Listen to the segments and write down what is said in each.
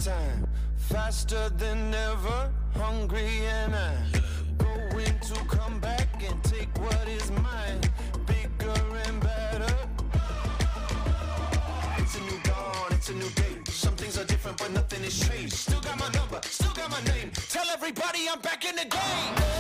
time, faster than ever, hungry and I'm going to come back and take what is mine, bigger and better. It's a new dawn, it's a new day. Some things are different, but nothing has changed. Still got my number, still got my name. Tell everybody I'm back in the game.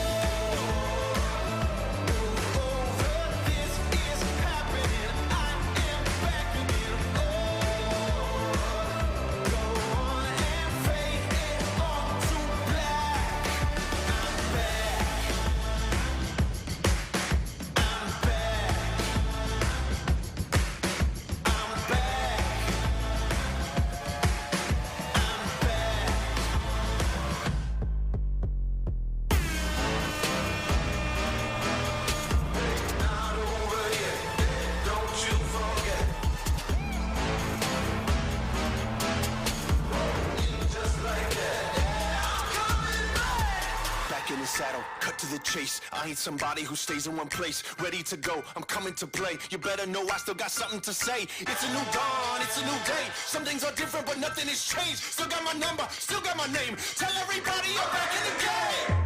Saddle, cut to the chase. I ain't somebody who stays in one place. Ready to go, I'm coming to play. You better know I still got something to say. It's a new dawn, it's a new day. Some things are different, but nothing has changed. Still got my number, still got my name. Tell everybody I'm back in the game.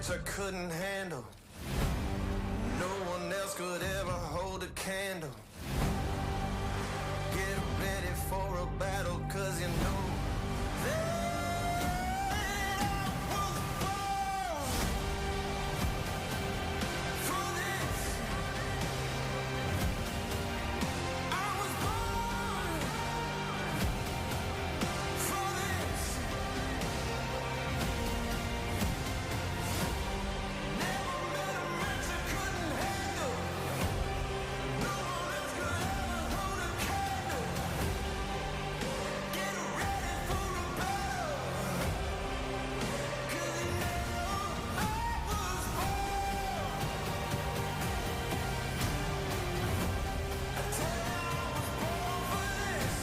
mentor couldn't handle. No one else could ever hold a candle. Get ready for a battle, cause you know that I was born for this. I was born for this. Never met a mentor couldn't handle. No one else could ever hold a candle. Get ready for a battle, cause you know I was born. I tell you I was born for this.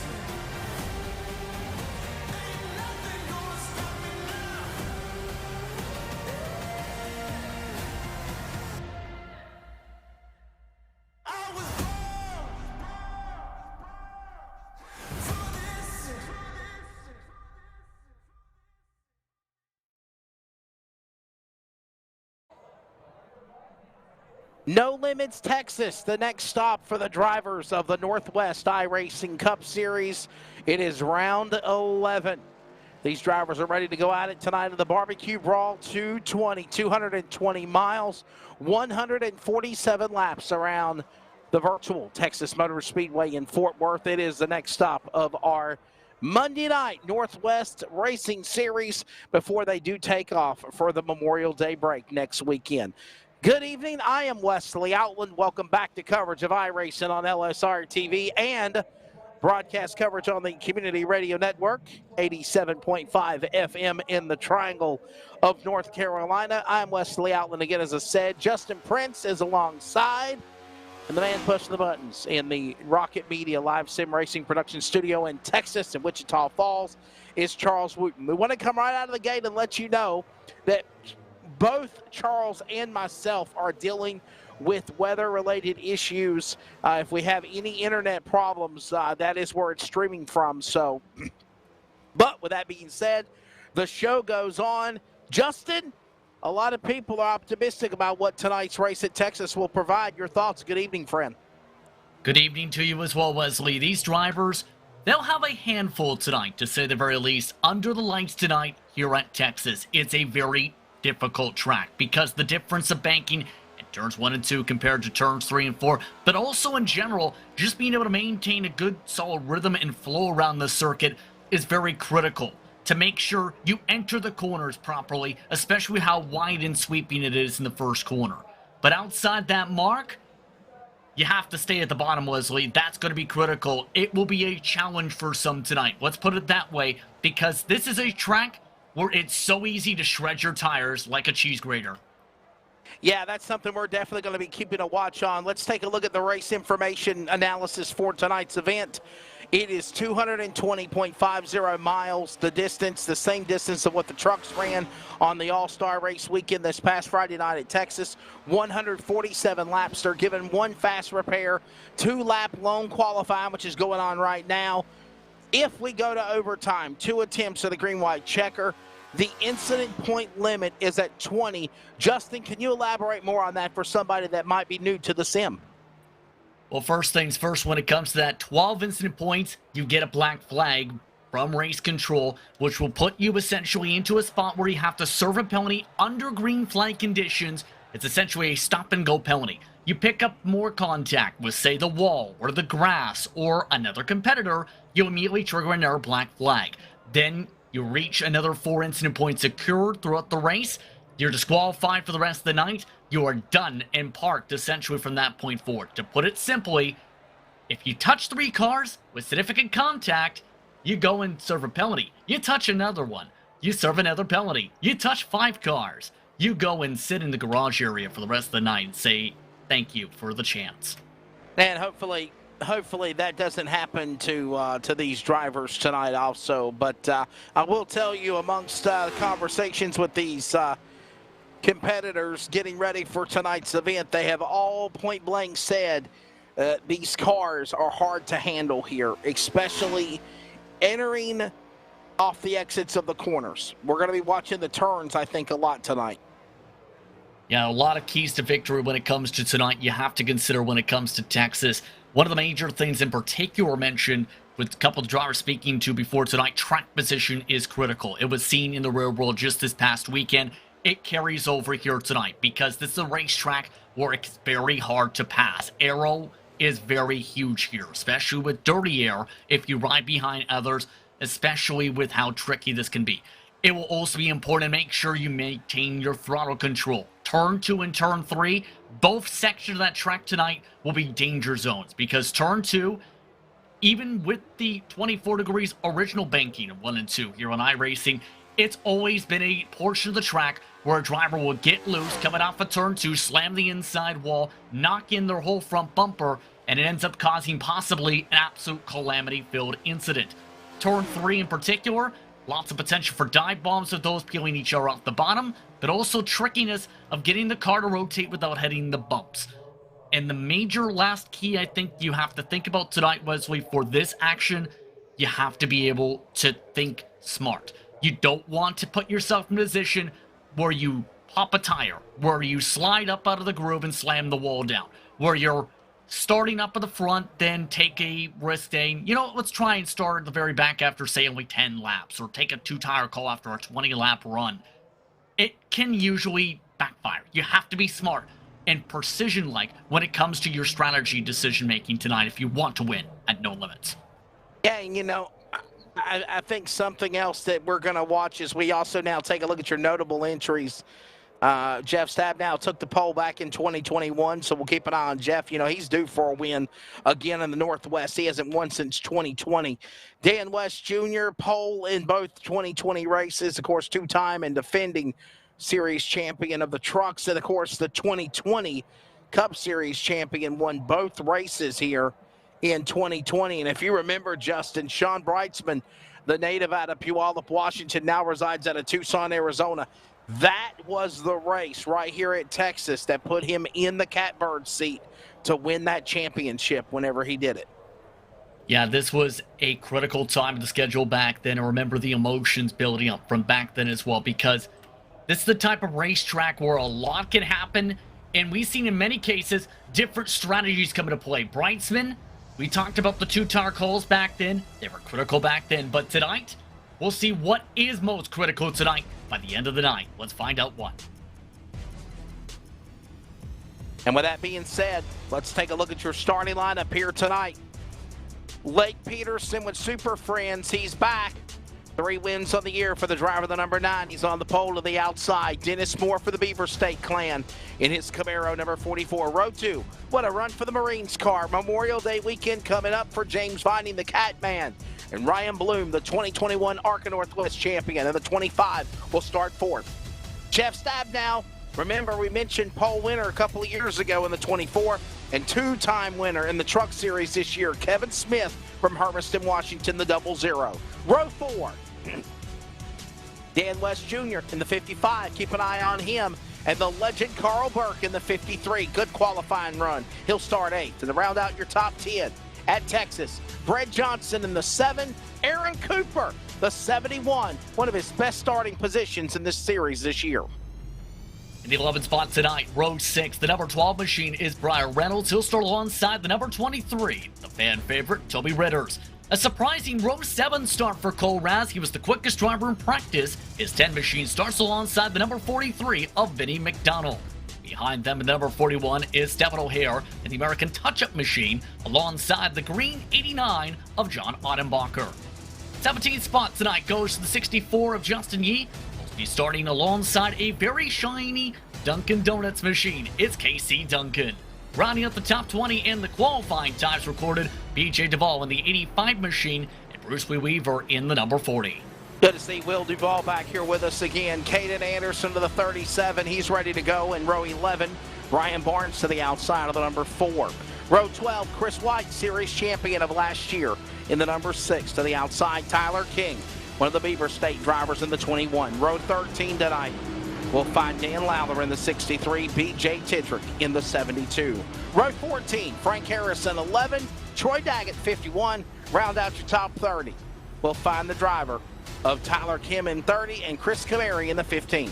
Ain't nothing gonna stop me now. I was born for this. No Limits, Texas, the next stop for the drivers of the Northwest iRacing Cup Series. It is round 11. These drivers are ready to go at it tonight in the Barbecue Brawl 220 miles, 147 laps around the virtual Texas Motor Speedway in Fort Worth. It is the next stop of our Monday night Northwest Racing Series before they do take off for the Memorial Day break next weekend. Good evening. I am Wesley Outland. Welcome back to coverage of iRacing on LSRTV and broadcast coverage on the Community Radio Network, 87.5 FM in the Triangle of North Carolina. I'm Wesley Outland again, as I said. Justin Prince is alongside, and the man pushing the buttons in the Rocket Media Live Sim Racing Production Studio in Texas, in Wichita Falls, is Charles Wooten. We want to come right out of the gate and let you know that both Charles and myself are dealing with weather-related issues. If we have any internet problems, that is where it's streaming from. So, but with that being said, the show goes on. Justin, a lot of people are optimistic about what tonight's race at Texas will provide. Your thoughts? Good evening, friend. Good evening to you as well, Wesley. These drivers, they'll have a handful tonight, to say the very least, under the lights tonight here at Texas. It's a very difficult track because the difference of banking in turns 1 and 2 compared to turns 3 and 4, but also in general, just being able to maintain a good solid rhythm and flow around the circuit is very critical to make sure you enter the corners properly, especially how wide and sweeping it is in the first corner. But outside that mark, you have to stay at the bottom, Wesley. That's going to be critical. It will be a challenge for some tonight. Let's put it that way, because this is a track where it's so easy to shred your tires like a cheese grater. Yeah, that's something we're definitely going to be keeping a watch on. Let's take a look at the race information analysis for tonight's event. It is 220.50 miles, the distance, the same distance of what the trucks ran on the All-Star Race weekend this past Friday night at Texas. 147 laps. They're given one fast repair, 2-lap lone qualifying, which is going on right now. If we go to overtime, 2 attempts of the green-white checker, the incident point limit is at 20. Justin, can you elaborate more on that for somebody that might be new to the sim? Well, first things first, when it comes to that 12 incident points, you get a black flag from race control, which will put you essentially into a spot where you have to serve a penalty under green flag conditions. It's essentially a stop-and-go penalty. You pick up more contact with, say, the wall or the grass or another competitor, you immediately trigger another black flag. Then you reach another 4 incident points secured throughout the race. You're disqualified for the rest of the night. You are done and parked essentially from that point forward. To put it simply, if you touch 3 cars with significant contact, you go and serve a penalty. You touch another one, you serve another penalty. You touch 5 cars, you go and sit in the garage area for the rest of the night and say thank you for the chance. And hopefully that doesn't happen to these drivers tonight also. But I will tell you, amongst conversations with these competitors getting ready for tonight's event, they have all point blank said these cars are hard to handle here, especially entering off the exits of the corners. We're going to be watching the turns, I think, a lot tonight. Yeah, a lot of keys to victory when it comes to tonight. You have to consider when it comes to Texas. One of the major things in particular mentioned with a couple of drivers speaking to before tonight, track position is critical. It was seen in the real world just this past weekend. It carries over here tonight because this is a racetrack where it's very hard to pass. Aero is very huge here, especially with dirty air if you ride behind others, especially with how tricky this can be. It will also be important to make sure you maintain your throttle control. Turn 2 and turn 3, both sections of that track tonight will be danger zones because turn 2, even with the 24 degrees original banking of 1 and 2 here on iRacing, it's always been a portion of the track where a driver will get loose coming off of turn 2, slam the inside wall, knock in their whole front bumper, and it ends up causing possibly an absolute calamity-filled incident. Turn 3 in particular, lots of potential for dive bombs with those peeling each other off the bottom, but also trickiness of getting the car to rotate without hitting the bumps. And the major last key I think you have to think about tonight, Wesley, for this action, you have to be able to think smart. You don't want to put yourself in a position where you pop a tire, where you slide up out of the groove and slam the wall down, where you're starting up at the front, then take a risk saying, you know, let's try and start at the very back after, say, only 10 laps, or take a 2-tire call after a 20-lap run. It can usually backfire. You have to be smart and precision-like when it comes to your strategy decision-making tonight if you want to win at no limits. Yeah, and you know, I think something else that we're going to watch is we also now take a look at your notable entries. Jeff Stabnow took the pole back in 2021, so we'll keep an eye on Jeff. You know, he's due for a win again in the Northwest. He hasn't won since 2020. Dan West Jr., pole in both 2020 races, of course, 2-time and defending series champion of the trucks. And, of course, the 2020 Cup Series champion won both races here in 2020. And if you remember, Justin, Sean Brightsman, the native out of Puyallup, Washington, now resides out of Tucson, Arizona. That was the race right here at Texas that put him in the catbird seat to win that championship whenever he did it. Yeah, this was a critical time of the schedule back then. And remember the emotions building up from back then as well, because this is the type of racetrack where a lot can happen. And we've seen in many cases different strategies come into play. Brightsman, we talked about the 2-tire calls back then. They were critical back then. But tonight, we'll see what is most critical tonight by the end of the night. Let's find out what. And with that being said, let's take a look at your starting lineup here tonight. Lake Peterson with Super Friends. He's back. 3 wins on the year for the driver, the number 9. He's on the pole to the outside. Dennis Moore for the Beaver State Clan in his Camaro, number 44. Row 2. What a run for the Marines car. Memorial Day weekend coming up for James Vining, the Catman. And Ryan Bloom, the 2021 ARCA Northwest champion, and the 25 will start 4th. Jeff Stabnow, remember we mentioned pole winner a couple of years ago in the 24, and 2-time winner in the Truck Series this year, Kevin Smith from Hermiston, Washington, the 00. Row 4. Dan West Jr. in the 55. Keep an eye on him. And the legend Carl Burke in the 53. Good qualifying run. He'll start 8th. And to round out your top 10 at Texas, Brett Johnson in the 7. Aaron Cooper, the 71. One of his best starting positions in this series this year. In the 11th spot tonight, row 6, the number 12 machine is Briar Reynolds. He'll start alongside the number 23, the fan favorite, Toby Ritters. A surprising row 7 start for Cole Raz. He was the quickest driver in practice. His 10 machine starts alongside the number 43 of Vinnie McDonald. Behind them, the number 41 is Stephen O'Hare in the American Touch-Up machine, alongside the green 89 of John Ottenbacher. 17th spot tonight goes to the 64 of Justin Yee. He's starting alongside a very shiny Dunkin' Donuts machine. It's KC Duncan. Rounding up the top 20 in the qualifying times recorded, BJ Duvall in the 85 machine and Bruce Weaver in the number 40. Good to see Will Duvall back here with us again. Caden Anderson to the 37. He's ready to go in row 11. Ryan Barnes to the outside of the number 4. Row 12, Chris White, series champion of last year in the number 6 to the outside. Tyler King, one of the Beaver State drivers in the 21. Row 13 tonight, we'll find Dan Lowther in the 63, B.J. Tidrick in the 72. Row 14, Frank Harrison, 11, Troy Daggett, 51. Round out your top 30. We'll find the driver of Tyler Kim in 30 and Chris Camary in the 15.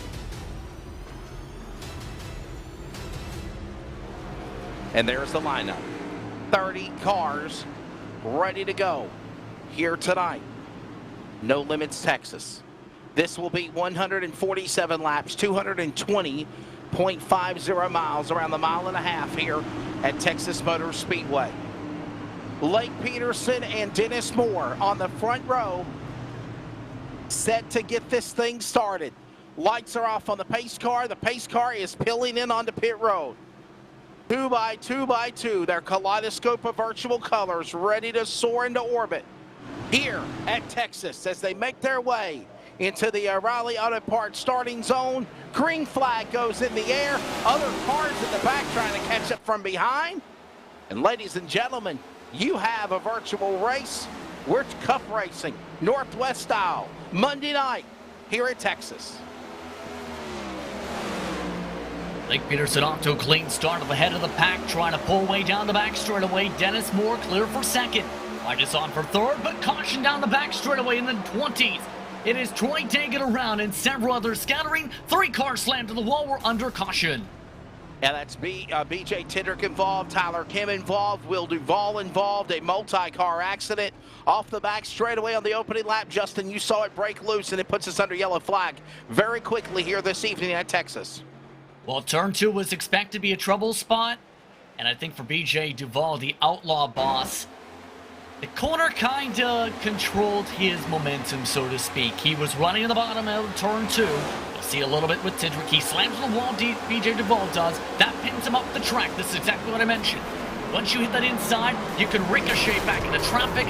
And there's the lineup. 30 cars ready to go here tonight. No Limits, Texas. This will be 147 laps, 220.50 miles, around the mile and a half here at Texas Motor Speedway. Blake Peterson and Dennis Moore on the front row, set to get this thing started. Lights are off on the pace car. The pace car is peeling in onto pit road. 2 by 2 by 2, their kaleidoscope of virtual colors ready to soar into orbit here at Texas as they make their way into the O'Reilly Auto Parts starting zone. Green flag goes in the air. Other cars in the back trying to catch up from behind. And ladies and gentlemen, you have a virtual race. We're Cup Racing, Northwest style, Monday night here at Texas. Blake Peterson off to a clean start at the head of the pack, trying to pull way down the back straightaway. Dennis Moore clear for second. Light is on for third, but caution down the back straightaway in the 20s. It is Troy taking around and several others scattering. 3 cars slammed to the wall. We're under caution. Yeah, that's BJ Tindrick involved, Tyler Kim involved, Will Duvall involved, a multi-car accident off the back straightaway on the opening lap. Justin, you saw it break loose, and it puts us under yellow flag very quickly here this evening at Texas. Well, turn 2 was expected to be a trouble spot, and I think for BJ Duvall, the outlaw boss, the corner kind of controlled his momentum, so to speak. He was running in the bottom of turn 2. You'll see a little bit with Tindrick. He slams the wall, BJ Duvall does. That pins him up the track. This is exactly what I mentioned. Once you hit that inside, you can ricochet back into traffic.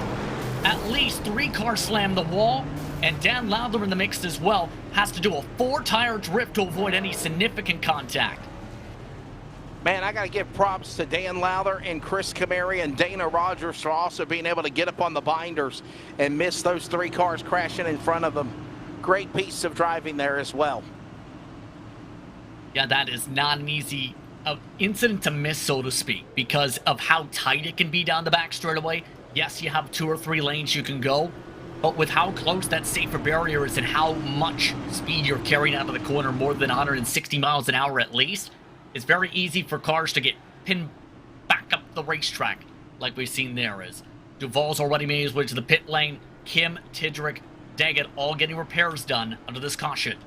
At least 3 cars slam the wall, and Dan Lowther in the mix as well has to do a 4-tire drift to avoid any significant contact. Man, I got to give props to Dan Lowther and Chris Camary and Dana Rogers for also being able to get up on the binders and miss those 3 cars crashing in front of them. Great piece of driving there as well. Yeah, that is not an easy incident to miss, so to speak, because of how tight it can be down the back straightaway. Yes, you have 2 or 3 lanes you can go, but with how close that safer barrier is and how much speed you're carrying out of the corner, more than 160 miles an hour at least, it's very easy for cars to get pinned back up the racetrack, like we've seen there. As Duvall's already made his way to the pit lane. Kim, Tindrick, Daggett all getting repairs done under this caution.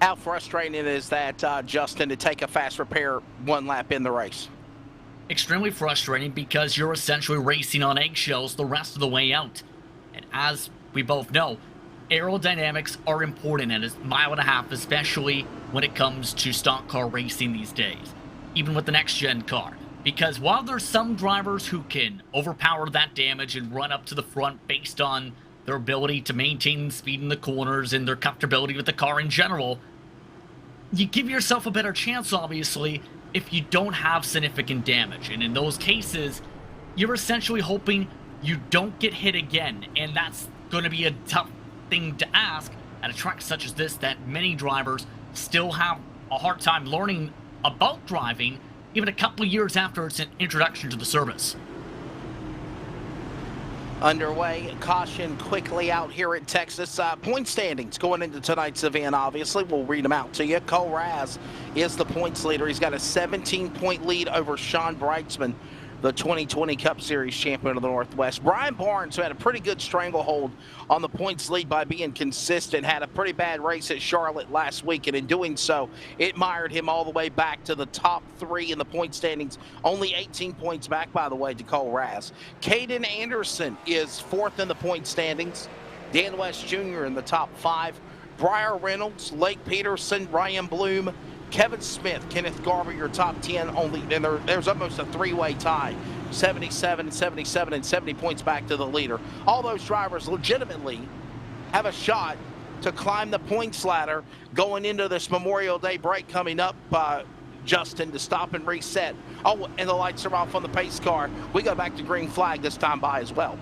How frustrating is that, Justin, to take a fast repair 1 lap in the race? Extremely frustrating, because you're essentially racing on eggshells the rest of the way out. And as we both know, aerodynamics are important at a mile and a half, especially when it comes to stock car racing these days, even with the next-gen car. Because while there's some drivers who can overpower that damage and run up to the front based on their ability to maintain speed in the corners and their comfortability with the car in general, you give yourself a better chance, obviously, if you don't have significant damage. And in those cases, you're essentially hoping you don't get hit again, and that's going to be a tough thing to ask at a track such as this that many drivers still have a hard time learning about driving, even a couple of years after its introduction to the service. Underway, caution quickly out here in Texas. Point standings going into tonight's event, obviously. We'll read them out to you. Cole Raz is the points leader. He's got a 17-point lead over Sean Breitzman, the 2020 Cup Series champion of the Northwest. Brian Barnes, who had a pretty good stranglehold on the points lead by being consistent, had a pretty bad race at Charlotte last week, and in doing so, it mired him all the way back to the top 3 in the point standings. Only 18 points back, by the way, to Cole Raz. Caden Anderson is 4th in the point standings. Dan West Jr. in the top 5. Briar Reynolds, Lake Peterson, Ryan Bloom, Kevin Smith, Kenneth Garber, your top 10 only, and there's almost a 3-way tie. 77, 77, and 70 points back to the leader. All those drivers legitimately have a shot to climb the points ladder going into this Memorial Day break coming up, Justin, to stop and reset. Oh, and the lights are off on the pace car. We go back to green flag this time by as well.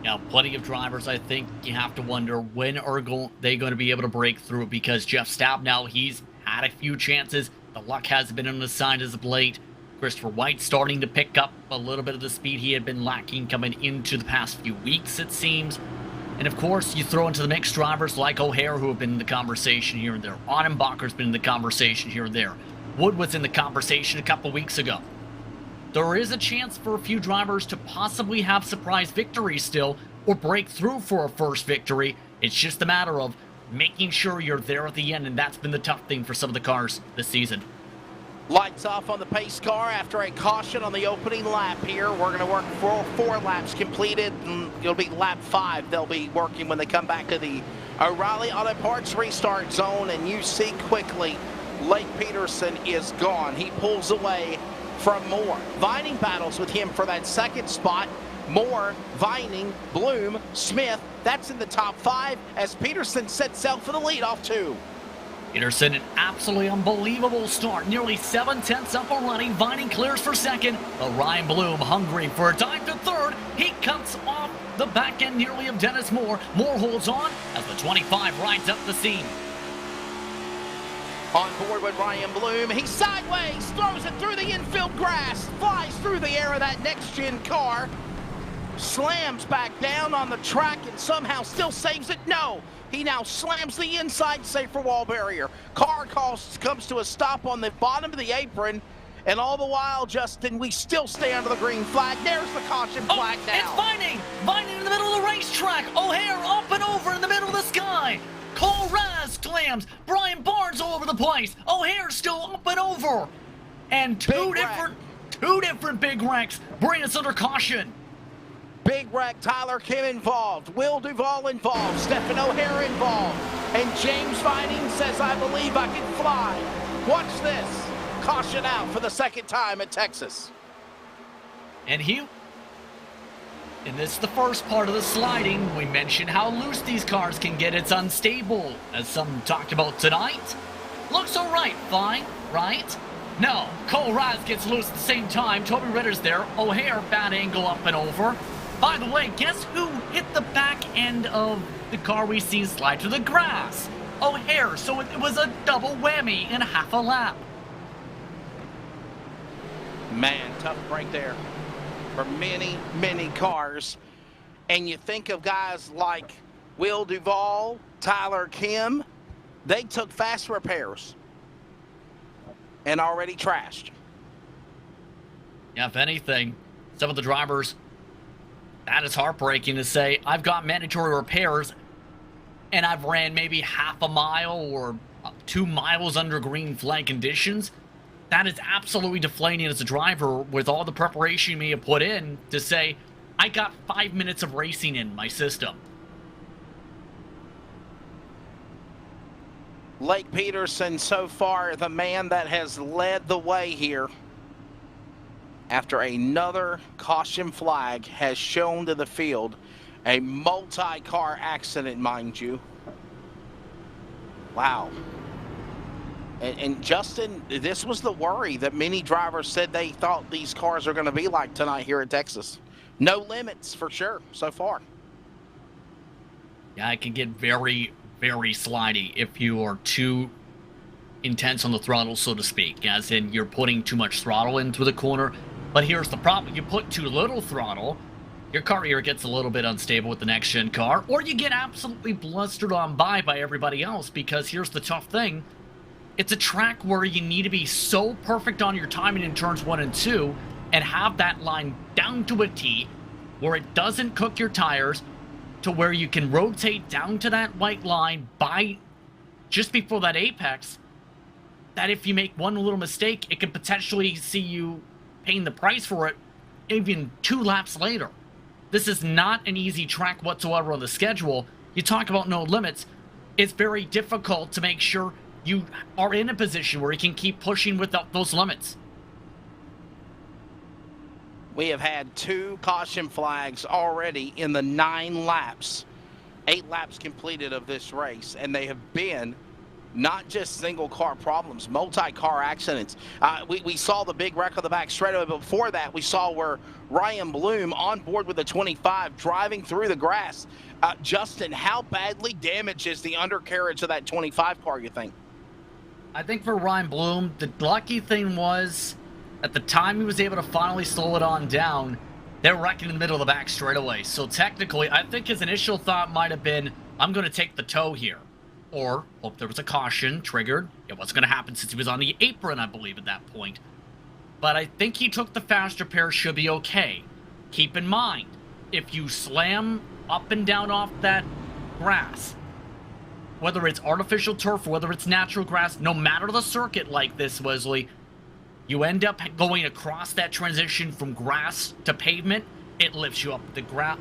Now, plenty of drivers, I think you have to wonder when are they going to be able to break through, because Jeff Stabnow, he's had a few chances. The luck hasn't been on his side as of late. Christopher White starting to pick up a little bit of the speed he had been lacking coming into the past few weeks, it seems. And of course, you throw into the mix drivers like O'Hare, who have been in the conversation here and there. Audenbacher's been in the conversation here and there. Wood was in the conversation a couple weeks ago. There is a chance for a few drivers to possibly have surprise victories still, or break through for a first victory. It's just a matter of making sure you're there at the end, and that's been the tough thing for some of the cars this season. Lights off on the pace car after a caution on the opening lap here. We're going to work four laps completed, and it'll be lap 5 they'll be working when they come back to the O'Reilly Auto Parts restart zone, and you see quickly Lake Peterson is gone. He pulls away from Moore. Vining battles with him for that second spot. Moore, Vining, Bloom, Smith, that's in the top 5 as Peterson sets sail for the leadoff 2. Peterson, an absolutely unbelievable start. Nearly 7/10 up already. Vining clears for second. But Ryan Bloom hungry for a dive to third. He cuts off the back end nearly of Dennis Moore. Moore holds on as the 25 rides up the seam. On board with Ryan Bloom. He sideways, throws it through the infield grass, flies through the air of that next-gen car, slams back down on the track and somehow still saves it. No, he now slams the inside safer wall barrier. Car comes to a stop on the bottom of the apron, and all the while, Justin, we still stay under the green flag. There's the caution flag now. It's Vining! Vining in the middle of the racetrack. O'Hare up and over in the middle of the sky. Cole Raz slams. Brian Barnes all over the place. O'Hare still up and over. And two different big wrecks bring us under caution. Big wreck, Tyler Kim involved, Will Duvall involved, Stephen O'Hare involved, and James Vining says, I believe I can fly. Watch this. Caution out for the second time at Texas. And this is the first part of the sliding. We mentioned how loose these cars can get. It's unstable, as some talked about tonight. Looks all right, fine, right? No, Cole Raz gets loose at the same time. Toby Ritter's there. O'Hare, bad angle up and over. By the way, guess who hit the back end of the car we see slide through the grass? O'Hare, so it was a double whammy in half a lap. Man, tough break there for many, many cars. And you think of guys like Will Duvall, Tyler Kim, they took fast repairs and already trashed. Yeah, if anything, some of the drivers, that is heartbreaking to say, I've got mandatory repairs and I've ran maybe half a mile or 2 miles under green flag conditions. That is absolutely deflating as a driver with all the preparation you may have put in to say, I got 5 minutes of racing in my system. Lake Peterson, so far, the man that has led the way here after another caution flag has shown to the field. A multi-car accident, mind you. Wow. And Justin, this was the worry that many drivers said they thought these cars are going to be like tonight here in Texas. No limits for sure so far. Yeah, it can get very, very slidey if you are too intense on the throttle, so to speak, as in you're putting too much throttle into the corner. But here's the problem. You put too little throttle, your car either gets a little bit unstable with the next-gen car, or you get absolutely blustered on by everybody else, because here's the tough thing. It's a track where you need to be so perfect on your timing in turns 1 and 2 and have that line down to a T where it doesn't cook your tires, to where you can rotate down to that white line by just before that apex, that if you make one little mistake, it could potentially see you paying the price for it even 2 laps later. This is not an easy track whatsoever on the schedule. You talk about no limits. It's very difficult to make sure you are in a position where you can keep pushing without those limits. We have had 2 caution flags already in the 9 laps, 8 laps completed of this race, and they have been not just single car problems, multi-car accidents. We saw the big wreck on the back straightaway, but before that we saw where Ryan Bloom on board with the 25 driving through the grass. Justin, how badly damaged is the undercarriage of that 25 car, you think? I think for Ryan Bloom, the lucky thing was, at the time he was able to finally slow it on down, they were wrecking in the middle of the back straightaway. So technically, I think his initial thought might have been, I'm going to take the tow here. or hope there was a caution triggered. It wasn't going to happen since he was on the apron, I believe, at that point. But I think he took the faster pair, should be okay. Keep in mind, if you slam up and down off that grass, whether it's artificial turf or whether it's natural grass, no matter the circuit like this, Wesley, you end up going across that transition from grass to pavement. It lifts you up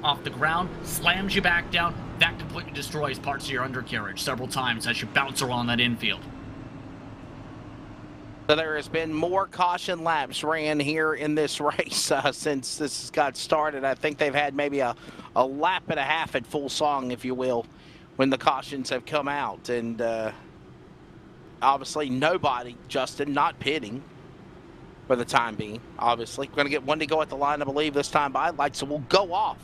off the ground, slams you back down. That completely destroys parts of your undercarriage several times as you bounce around that infield. So there has been more caution laps ran here in this race since this got started. I think they've had maybe a lap and a half at full song, if you will, when the cautions have come out. And obviously nobody, Justin, not pitting for the time being. Obviously, we're going to get one to go at the line, I believe, this time by. Lights will go off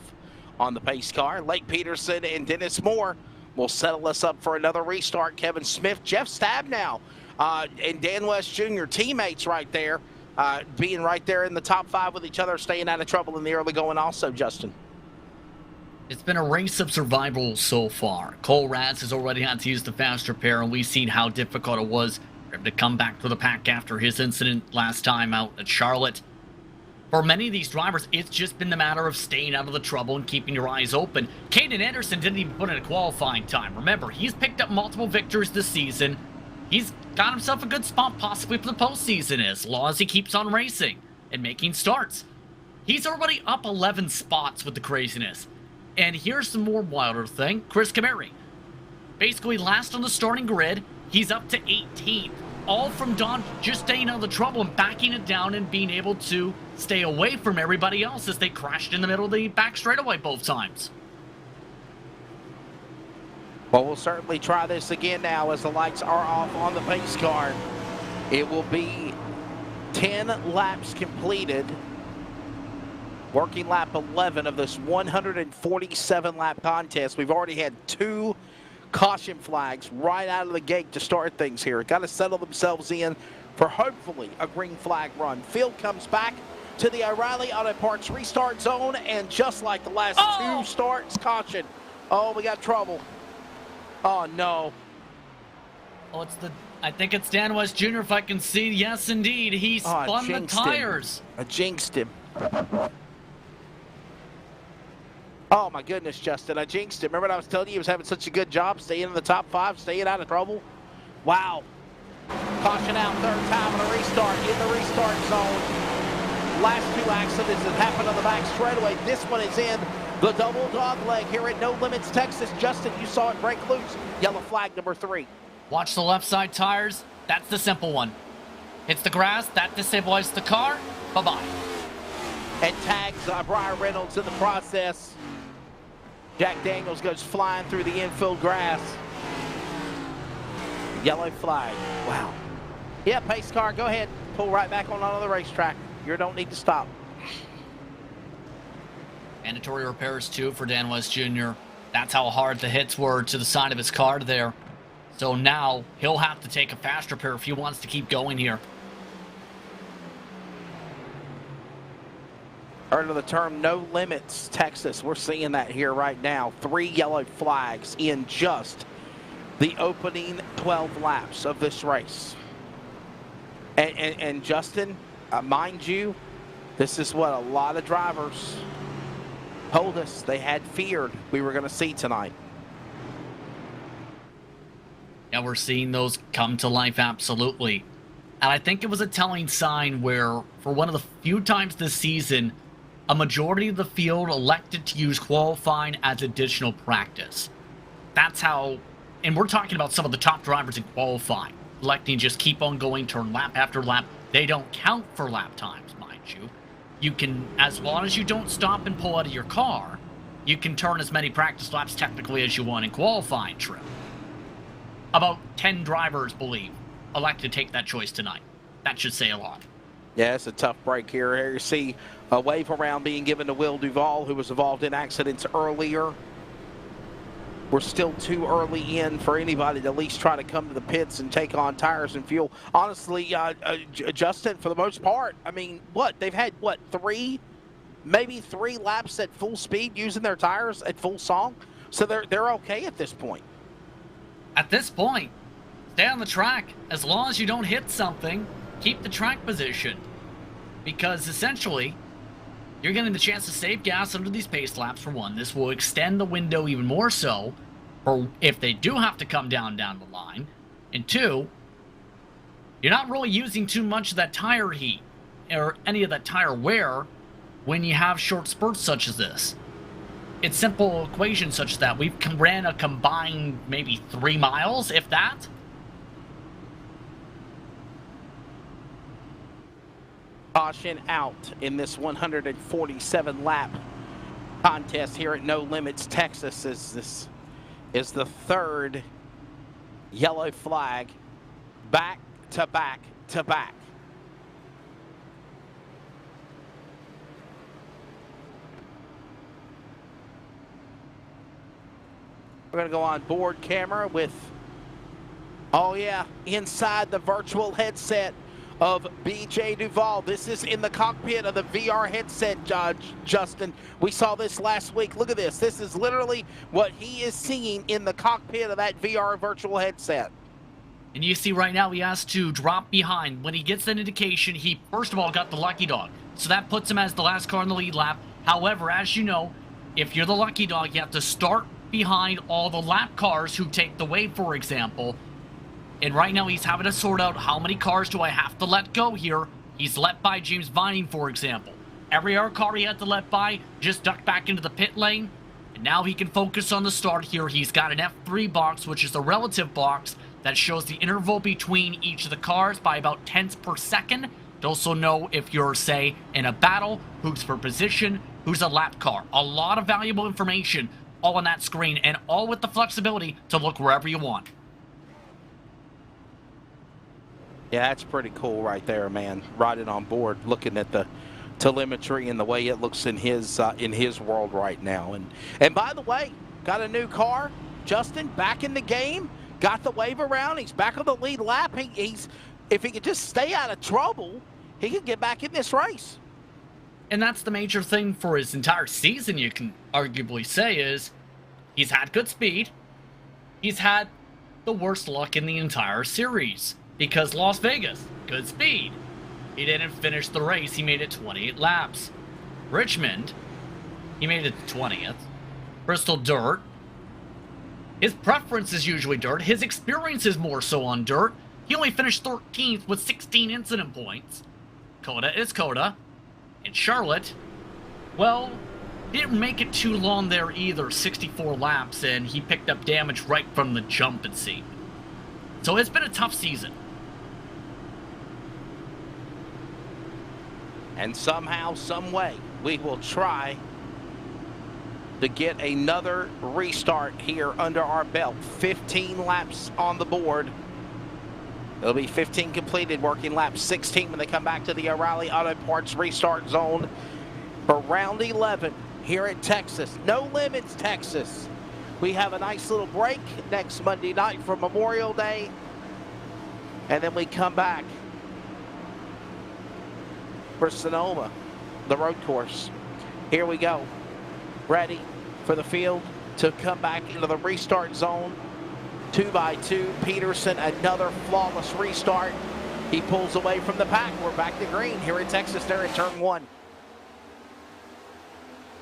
on the pace car. Lake Peterson and Dennis Moore will settle us up for another restart. Kevin Smith, Jeff Stabnow, and Dan West Jr., teammates right there, being right there in the top 5 with each other, staying out of trouble in the early going also, Justin. It's been a race of survival so far. Cole Raz has already had to use the faster pair, and we've seen how difficult it was for him to come back to the pack after his incident last time out at Charlotte. For many of these drivers, it's just been the matter of staying out of the trouble and keeping your eyes open. Caden Anderson didn't even put in a qualifying time. Remember, he's picked up multiple victories this season. He's got himself a good spot possibly for the postseason as long as he keeps on racing and making starts. He's already up 11 spots with the craziness. And here's the more wilder thing. Chris Cameri, basically last on the starting grid. He's up to 18th. All from Don just staying out of the trouble and backing it down and being able to stay away from everybody else as they crashed in the middle of the back straightaway both times. Well, we'll certainly try this again now as the lights are off on the pace car. It will be 10 laps completed. Working lap 11 of this 147-lap contest. We've already had 2 caution flags right out of the gate to start things here. Got to settle themselves in for hopefully a green flag run. Field comes back to the O'Reilly Auto Parts restart zone, and just like the last 2 starts, caution. Oh, we got trouble. Oh, no. Oh, I think it's Dan West Jr. if I can see. Yes, indeed. He spun the tires. I jinxed him. Oh, my goodness, Justin. I jinxed him. Remember what I was telling you? He was having such a good job staying in the top 5, staying out of trouble? Wow. Caution out, 3rd time on a restart in the restart zone. Last 2 accidents that happened on the back straightaway. This one is in the double dog leg here at No Limits, Texas. Justin, you saw it break loose. Yellow flag number 3. Watch the left side tires. That's the simple one. Hits the grass. That disables the car. Bye-bye. And tags Brian Reynolds in the process. Jack Daniels goes flying through the infield grass. Yellow flag. Wow. Yeah, pace car, go ahead. Pull right back on the racetrack. You don't need to stop. Mandatory repairs, too, for Dan West Jr. That's how hard the hits were to the side of his car there. So now he'll have to take a faster pair if he wants to keep going here. Heard of the term No Limits, Texas. We're seeing that here right now. 3 yellow flags in just the opening 12 laps of this race. And Justin, mind you, this is what a lot of drivers told us they had feared we were going to see tonight. Yeah, we're seeing those come to life, absolutely. And I think it was a telling sign where, for one of the few times this season, a majority of the field elected to use qualifying as additional practice. That's how, and we're talking about some of the top drivers in qualifying, electing just keep on going, turn lap after lap. They don't count for lap times, mind you. You can, as long as you don't stop and pull out of your car, you can turn as many practice laps technically as you want in qualifying trim. About 10 drivers, believe, elected to take that choice tonight. That should say a lot. Yeah, it's a tough break here. Here you see a wave around being given to Will Duvall, who was involved in accidents earlier. We're still too early in for anybody to at least try to come to the pits and take on tires and fuel. Honestly, Justin, for the most part, I mean, they've had, 3, maybe 3 laps at full speed using their tires at full song? So they're okay at this point. At this point, stay on the track. As long as you don't hit something, keep the track position. Because essentially, you're getting the chance to save gas under these pace laps for one. This will extend the window even more so for if they do have to come down the line. And two, you're not really using too much of that tire heat or any of that tire wear when you have short spurts such as this. It's simple equations such as that. We've ran a combined maybe 3 miles, if that. Caution out in this 147 lap contest here at No Limits, Texas. This is the third yellow flag back to back to back. We're going to go on board camera with, oh yeah, inside the virtual headset of BJ Duval. This is in the cockpit of the VR headset, Justin. We saw this last week. Look at this. This is literally what he is seeing in the cockpit of that VR virtual headset. And you see right now he has to drop behind. When he gets that indication, he first of all got the lucky dog. So that puts him as the last car in the lead lap. However, as you know, if you're the lucky dog, you have to start behind all the lap cars who take the wave, for example. And right now he's having to sort out how many cars do I have to let go here. He's let by James Vining, for example. Every other car he had to let by just ducked back into the pit lane. And now he can focus on the start here. He's got an F3 box, which is the relative box that shows the interval between each of the cars by about tenths per second. To also know if you're, say, in a battle, who's for position, who's a lap car. A lot of valuable information all on that screen, and all with the flexibility to look wherever you want. Yeah, that's pretty cool right there, man. Riding on board, looking at the telemetry and the way it looks in his world right now. And by the way, got a new car. Justin back in the game. Got the wave around. He's back on the lead lap. He's if he could just stay out of trouble, he could get back in this race. And that's the major thing for his entire season, you can arguably say, is he's had good speed. He's had the worst luck in the entire series. Because Las Vegas, good speed. He didn't finish the race. He made it 28 laps. Richmond, he made it 20th. Bristol, dirt. His preference is usually dirt. His experience is more so on dirt. He only finished 13th with 16 incident points. Coda is Coda. And Charlotte, well, didn't make it too long there either. 64 laps, and he picked up damage right from the jump, it seemed. So it's been a tough season. And somehow, some way, we will try to get another restart here under our belt. 15 laps on the board. It'll be 15 completed, working lap 16 when they come back to the O'Reilly Auto Parts restart zone for round 11 here at Texas. No Limits, Texas. We have a nice little break next Monday night for Memorial Day. And then we come back for Sonoma, the road course. Here we go. Ready for the field to come back into the restart zone. 2x2, Peterson, another flawless restart. He pulls away from the pack. We're back to green here in Texas there at turn 1.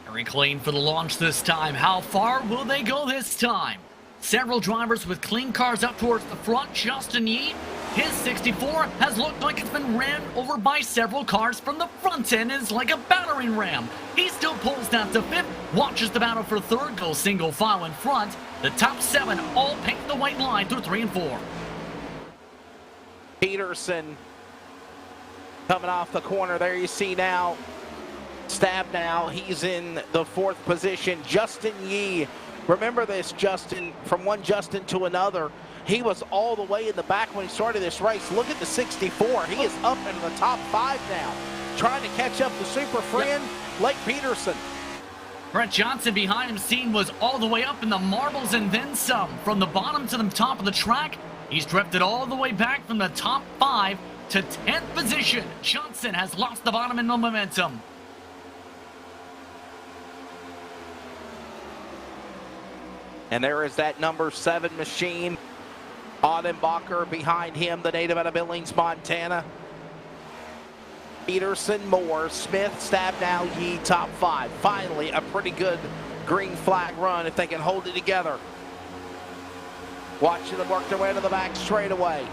Very clean for the launch this time. How far will they go this time? Several drivers with clean cars up towards the front. Justin Yee, his 64 has looked like it's been ran over by several cars from the front end. Is like a battering ram. He still pulls down to 5th, watches the battle for 3rd, goes single file in front. The top 7 all paint the white line through 3 and 4. Peterson coming off the corner there. You see now, Stab now, he's in the 4th position. Justin Yee, remember this, Justin, from one Justin to another. He was all the way in the back when he started this race. Look at the 64. He is up into the top 5 now, trying to catch up to super friend Blake Peterson. Brett Johnson behind him, seen was all the way up in the marbles and then some. From the bottom to the top of the track, he's drifted all the way back from the top 5 to 10th position. Johnson has lost the bottom and no momentum. And there is that number 7 machine Audenbacher behind him, the native out of Billings, Montana. Peterson, Moore, Smith, Stabnow, Yee, top 5. Finally, a pretty good green flag run if they can hold it together. Watching them work their way to the back straightaway.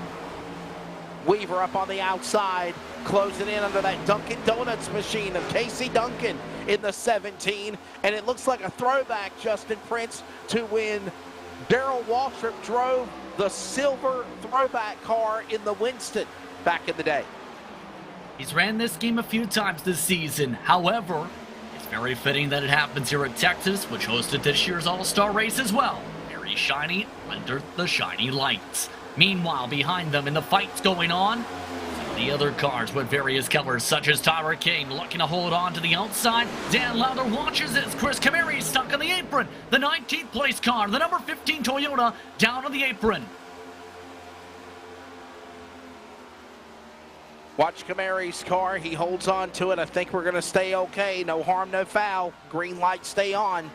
Weaver up on the outside, closing in under that Dunkin' Donuts machine of Casey Duncan in the 17. And it looks like a throwback, Justin Prince, to when Darrell Waltrip drove the silver throwback car in the Winston back in the day. He's ran this game a few times this season. However, it's very fitting that it happens here at Texas, which hosted this year's All-Star race as well. Very shiny under the shiny lights. Meanwhile, behind them in the fights going on, some of the other cars with various colors, such as Tyler Kane looking to hold on to the outside. Dan Lowther watches as Chris Camary stuck on the apron. The 19th place car, the number 15 Toyota, down on the apron. Watch Camary's car. He holds on to it. I think we're going to stay okay. No harm, no foul. Green light stay on.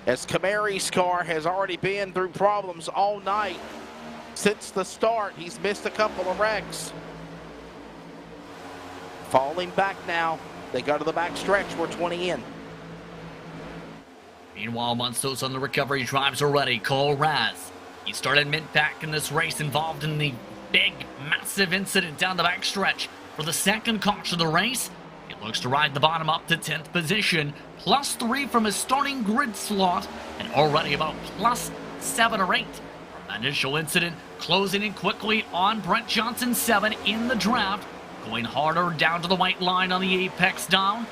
As Camary's car has already been through problems all night. Since the start, he's missed a couple of wrecks. Falling back now. They go to the back stretch. We're 20 in. Meanwhile, Munsto's on the recovery drives already. Cole Raz. He started mid-pack in this race, involved in the big, massive incident down the back stretch. For the second caution of the race, it looks to ride the bottom up to 10th position. +3 from his starting grid slot, and already about +7 or 8 from the initial incident. Closing in quickly on Brent Johnson 7 in the draft. Going harder down to the white line on the apex down.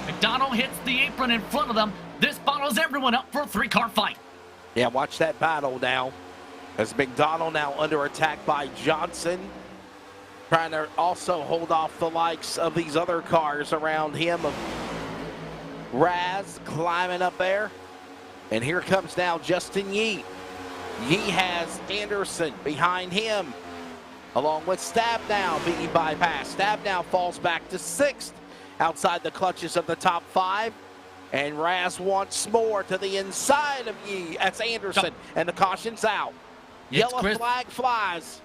McDonald hits the apron in front of them. This bottles everyone up for a 3-car fight. Yeah, watch that battle now. As McDonald now under attack by Johnson. Trying to also hold off the likes of these other cars around him. Of Raz climbing up there. And here comes now Justin Yee. Yee has Anderson behind him. Along with Stabnow being bypassed. Stabnow falls back to 6th. Outside the clutches of the top 5. And Raz wants more to the inside of Yee. That's Anderson. And the caution's out. Yellow flag flies.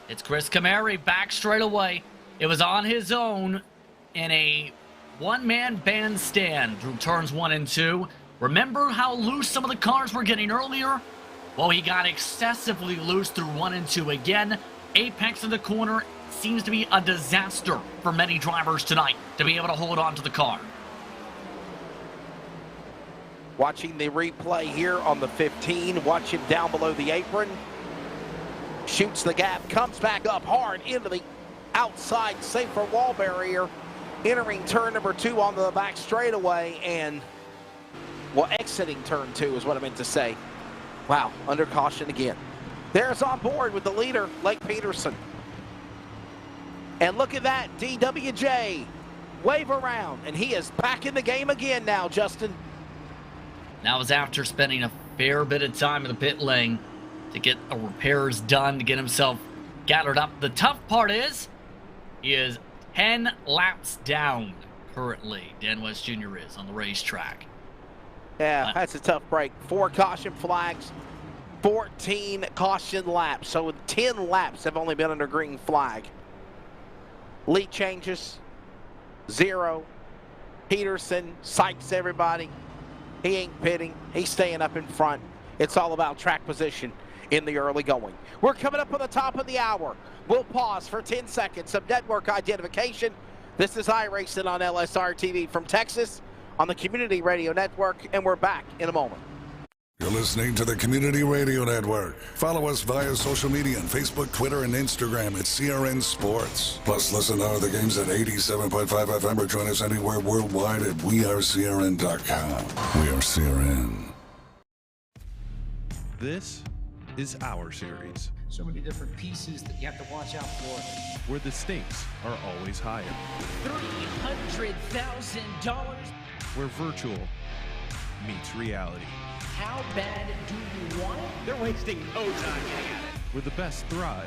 It's Chris Camary back straight away. It was on his own in a one-man bandstand through turns 1 and 2. Remember how loose some of the cars were getting earlier? Well, he got excessively loose through 1 and 2 again. Apex in the corner seems to be a disaster for many drivers tonight to be able to hold on to the car. Watching the replay here on the 15. Watch him down below the apron. Shoots the gap, comes back up hard into the outside safer wall barrier. Entering turn number 2 on the back straightaway and, well, exiting turn 2 is what I meant to say. Wow, under caution again. There's on board with the leader, Blake Peterson. And look at that, DWJ. Wave around, and he is back in the game again now, Justin. That was after spending a fair bit of time in the pit lane to get repairs done, to get himself gathered up. The tough part is, he is 10 laps down currently. Dan West Jr. is on the racetrack. Yeah, that's a tough break. 4 caution flags, 14 caution laps. So 10 laps have only been under green flag. Lead changes, 0. Peterson psychs everybody. He ain't pitting. He's staying up in front. It's all about track position in the early going. We're coming up on the top of the hour. We'll pause for 10 seconds of network identification. This is iRacing on LSRTV from Texas on the Community Radio Network, and we're back in a moment. You're listening to the Community Radio Network. Follow us via social media on Facebook, Twitter, and Instagram at CRN Sports. Plus, listen to the games at 87.5 FM or join us anywhere worldwide at wearecrn.com. We are CRN. This is our series, So many different pieces that you have to watch out for. where the stakes are always higher, $300,000. where virtual meets reality, How bad do you want it? They're wasting no time getting at it. where the best thrive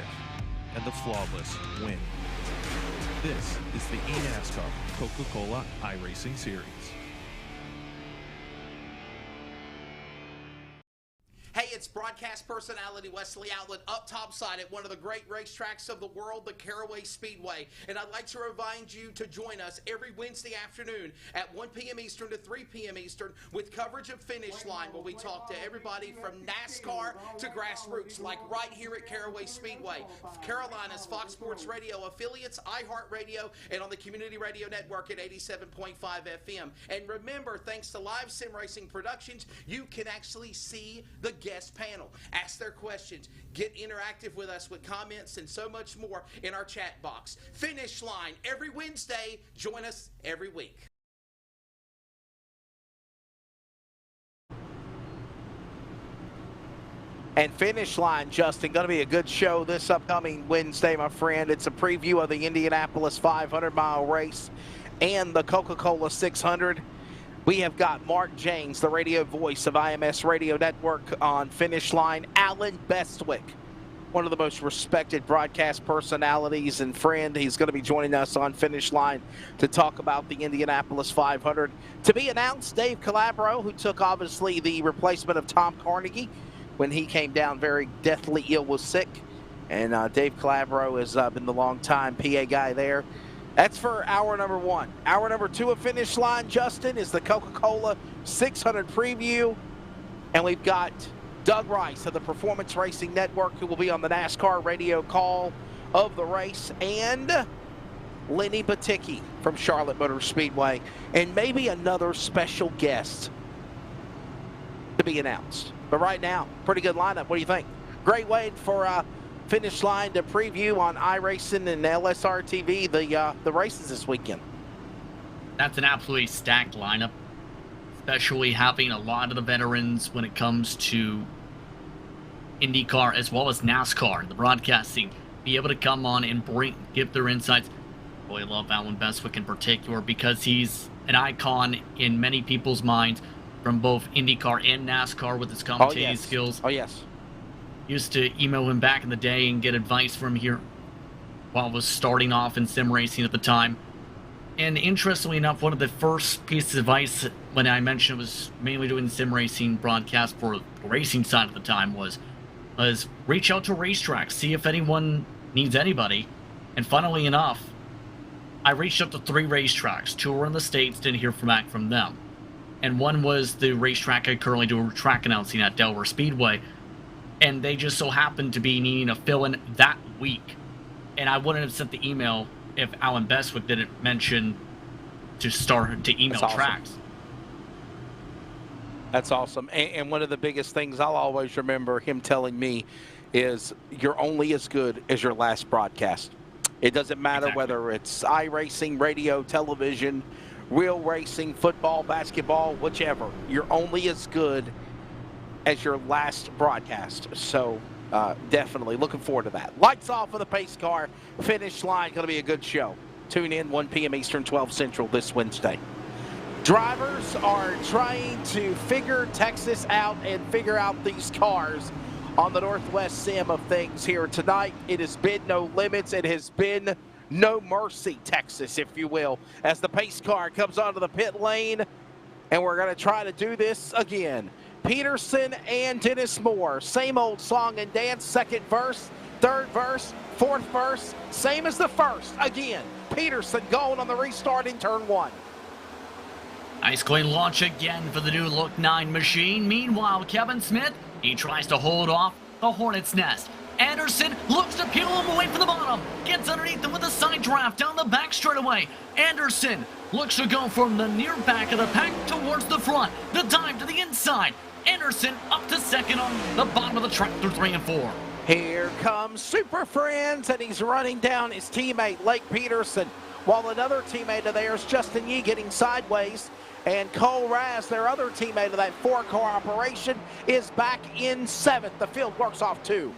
and the flawless win. This is the eNASCAR Coca-Cola iRacing Series. Hey, it's broadcast broadcast personality Wesley Outlet up topside at one of the great racetracks of the world, the Caraway Speedway. And I'd like to remind you to join us every Wednesday afternoon at 1 p.m. Eastern to 3 p.m. Eastern with coverage of Finish Line, where we talk to everybody from NASCAR to grassroots, like right here at Caraway Speedway. Carolina's Fox Sports Radio affiliates, iHeartRadio, and on the Community Radio Network at 87.5 FM. And remember, thanks to Live Sim Racing Productions, you can actually see the guest panel, ask their questions, get interactive with us with comments, and so much more in our chat box. Finish Line every Wednesday. Join us every week. And Finish Line, Justin, going to be a good show this upcoming Wednesday, my friend. It's a preview of the Indianapolis 500-mile race and the Coca-Cola 600. We have got Mark James, the radio voice of IMS Radio Network, on Finish Line. Alan Bestwick, one of the most respected broadcast personalities and friend. He's going to be joining us on Finish Line to talk about the Indianapolis 500. To be announced, Dave Calabro, who took obviously the replacement of Tom Carnegie when he came down very deathly ill, was sick. And Dave Calabro has been the long-time PA guy there. That's for hour number one. Hour number two of Finish Line, Justin, is the Coca-Cola 600 preview. And we've got Doug Rice of the Performance Racing Network, who will be on the NASCAR radio call of the race, and Lenny Baticki from Charlotte Motor Speedway, and maybe another special guest to be announced. But right now, pretty good lineup. What do you think? Great way for Finish Line to preview on iRacing and LSRTV the races this weekend. That's an absolutely stacked lineup, especially having a lot of the veterans when it comes to IndyCar as well as NASCAR, the broadcasting, be able to come on and give their insights. Boy, I love Alan Bestwick in particular because he's an icon in many people's minds from both IndyCar and NASCAR with his commentating skills. Oh, yes. Used to email him back in the day and get advice from here while I was starting off in sim racing at the time. And interestingly enough, one of the first pieces of advice when I mentioned it was mainly doing sim racing broadcast for the racing side at the time was reach out to racetracks, see if anyone needs anybody. And funnily enough, I reached out to 3 racetracks. 2 were in the States, didn't hear back from them. And one was the racetrack I currently do track announcing at Delaware Speedway. And they just so happened to be needing a fill-in that week. And I wouldn't have sent the email if Alan Bestwick didn't mention to start to email tracks. That's awesome. And one of the biggest things I'll always remember him telling me is you're only as good as your last broadcast. It doesn't matter whether it's iRacing, radio, television, real racing, football, basketball, whichever. You're only as good as your last broadcast. So definitely looking forward to that. Lights off of the pace car. Finish Line. Going to be a good show. Tune in 1 p.m. Eastern, 12 Central this Wednesday. Drivers are trying to figure Texas out and figure out these cars on the Northwest Sim of things here tonight. It has been no limits. It has been no mercy, Texas, if you will, as the pace car comes onto the pit lane. And we're going to try to do this again. Peterson and Dennis Moore, same old song and dance, second verse, third verse, fourth verse, same as the first. Again, Peterson going on the restart in turn 1. Nice clean launch again for the new Look 9 machine. Meanwhile, Kevin Smith, he tries to hold off the Hornet's Nest. Anderson looks to peel him away from the bottom. Gets underneath him with a side draft down the back straightaway. Anderson looks to go from the near back of the pack towards the front. The dive to the inside. Anderson up to second on the bottom of the track through 3 and 4. Here comes Super Friends, and he's running down his teammate, Lake Peterson, while another teammate of theirs, Justin Yee, getting sideways. And Cole Raz, their other teammate of that 4-car operation, is back in 7th. The field works off 2.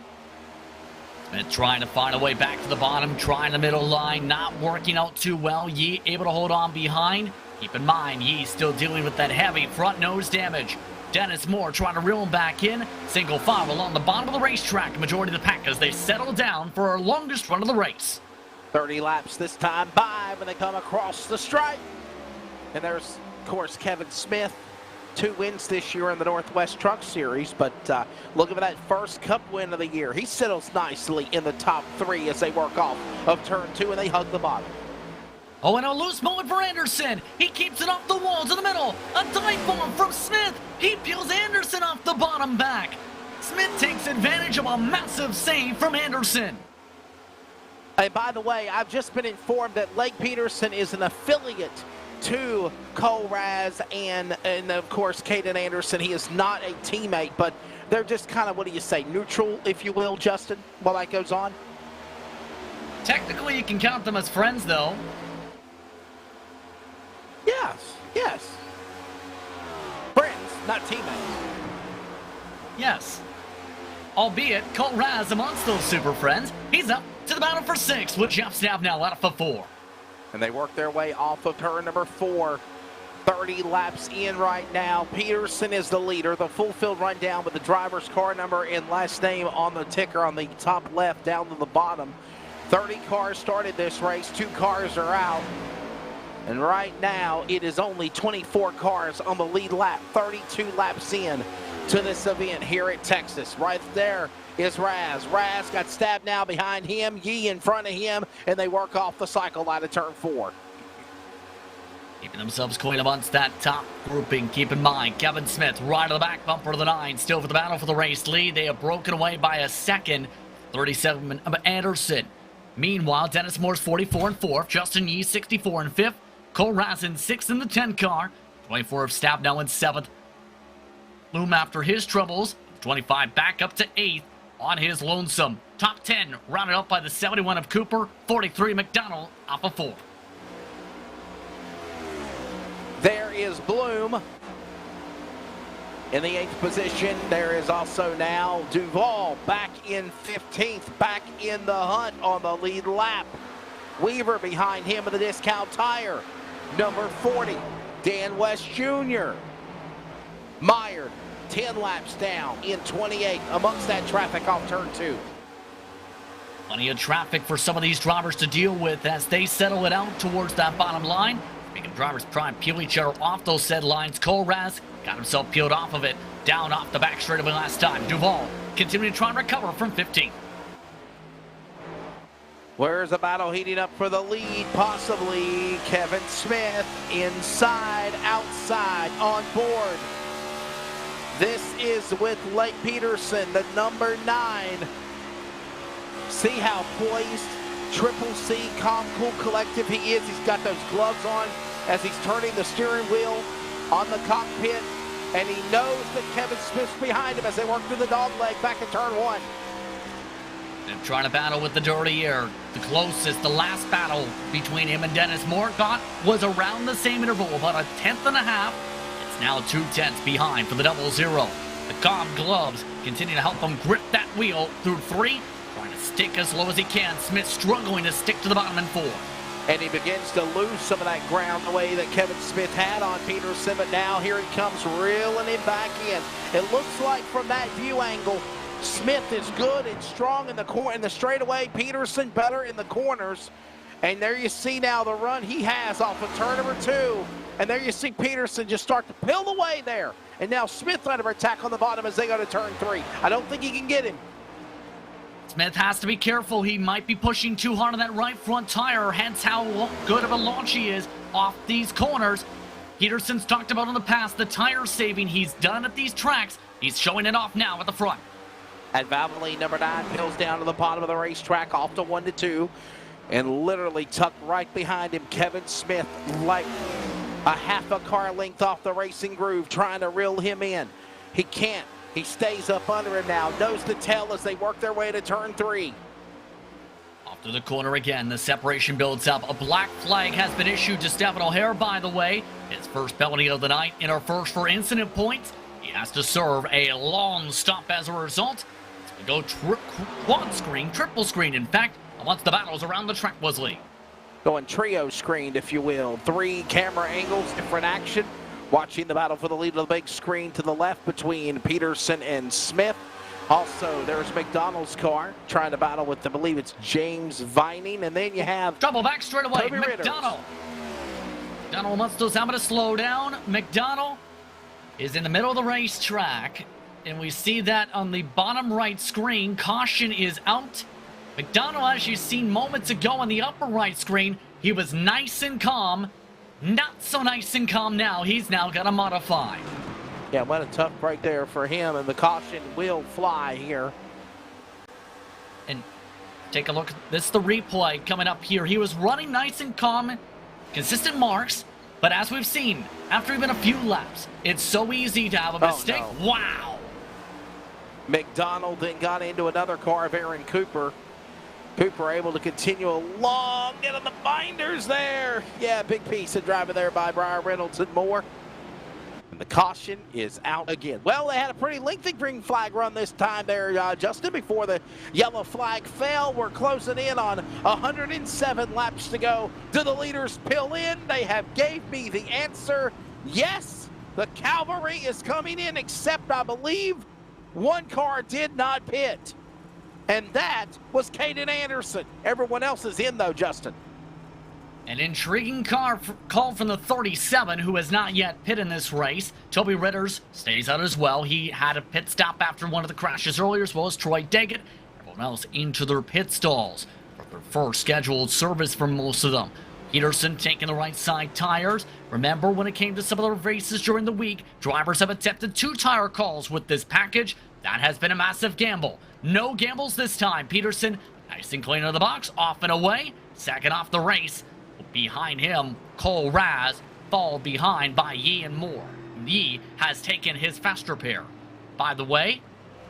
And trying to find a way back to the bottom, trying the middle line, not working out too well. Yee able to hold on behind. Keep in mind, Yee still dealing with that heavy front nose damage. Dennis Moore trying to reel him back in. Single file along the bottom of the racetrack. Majority of the pack as they settle down for our longest run of the race. 30 laps this time by when they come across the stripe. And there's, of course, Kevin Smith 2 wins this year in the Northwest Truck Series, but looking for that first Cup win of the year. He settles nicely in the top 3 as they work off of turn 2 and they hug the bottom. Oh, and a loose moment for Anderson. He keeps it off the wall to the middle. A dive bomb from Smith. He peels Anderson off the bottom back. Smith takes advantage of a massive save from Anderson. And by the way, I've just been informed that Lake Peterson is an affiliate to Cole Raz and of course, Caden Anderson. He is not a teammate, but they're just kind of, what do you say, neutral, if you will, Justin, while that goes on? Technically, you can count them as friends, though. Yes. Friends, not teammates. Yes. Albeit, Cole Raz amongst those super friends. He's up to the battle for 6 with Jeff Staff now out for 4. And they work their way off of turn number 4. 30 laps in right now. Peterson is the leader. The full field rundown with the driver's car number and last name on the ticker on the top left down to the bottom. 30 cars started this race. 2 cars are out. And right now, it is only 24 cars on the lead lap. 32 laps in to this event here at Texas. Right there is Raz. Raz got stabbed now behind him. Yee in front of him. And they work off the cycle line of turn 4. Keeping themselves clean amongst that top grouping. Keep in mind, Kevin Smith right of the back bumper of the 9. Still for the battle for the race lead. They have broken away by a second. 37 of Anderson. Meanwhile, Dennis Moore's 44 and 4th. Justin Yee 64 and 5th. Cole Raz in 6th in the 10 car. 24 of Stab now in 7th. Loom after his troubles. 25 back up to 8th on his lonesome. Top 10 rounded up by the 71 of Cooper. 43 McDonald off of 4. There is Bloom in the 8th position. There is also now Duvall back in 15th, back in the hunt on the lead lap. Weaver behind him with a discount tire. Number 40, Dan West Jr. Meyer, 10 laps down in 28th amongst that traffic off turn 2. Plenty of traffic for some of these drivers to deal with as they settle it out towards that bottom line. Making drivers try and peel each other off those said lines. Cole Raz got himself peeled off of it. Down off the back straightaway last time. Duvall continuing to try and recover from 15th. Where's the battle heating up for the lead? Possibly Kevin Smith inside, outside, on board. This is with Lake Peterson, the number 9. See how poised, Triple C, calm, cool, collective he is. He's got those gloves on as he's turning the steering wheel on the cockpit. And he knows that Kevin Smith's behind him as they work through the dog leg back in turn 1. They're trying to battle with the dirty air. The closest, the last battle between him and Dennis Moore was around the same interval, about a 1/10 and a half. It's now 2/10 behind for the 00. The calm gloves continue to help him grip that wheel through 3, trying to stick as low as he can. Smith struggling to stick to the bottom in 4. And he begins to lose some of that ground the way that Kevin Smith had on Peterson, but now here he comes reeling it back in. It looks like from that view angle, Smith is good and strong in the straightaway. Peterson better in the corners. And there you see now the run he has off of turn number 2. And there you see Peterson just start to peel away there. And now Smith under attack on the bottom as they go to turn 3. I don't think he can get him. Smith has to be careful. He might be pushing too hard on that right front tire, hence how good of a launch he is off these corners. Peterson's talked about in the past the tire saving he's done at these tracks. He's showing it off now at the front. At Valvoline, number 9 peels down to the bottom of the racetrack, off to 1-2. And literally tucked right behind him, Kevin Smith, like a half a car length off the racing groove, trying to reel him in. He can't. He stays up under him now. Nose to tail as they work their way to turn 3. Off to the corner again. The separation builds up. A black flag has been issued to Stephen O'Hare, by the way. His first penalty of the night and our first for incident points. He has to serve a long stop as a result. We go quad screen, triple screen, in fact, once the battles around the track was lead. Going trio screened, if you will. 3 camera angles, different action. Watching the battle for the lead of the big screen to the left between Peterson and Smith. Also, there's McDonald's car trying to battle with, I believe it's James Vining. And then you have trouble back straight away. Toby McDonald. McDonald wants those helmet to slow down. McDonald is in the middle of the racetrack, and we see that on the bottom right screen. Caution is out. McDonald, as you've seen moments ago on the upper right screen, he was nice and calm. Not so nice and calm now. He's now got to modify. Yeah, what a tough break there for him, and the caution will fly here. And take a look. This is the replay coming up here. He was running nice and calm, consistent marks, but as we've seen, after even a few laps, it's so easy to have a mistake. Oh, no. Wow. McDonald then got into another car of Aaron Cooper. Cooper able to continue along, get on the binders there. Yeah, big piece of driving there by Brian Reynolds and more. And the caution is out again. Well, they had a pretty lengthy green flag run this time there, Justin, before the yellow flag fell. We're closing in on 107 laps to go. Do the leaders pill in? They have gave me the answer. Yes, the cavalry is coming in, except I believe one car did not pit. And that was Caden Anderson. Everyone else is in, though, Justin. An intriguing call from the 37, who has not yet pit in this race. Toby Ritters stays out as well. He had a pit stop after one of the crashes earlier, as well as Troy Daggett. Everyone else into their pit stalls for their first scheduled service for most of them. Peterson taking the right side tires. Remember, when it came to some of the races during the week, drivers have attempted 2 tire calls with this package. That has been a massive gamble. No gambles this time. Peterson, nice and clean of the box, off and away. Second off the race. Behind him, Cole Raz, followed behind by Yee and Moore. Yee has taken his faster pair. By the way,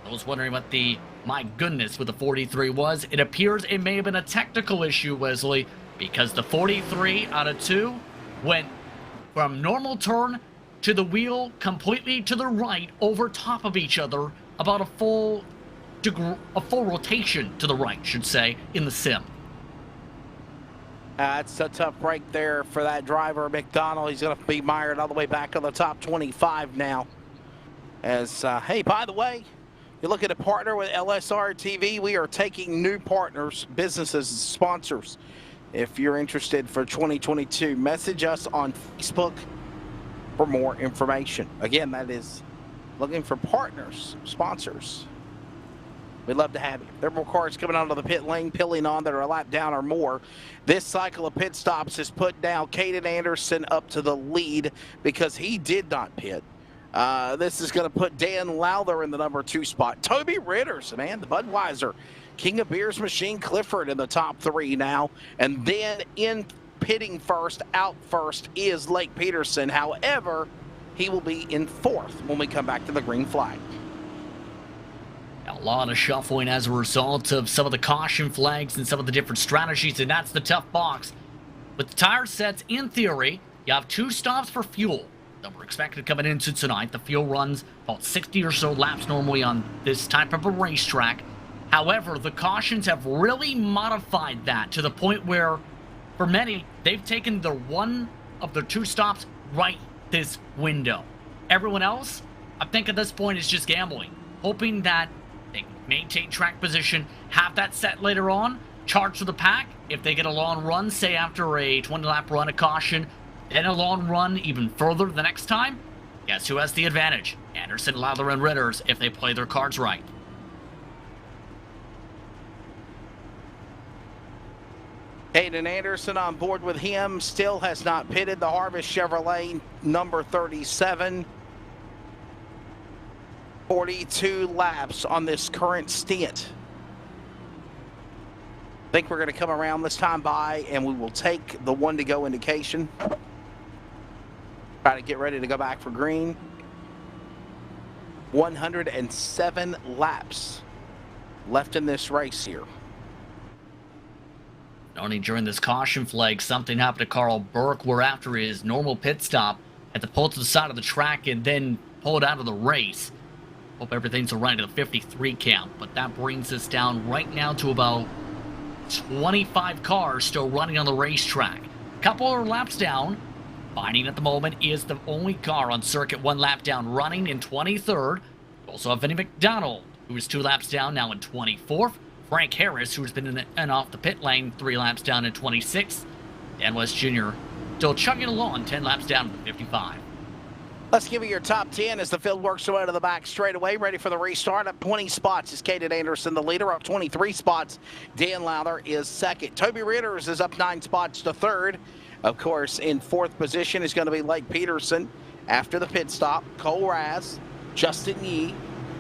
I was wondering what the, my goodness, with the 43 was. It appears it may have been a technical issue, Wesley, because the 43 out of 2 went from normal turn to the wheel completely to the right over top of each other, about a full rotation to the right, should say, in the sim. It's a tough break there for that driver, McDonald. He's going to be mired all the way back on the top 25 now. As, hey, by the way, you're looking to partner with LSRTV. We are taking new partners, businesses, sponsors. If you're interested for 2022, message us on Facebook for more information. Again, that is looking for partners, sponsors. We'd love to have you. There are more cars coming onto the pit lane, pilling on that are a lap down or more. This cycle of pit stops has put down Caden Anderson up to the lead because he did not pit. This is going to put Dan Lowther in the number 2 spot. Toby Ritters, man, the Budweiser King of Beers machine, Clifford in the top 3 now. And then in pitting first, out first is Lake Peterson. However, he will be in 4th when we come back to the green flag. A lot of shuffling as a result of some of the caution flags and some of the different strategies, and that's the tough box. With the tire sets, in theory, you have 2 stops for fuel that we're expected coming into tonight. The fuel runs about 60 or so laps normally on this type of a racetrack. However, the cautions have really modified that to the point where, for many, they've taken one of their 2 stops right this window. Everyone else, I think at this point, is just gambling, hoping that they maintain track position, have that set later on, charge for the pack. If they get a long run, say after a 20-lap run of caution, then a long run even further the next time, guess who has the advantage? Anderson, Lowther, and Ritters, if they play their cards right. Caden Anderson on board with him, still has not pitted. The Harvest Chevrolet number 37. 42 laps on this current stint. I think we're going to come around this time by and we will take the 1 to go indication. Try to get ready to go back for green. 107 laps left in this race here. Only during this caution flag, something happened to Carl Burke, where after his normal pit stop, had to pull to the side of the track and then pulled out of the race. Hope everything's all right at the 53 count, but that brings us down right now to about 25 cars still running on the racetrack. A couple of laps down. Binding at the moment is the only car on circuit 1 lap down, running in 23rd. Also have Vinnie McDonald, who is 2 laps down, now in 24th. Frank Harris, who's been in and off the pit lane, 3 laps down in 26th. Dan West Jr. still chugging along, 10 laps down to 55. Let's give you your top 10 as the field works their way to the back straightaway. Ready for the restart. Up 20 spots is Caden Anderson, the leader. Up 23 spots, Dan Lowther is second. Toby Ritters is up 9 spots to third. Of course, in fourth position is going to be Blake Peterson. After the pit stop, Cole Raz, Justin Yee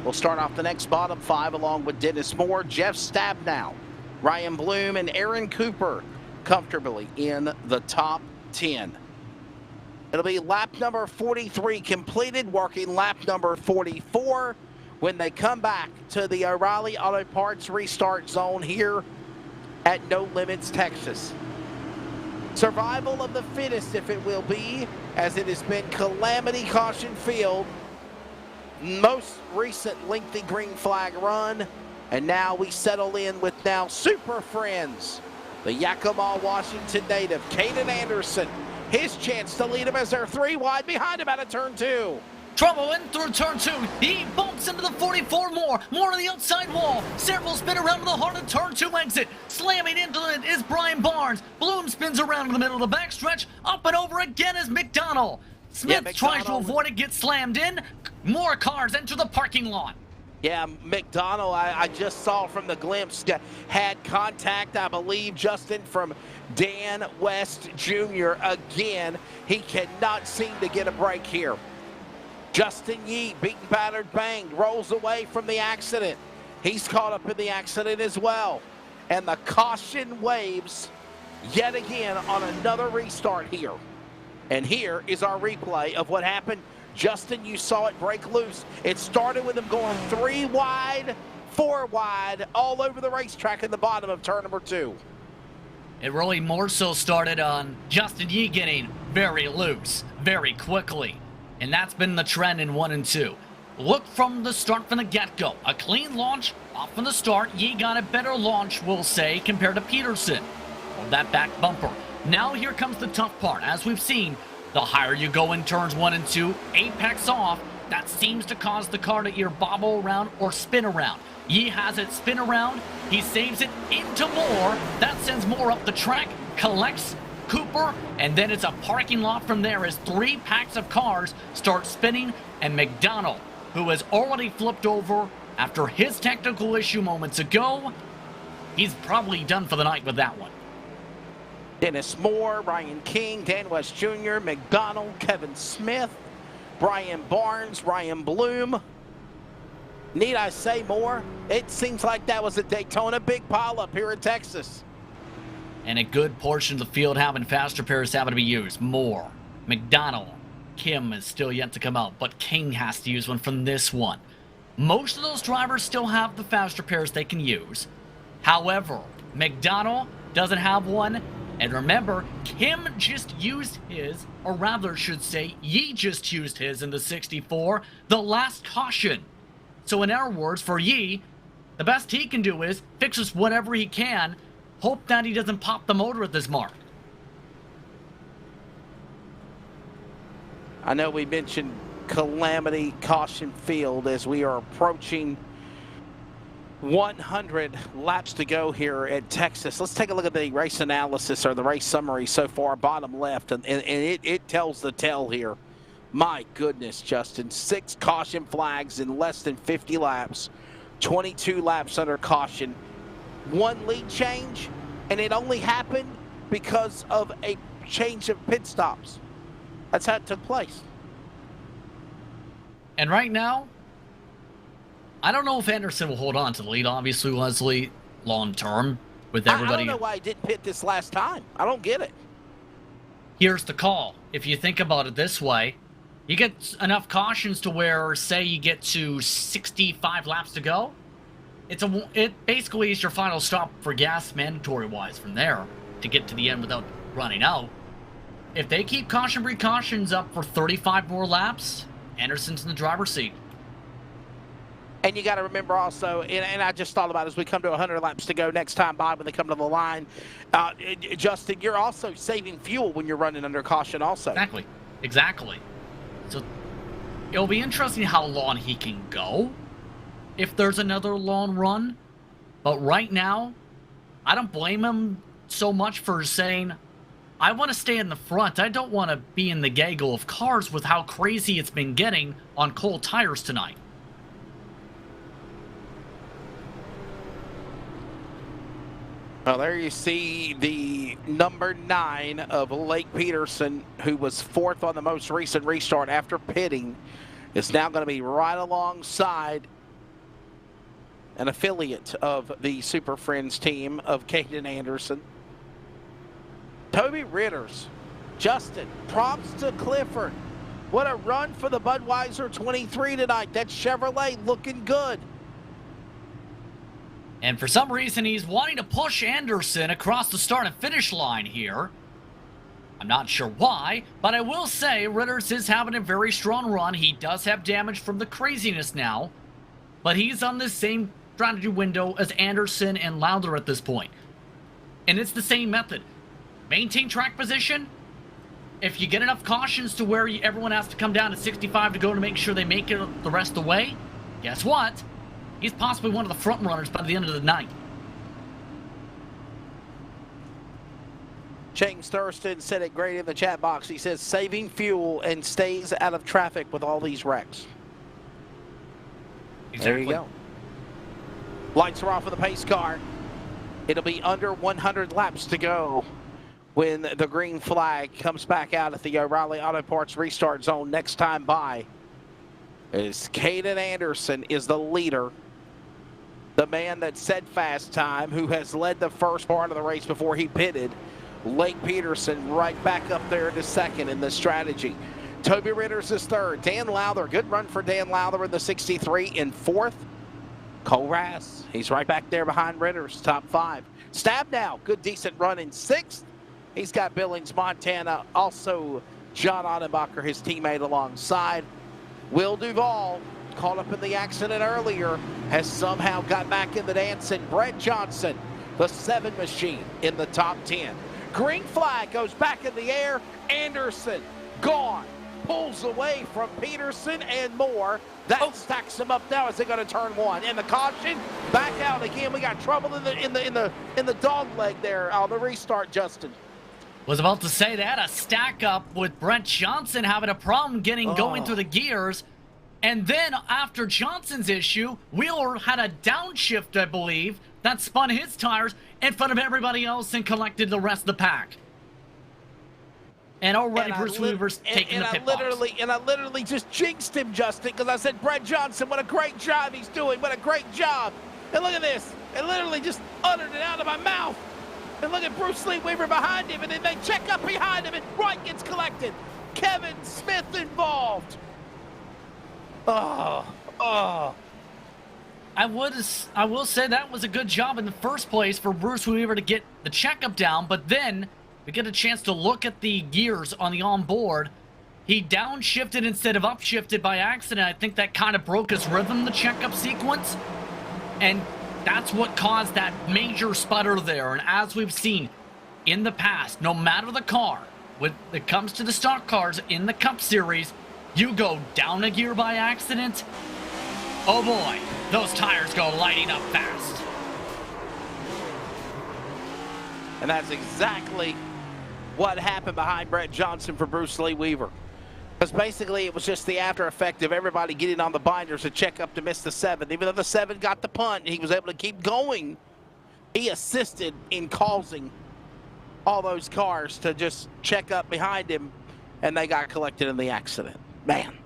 will start off the next bottom 5 along with Dennis Moore, Jeff Stabnow, Ryan Bloom, and Aaron Cooper comfortably in the top 10. It'll be lap number 43 completed, working lap number 44 when they come back to the O'Reilly Auto Parts restart zone here at No Limits, Texas. Survival of the fittest, if it will be, as it has been calamity caution field. Most recent lengthy green flag run, and now we settle in with now Super Friends, the Yakima, Washington native, Caden Anderson. His chance to lead him as they're 3 wide behind him out of turn 2. Trouble in through turn 2. He bumps into the 44 more to the outside wall. Several spin around to the heart of turn 2 exit. Slamming into it is Brian Barnes. Bloom spins around in the middle of the backstretch. Up and over again is McDonald. Smith tries to avoid it, gets slammed in. More cars enter the parking lot. Yeah, McDonald, I just saw from the glimpse, had contact, I believe, Justin, from Dan West Jr. again. He cannot seem to get a break here. Justin Yee, beaten, battered, banged, rolls away from the accident. He's caught up in the accident as well. And the caution waves yet again on another restart here. And here is our replay of what happened. Justin, you saw it break loose. It started with him going 3 wide, 4 wide, all over the racetrack in the bottom of turn number 2. It really more so started on Justin Yee getting very loose, very quickly. And that's been the trend in 1 and 2. Look from the start, from the get-go. A clean launch off from the start. Yee got a better launch, we'll say, compared to Peterson on that back bumper. Now here comes the tough part. As we've seen, the higher you go in turns 1 and 2, apex off, that seems to cause the car to either bobble around or spin around. Yee has it spin around, he saves it into Moore, that sends Moore up the track, collects Cooper, and then it's a parking lot from there as 3 packs of cars start spinning, and McDonald, who has already flipped over after his technical issue moments ago, he's probably done for the night with that one. Dennis Moore, Ryan King, Dan West Jr., McDonald, Kevin Smith, Brian Barnes, Ryan Bloom. Need I say more? It seems like that was a Daytona big pileup here in Texas. And a good portion of the field having faster pairs having to be used. Moore, McDonald, Kim is still yet to come out, but King has to use one from this one. Most of those drivers still have the faster pairs they can use. However, McDonald doesn't have one. And remember, Kim just used his, or rather should say, Yee just used his in the 64, the last caution. So in our words, for Yee, the best he can do is fixes whatever he can, hope that he doesn't pop the motor at this mark. I know we mentioned calamity caution field as we are approaching 100 laps to go here at Texas. Let's take a look at the race analysis or the race summary so far, bottom left, and it tells the tale here. My goodness, Justin, 6 caution flags in less than 50 laps, 22 laps under caution, 1 lead change, and it only happened because of a change of pit stops. That's how it took place. And right now, I don't know if Anderson will hold on to the lead. Obviously, Leslie, long term with everybody. I don't know why he didn't pit this last time. I don't get it. Here's the call. If you think about it this way, you get enough cautions to where, say, you get to 65 laps to go. It basically is your final stop for gas, mandatory-wise, from there to get to the end without running out. If they keep caution precautions up for 35 more laps, Anderson's in the driver's seat. And you got to remember also, and I just thought about it as we come to 100 laps to go next time, Bob, when they come to the line, Justin, you're also saving fuel when you're running under caution also. Exactly. So it'll be interesting how long he can go if there's another long run. But right now, I don't blame him so much for saying, I want to stay in the front. I don't want to be in the gaggle of cars with how crazy it's been getting on cold tires tonight. Well, there you see the number 9 of Lake Peterson, who was 4th on the most recent restart after pitting, is now going to be right alongside an affiliate of the Super Friends team of Caden Anderson. Toby Ritters, Justin, props to Clifford. What a run for the Budweiser 23 tonight. That Chevrolet looking good. And for some reason, he's wanting to push Anderson across the start and finish line here. I'm not sure why, but I will say Ritters is having a very strong run. He does have damage from the craziness now, but he's on the same strategy window as Anderson and Lauder at this point. And it's the same method. Maintain track position. If you get enough cautions to where everyone has to come down to 65 to go to make sure they make it the rest of the way, guess what? He's possibly one of the front runners by the end of the night. James Thurston said it great in the chat box. He says saving fuel and stays out of traffic with all these wrecks. Exactly. There you go. Lights are off of the pace car. It'll be under 100 laps to go when the green flag comes back out at the O'Reilly Auto Parts restart zone next time by. As Caden Anderson is the leader, the man that set fast time, who has led the first part of the race before he pitted. Lake Peterson right back up there to second in the strategy. Toby Ritters is third. Dan Lowther, good run for Dan Lowther in the 63 in fourth. Cole Rass, he's right back there behind Ritters, top 5. Stabnow, good decent run in sixth. He's got Billings, Montana, also John Ottenbacher, his teammate alongside. Will Duvall, caught up in the accident earlier, has somehow got back in the dance. And Brett Johnson, the 7 machine, in the top 10. Green flag goes back in the air. Anderson gone. Pulls away from Peterson and more. That stacks him up now as they go to turn 1. And the caution back out again. We got trouble in the dog leg there on the restart, Justin. Was about to say they had a stack up with Brent Johnson having a problem getting going through the gears. And then after Johnson's issue, Wheeler had a downshift, I believe, that spun his tires in front of everybody else and collected the rest of the pack. And already Bruce Weaver's taking the pit box. And I literally just jinxed him, Justin, because I said, Brett Johnson, what a great job he's doing. What a great job. And look at this. I literally just uttered it out of my mouth. And look at Bruce Lee Weaver behind him, and then they check up behind him, and Wright gets collected. Kevin Smith involved. I will say that was a good job in the first place for Bruce Weaver to get the checkup down, but then we get a chance to look at the gears on the onboard. He downshifted instead of upshifted by accident. I think that kind of broke his rhythm, the checkup sequence, and that's what caused that major sputter there. And as we've seen in the past, no matter the car, when it comes to the stock cars in the Cup Series, you go down a gear by accident, oh boy, those tires go lighting up fast. And that's exactly what happened behind Brett Johnson for Bruce Lee Weaver. Because basically it was just the after effect of everybody getting on the binders to check up to miss the 7. Even though the 7 got the punt, he was able to keep going. He assisted in causing all those cars to just check up behind him, and they got collected in the accident. Man.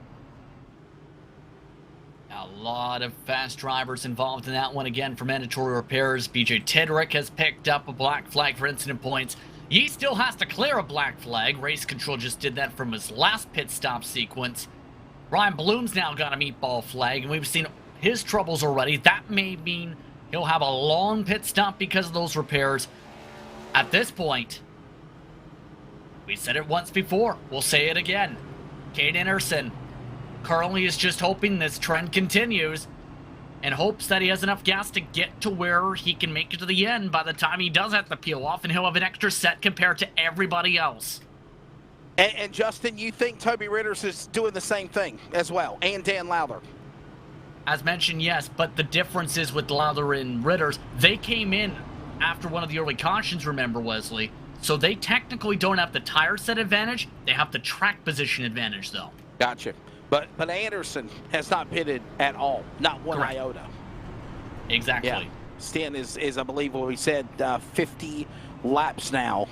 A lot of fast drivers involved in that one. Again, for mandatory repairs, BJ Tidrick has picked up a black flag for incident points. He still has to clear a black flag. Race Control just did that from his last pit stop sequence. Ryan Bloom's now got a meatball flag, and we've seen his troubles already. That may mean he'll have a long pit stop because of those repairs. At this point, we said it once before, we'll say it again. Caden Anderson currently is just hoping this trend continues and hopes that he has enough gas to get to where he can make it to the end by the time he does have to peel off, and he'll have an extra set compared to everybody else. And Justin, you think Toby Ritters is doing the same thing as well, and Dan Lowther? As mentioned, yes, but the difference is with Lowther and Ritters, they came in after one of the early cautions, remember, Wesley? So they technically don't have the tire set advantage. They have the track position advantage, though. Gotcha. But Anderson has not pitted at all. Not one Correct. iota. Exactly. Yeah. Stan is I believe what we said, 50 laps now.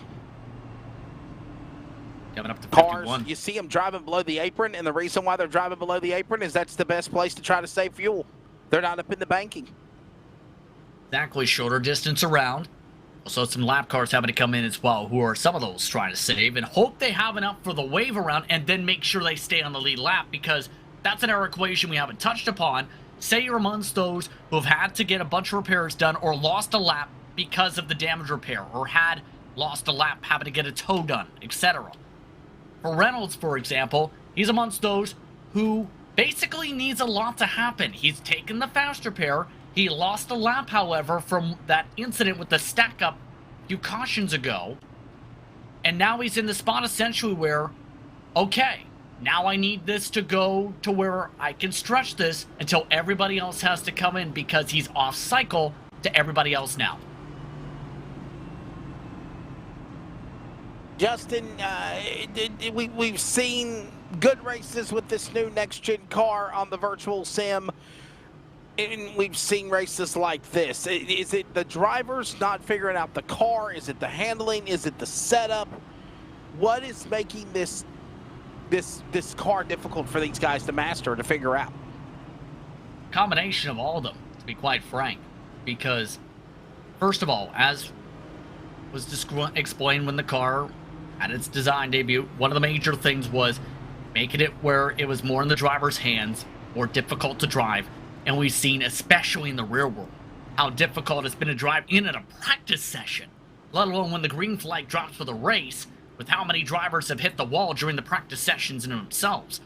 Coming up to Cars, 51. you see them driving below the apron, and the reason why they're driving below the apron is that's the best place to try to save fuel. They're not up in the banking. Exactly, shorter distance around. Also, some lap cars having to come in as well, who are some of those trying to save and hope they have enough for the wave around and then make sure they stay on the lead lap, because that's another equation we haven't touched upon. Say you're amongst those who have had to get a bunch of repairs done or lost a lap because of the damage repair, or had lost a lap having to get a tow done, etc. For Reynolds, for example, he's amongst those who basically needs a lot to happen. He's taken the fast repair. He lost a lap, however, from that incident with the stack-up a few cautions ago. And now he's in the spot essentially where, okay, now I need this to go to where I can stretch this until everybody else has to come in, because he's off cycle to everybody else now. Justin, we've seen good races with this new next-gen car on the virtual sim, and we've seen races like this. Is it the drivers not figuring out the car? Is it the handling? Is it the setup? What is making this car difficult for these guys to master, to figure out? Combination of all of them, to be quite frank, because first of all, as was explained when the car had its design debut, one of the major things was making it where it was more in the driver's hands, more difficult to drive. And we've seen, especially in the real world, how difficult it's been to drive in at a practice session, let alone when the green flag drops for the race, with how many drivers have hit the wall during the practice sessions in themselves.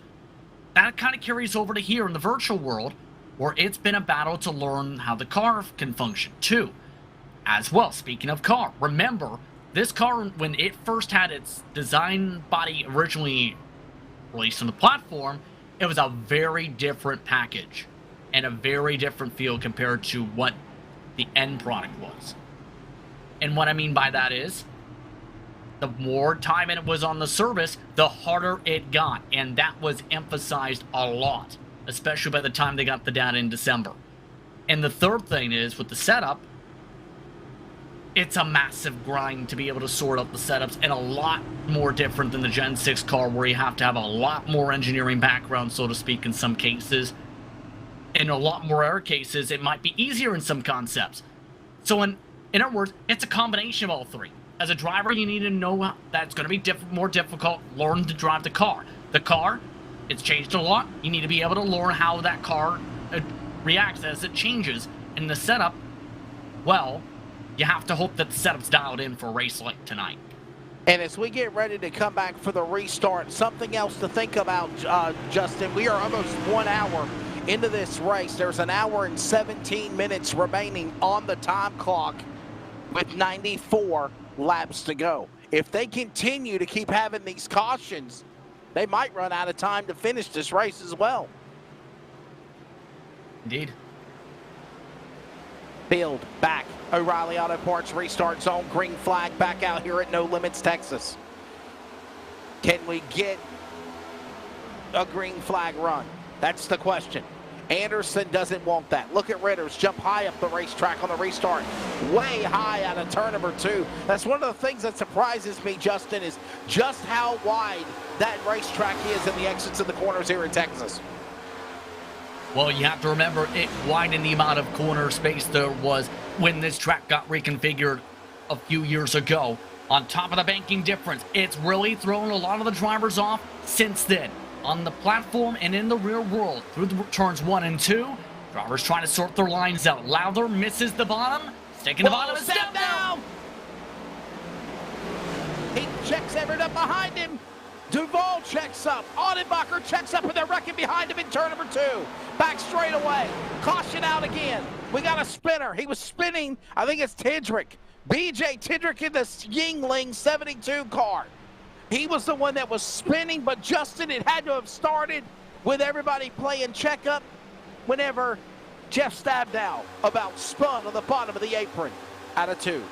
That kind of carries over to here in the virtual world, where it's been a battle to learn how the car can function too. As well, speaking of car, remember, this car, when it first had its design body originally released on the platform, it was a very different package and a very different feel compared to what the end product was. And what I mean by that is, the more time it was on the service, the harder it got. And that was emphasized a lot, especially by the time they got the data in December. And the third thing is, with the setup, it's a massive grind to be able to sort out the setups, and a lot more different than the Gen 6 car, where you have to have a lot more engineering background, so to speak, in some cases. In a lot more rare cases, it might be easier in some concepts. So in other words, it's a combination of all three. As a driver, you need to know that it's going to be more difficult, learn to drive the car. The car, it's changed a lot. You need to be able to learn how that car reacts as it changes. In the setup, well, you have to hope that the setup's dialed in for a race like tonight. And as we get ready to come back for the restart, something else to think about, Justin. We are almost 1 hour into this race. There's an hour and 17 minutes remaining on the time clock with 94 laps to go. If they continue to keep having these cautions, they might run out of time to finish this race as well. Indeed. Field back. O'Reilly Auto Parts restart zone. Green flag back out here at No Limits, Texas. Can we get a green flag run? That's the question. Anderson doesn't want that. Look at Ritters jump high up the racetrack on the restart. Way high out of turn number 2. That's one of the things that surprises me, Justin, is just how wide that racetrack is in the exits of the corners here in Texas. Well, you have to remember, it widened the amount of corner space there was when this track got reconfigured a few years ago. On top of the banking difference, it's really thrown a lot of the drivers off since then. On the platform and in the real world, through the turns 1 and 2, drivers trying to sort their lines out. Lowther misses the bottom, taking the bottom and step down. He checks everything up behind him. Duval checks up. Audenbacher checks up, and they're wrecking behind him in turn number 2. Back straight away. Caution out again. We got a spinner. He was spinning. I think it's Tidrick. BJ Tidrick in the Yingling 72 car. He was the one that was spinning, but Justin, it had to have started with everybody playing checkup whenever Jeff Stabdow about spun on the bottom of the apron out of 2.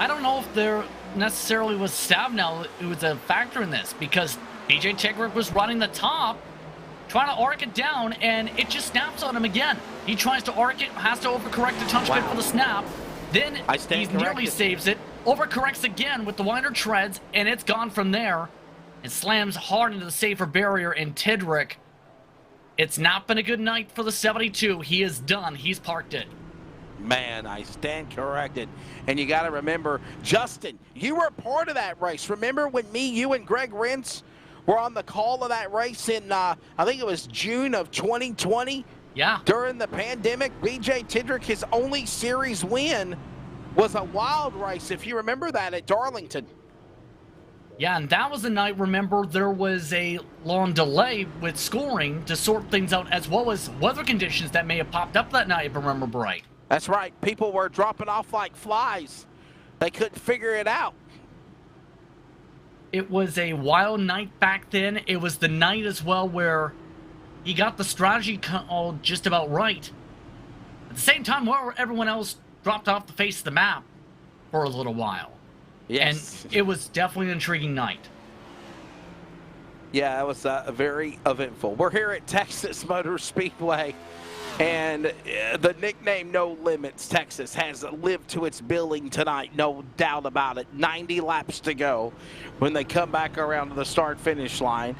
I don't know if there necessarily was Stabnow who was a factor in this, because BJ Tigrick was running the top, trying to arc it down, and it just snaps on him again. He tries to arc it, has to overcorrect the touch bit for the snap. Then he nearly saves it, overcorrects again with the wider treads, and it's gone from there. It slams hard into the safer barrier, and Tidrick, it's not been a good night for the 72. He is done. He's parked it. Man, I stand corrected. And you got to remember, Justin, you were part of that race. Remember when me, you, and Greg Rentz were on the call of that race in, I think it was June of 2020? Yeah. During the pandemic, BJ Tidrick, his only series win was a wild race, if you remember that, at Darlington. Yeah, and that was the night, remember, there was a long delay with scoring to sort things out, as well as weather conditions that may have popped up that night, if I remember right. That's right. People were dropping off like flies. They couldn't figure it out. It was a wild night back then. It was the night as well where he got the strategy all just about right. At the same time, where everyone else dropped off the face of the map for a little while. Yes. And it was definitely an intriguing night. Yeah, it was very eventful. We're here at Texas Motor Speedway, and the nickname No Limits Texas has lived to its billing tonight, no doubt about it. 90 laps to go when they come back around to the start-finish line,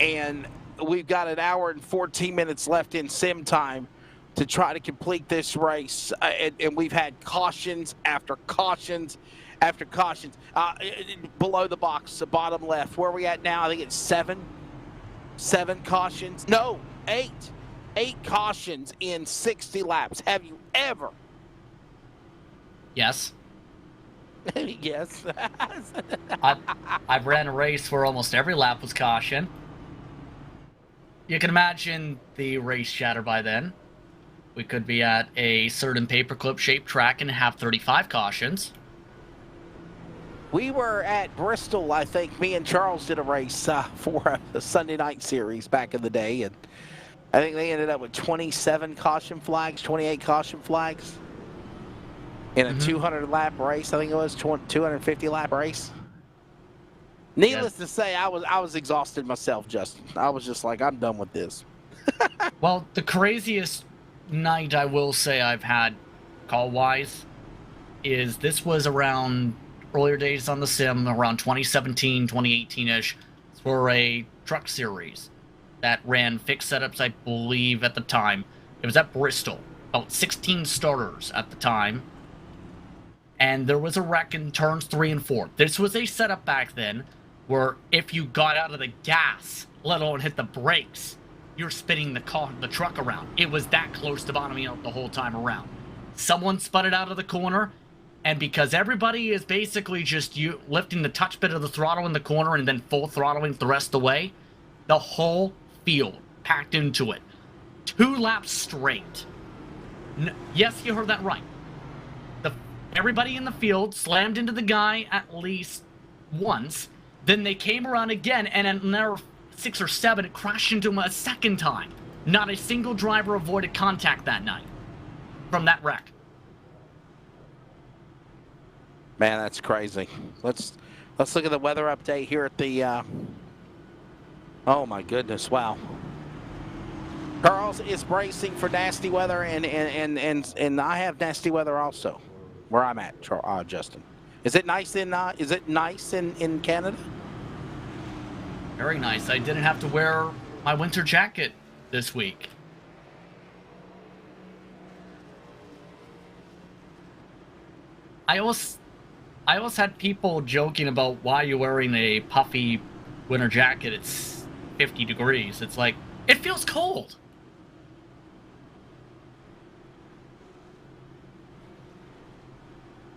and we've got an hour and 14 minutes left in sim time to try to complete this race, and we've had cautions after cautions after cautions. Below the box, the bottom left, where are we at now? I think it's seven cautions. No, eight cautions in 60 laps. Have you ever? Yes. Yes. I've ran a race where almost every lap was caution. You can imagine the race shatter by then. We could be at a certain paperclip shaped track and have 35 cautions. We were at Bristol, I think. Me and Charles did a race for a Sunday night series back in the day, and I think they ended up with 27 caution flags, 28 caution flags in a 200-lap race. I think it was 250-lap race. Needless to say, I was exhausted myself, Justin. I was just like, I'm done with this. Well, the craziest night I will say I've had call-wise is this was around earlier days on the sim, around 2017, 2018-ish, for a truck series that ran fixed setups, I believe, at the time. It was at Bristol, about 16 starters at the time, and there was a wreck in turns 3 and 4. This was a setup back then where if you got out of the gas, let alone hit the brakes, you're spinning the truck around. It was that close to bottoming out the whole time around. Someone sputted out of the corner, and because everybody is basically just lifting the touch bit of the throttle in the corner and then full throttling the rest of the way, the whole field packed into it. 2 laps straight. Yes, you heard that right. Everybody in the field slammed into the guy at least once. Then they came around again, and another 6 or 7 crashed into him a second time. Not a single driver avoided contact that night from that wreck. Man, that's crazy. Let's look at the weather update here at the. Oh my goodness! Wow. Charles is bracing for nasty weather, and I have nasty weather also, where I'm at, Justin. Is it nice in Canada? Very nice. I didn't have to wear my winter jacket this week. I always had people joking about why you're wearing a puffy winter jacket. It's 50 degrees. It's like, it feels cold.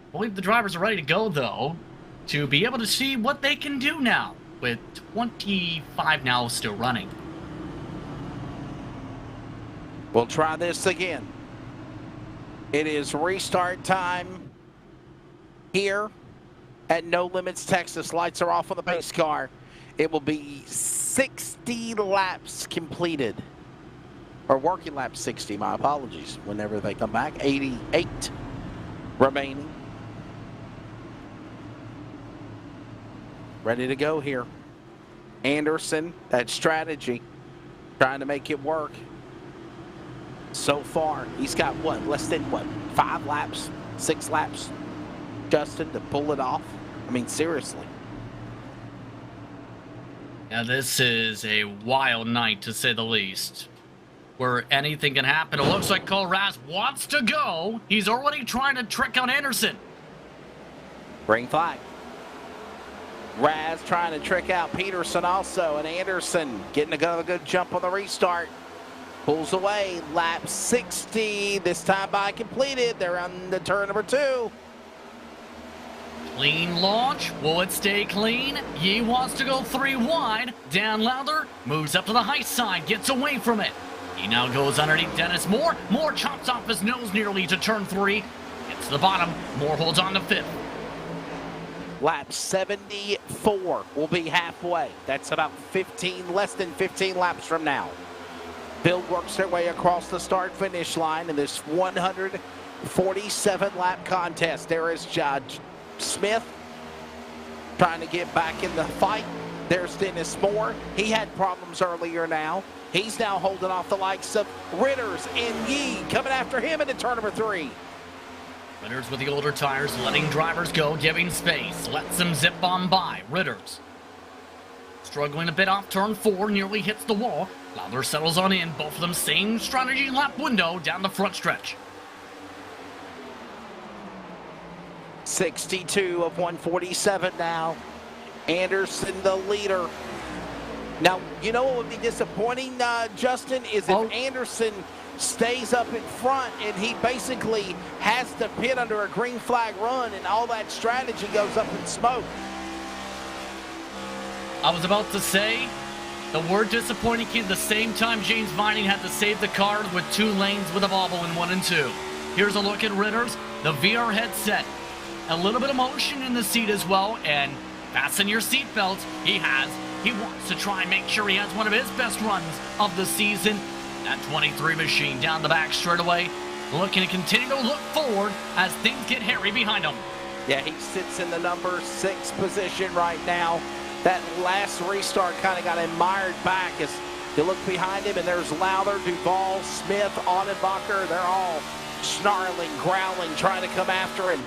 I believe the drivers are ready to go, though, to be able to see what they can do now, with 25 now still running. We'll try this again. It is restart time here at No Limits Texas. Lights are off on the pace car. It will be 60 laps completed. Or working lap 60, my apologies. Whenever they come back, 88 remaining. ready to go here. Anderson, that strategy, trying to make it work. So far, he's got less than 5 laps, 6 laps, Justin, to pull it off? I mean, seriously. Now, this is a wild night, to say the least, where anything can happen. It looks like Cole Raz wants to go. He's already trying to trick out Anderson. Green flag. Raz trying to trick out Peterson also, and Anderson getting a good jump on the restart. Pulls away, lap 60, this time by completed. They're on the turn number 2. Clean launch. Will it stay clean? He wants to go 3 wide. Dan Lowther moves up to the high side, gets away from it. He now goes underneath Dennis Moore. Moore chops off his nose nearly to turn 3. Gets to the bottom. Moore holds on to 5th. Lap 74 will be halfway. That's about less than 15 laps from now. Bill works their way across the start-finish line in this 147-lap contest. There is Smith trying to get back in the fight. There's Dennis Moore. He had problems earlier now. He's now holding off the likes of Ritters and Yee coming after him into turn number 3. Ritters with the older tires, letting drivers go, giving space. Lets them zip on by. Ritters struggling a bit off turn 4, nearly hits the wall. Lowther settles on in. Both of them same strategy lap window down the front stretch. 62 of 147 now. Anderson the leader. Now, you know what would be disappointing, Justin, is if Anderson stays up in front and he basically has to pit under a green flag run and all that strategy goes up in smoke. I was about to say, the word disappointing came at the same time James Vining had to save the car with 2 lanes with a bobble in 1 and 2. Here's a look at Ritters, the VR headset. A little bit of motion in the seat as well, and fasten your seatbelts. He wants to try and make sure he has one of his best runs of the season. That 23 machine down the back straightaway, looking to continue to look forward as things get hairy behind him. Yeah, he sits in the number 6 position right now. That last restart kind of got him mired back as you look behind him, and there's Lowther, Duvall, Smith, Audenbacher. They're all snarling, growling, trying to come after him.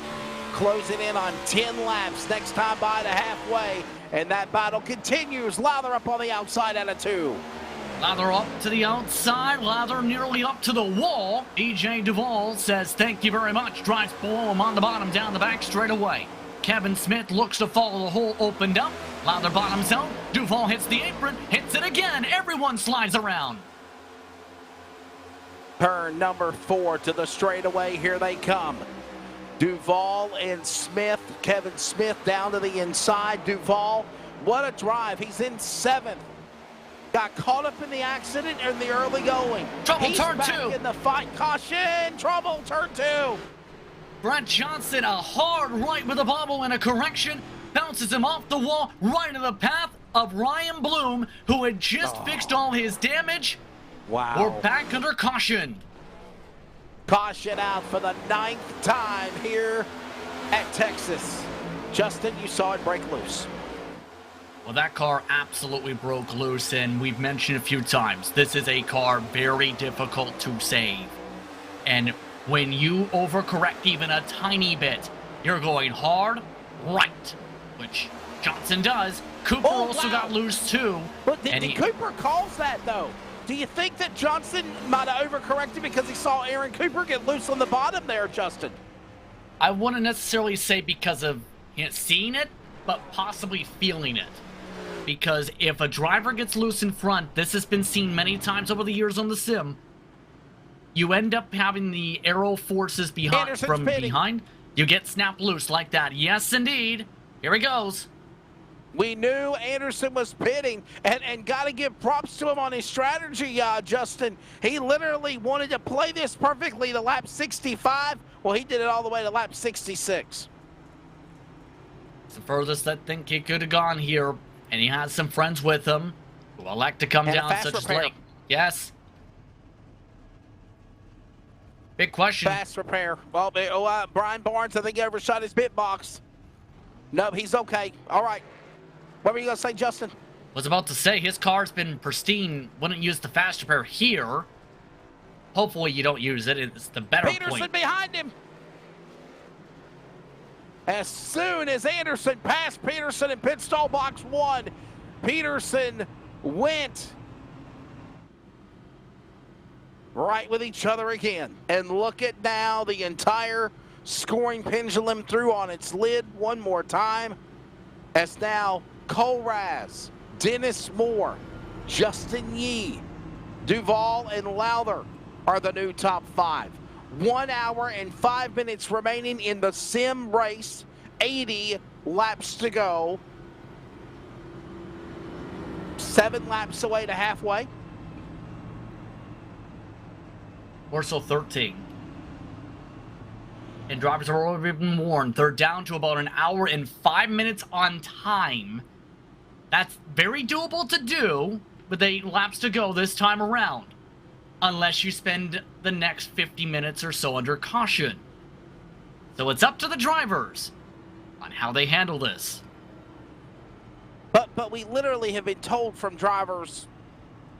Closing in on 10 laps, next time by to halfway, and that battle continues. Lowther up on the outside out of 2. Lowther up to the outside, Lowther nearly up to the wall. EJ Duvall says thank you very much, drives below him on the bottom down the back straight away. Kevin Smith looks to follow the hole opened up. Lowther bottoms out, Duvall hits the apron, hits it again, everyone slides around. Turn number 4 to the straightaway, here they come. Duvall and Smith, Kevin Smith down to the inside. Duvall, what a drive, he's in 7th. Got caught up in the accident in the early going. Trouble turn 2. He's back in the fight, caution, trouble turn 2. Brett Johnson, a hard right with a bobble and a correction, bounces him off the wall right into the path of Ryan Bloom, who had just fixed all his damage. Wow. We're back under caution. Caution out for the 9th time here at Texas. Justin, you saw it break loose. Well, that car absolutely broke loose, and we've mentioned a few times, this is a car very difficult to save. And when you overcorrect even a tiny bit, you're going hard right, which Johnson does. Cooper also got loose too. But Cooper calls that though. Do you think that Johnson might have overcorrected because he saw Aaron Cooper get loose on the bottom there, Justin? I wouldn't necessarily say because of seeing it, but possibly feeling it. Because if a driver gets loose in front, this has been seen many times over the years on the sim, you end up having the arrow forces behind behind. You get snapped loose like that. Yes, indeed. Here he goes. We knew Anderson was pitting, and got to give props to him on his strategy, Justin. He literally wanted to play this perfectly to lap 65. Well, he did it all the way to lap 66. It's the furthest I think he could have gone here, and he has some friends with him who elect to come down such as Lake. Yes. Big question. Fast repair. Well, Brian Barnes, I think he overshot his bit box. No, he's okay. All right. What were you going to say, Justin? Was about to say his car's been pristine. Wouldn't use the fast repair here. Hopefully you don't use it. It's the better Peterson point. behind him. As soon as Anderson passed Peterson in pit stall box 1, Peterson went right with each other again. And look at now, the entire scoring pendulum threw on its lid one more time. As now Cole Raz, Dennis Moore, Justin Yee, Duvall, and Lowther are the new top 5. 1 hour and 5 minutes remaining in the sim race. 80 laps to go. 7 laps away to halfway. Or so 13. And drivers have already been warned. They're down to about an hour and 5 minutes on time. That's very doable to do with 8 laps to go this time around. Unless you spend the next 50 minutes or so under caution. So it's up to the drivers on how they handle this. But we literally have been told from drivers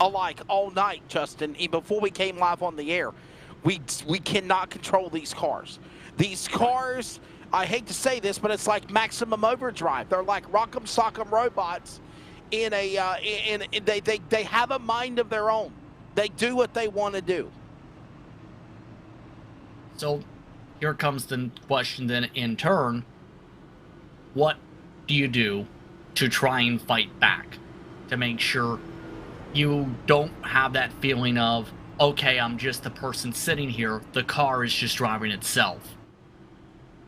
alike all night, Justin, even before we came live on the air, we cannot control these cars. These cars, I hate to say this, but it's like maximum overdrive. They're like rock'em sock'em robots in a they have a mind of their own. They do what they want to do. So here comes the question then in turn. What do you do to try and fight back? To make sure you don't have that feeling of, okay, I'm just the person sitting here. The car is just driving itself.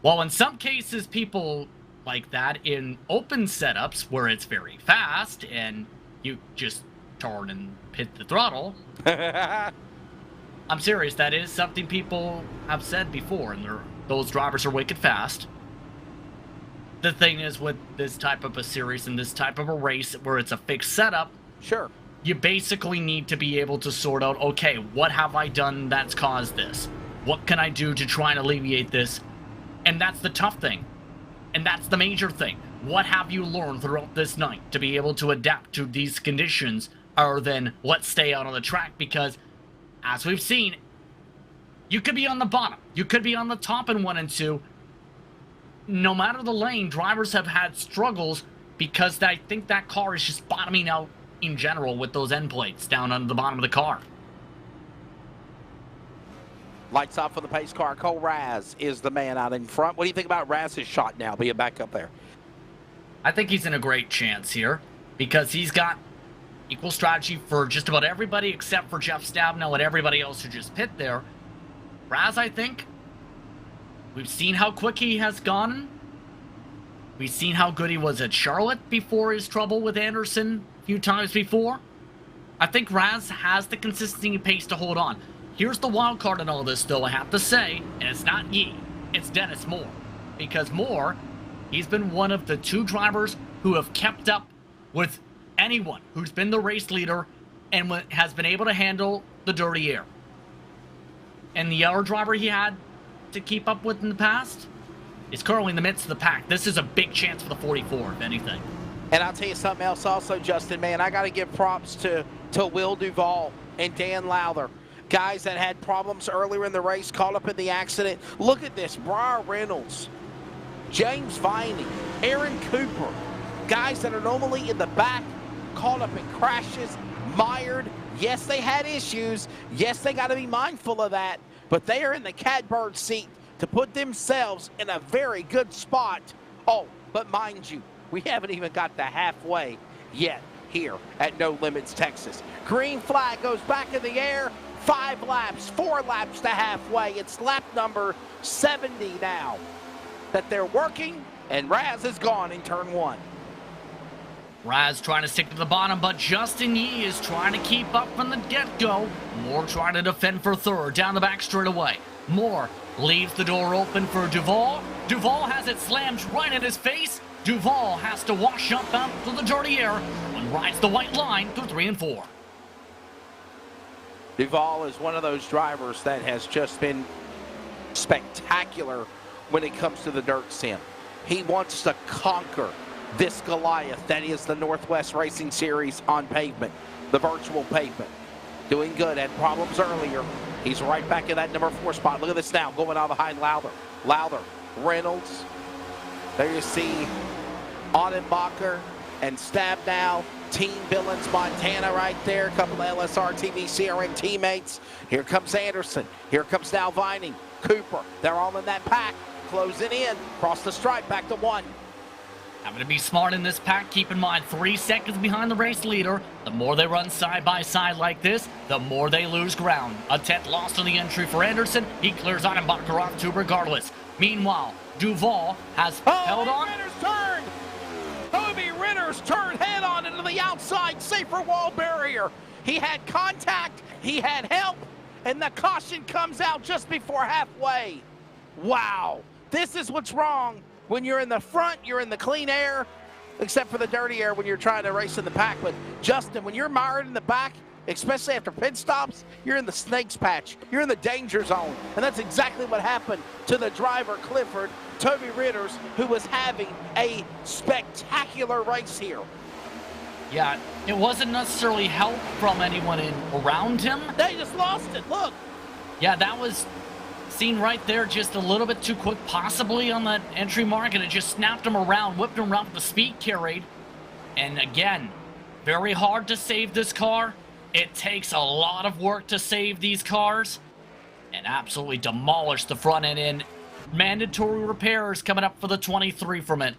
Well, in some cases, people like that in open setups where it's very fast and you just turn and hit the throttle. I'm serious, that is something people have said before, and those drivers are wicked fast. The thing is, with this type of a series and this type of a race where it's a fixed setup, sure, you basically need to be able to sort out, okay, what have I done that's caused this? What can I do to try and alleviate this? And that's the tough thing. And that's the major thing. What have you learned throughout this night to be able to adapt to these conditions, other than let's stay out on the track? Because, as we've seen, you could be on the bottom. You could be on the top in 1 and 2. No matter the lane, drivers have had struggles because I think that car is just bottoming out in general with those end plates down on the bottom of the car. Lights off for the pace car. Cole Raz is the man out in front. What do you think about Raz's shot now, being back up there? I think he's in a great chance here because he's got equal strategy for just about everybody except for Jeff Stabnow and everybody else who just pit there. Raz, I think, we've seen how quick he has gone. We've seen how good he was at Charlotte before his trouble with Anderson a few times before. I think Raz has the consistency and pace to hold on. Here's the wild card in all this, though, I have to say, and it's not Yee, it's Dennis Moore. Because Moore, he's been one of the 2 drivers who have kept up with anyone who's been the race leader and has been able to handle the dirty air. And the other driver he had to keep up with in the past is currently in the midst of the pack. This is a big chance for the 44, if anything. And I'll tell you something else also, Justin, man, I got to give props to Will Duvall and Dan Lowther. Guys that had problems earlier in the race, caught up in the accident. Look at this, Briar Reynolds, James Viney, Aaron Cooper. Guys that are normally in the back, caught up in crashes, mired. Yes, they had issues. Yes, they got to be mindful of that. But they are in the catbird seat to put themselves in a very good spot. Oh, but mind you, we haven't even got to halfway yet here at No Limits, Texas. Green flag goes back in the air. 5 laps, 4 laps to halfway. It's lap number 70 now that they're working, and Raz is gone in turn 1. Raz trying to stick to the bottom, but Justin Yee is trying to keep up from the get-go. Moore trying to defend for third, down the back straightaway. Moore leaves the door open for Duvall. Duvall has it slammed right in his face. Duvall has to wash up out through the dirty air and rides the white line through 3 and 4. Duvall is one of those drivers that has just been spectacular when it comes to the dirt sim. He wants to conquer this Goliath that is the Northwest Racing Series on pavement, the virtual pavement. Doing good, had problems earlier. He's right back in that number 4 spot. Look at this now, going out behind Lowther, Reynolds. There you see Audenbacher and Stabnow. Team Billings, Montana right there. A couple of LSRTV CRN teammates. Here comes Anderson. Here comes now Vining. Cooper. They're all in that pack. Closing in. Cross the stripe. Back to 1. Having to be smart in this pack. Keep in mind, 3 seconds behind the race leader. The more they run side by side like this, the more they lose ground. A 10th lost on the entry for Anderson. He clears Audenbacher off too regardless. Meanwhile, Duval has held on. Toby Ritter's turned head on into the outside safer wall barrier. He had contact, he had help, and the caution comes out just before halfway. Wow, this is what's wrong when you're in the front, you're in the clean air, except for the dirty air when you're trying to race in the pack. But Justin, when you're mired in the back, especially after pit stops, you're in the snake's patch. You're in the danger zone. And that's exactly what happened to the driver, Clifford, Toby Ritters, who was having a spectacular race here. Yeah, it wasn't necessarily help from anyone around him. They just lost it, look. Yeah, that was seen right there just a little bit too quick, possibly on that entry mark, and it just snapped him around, whipped him around with the speed carried. And again, very hard to save this car. It takes a lot of work to save these cars, and absolutely demolish the front end in. Mandatory repairs coming up for the 23 from it.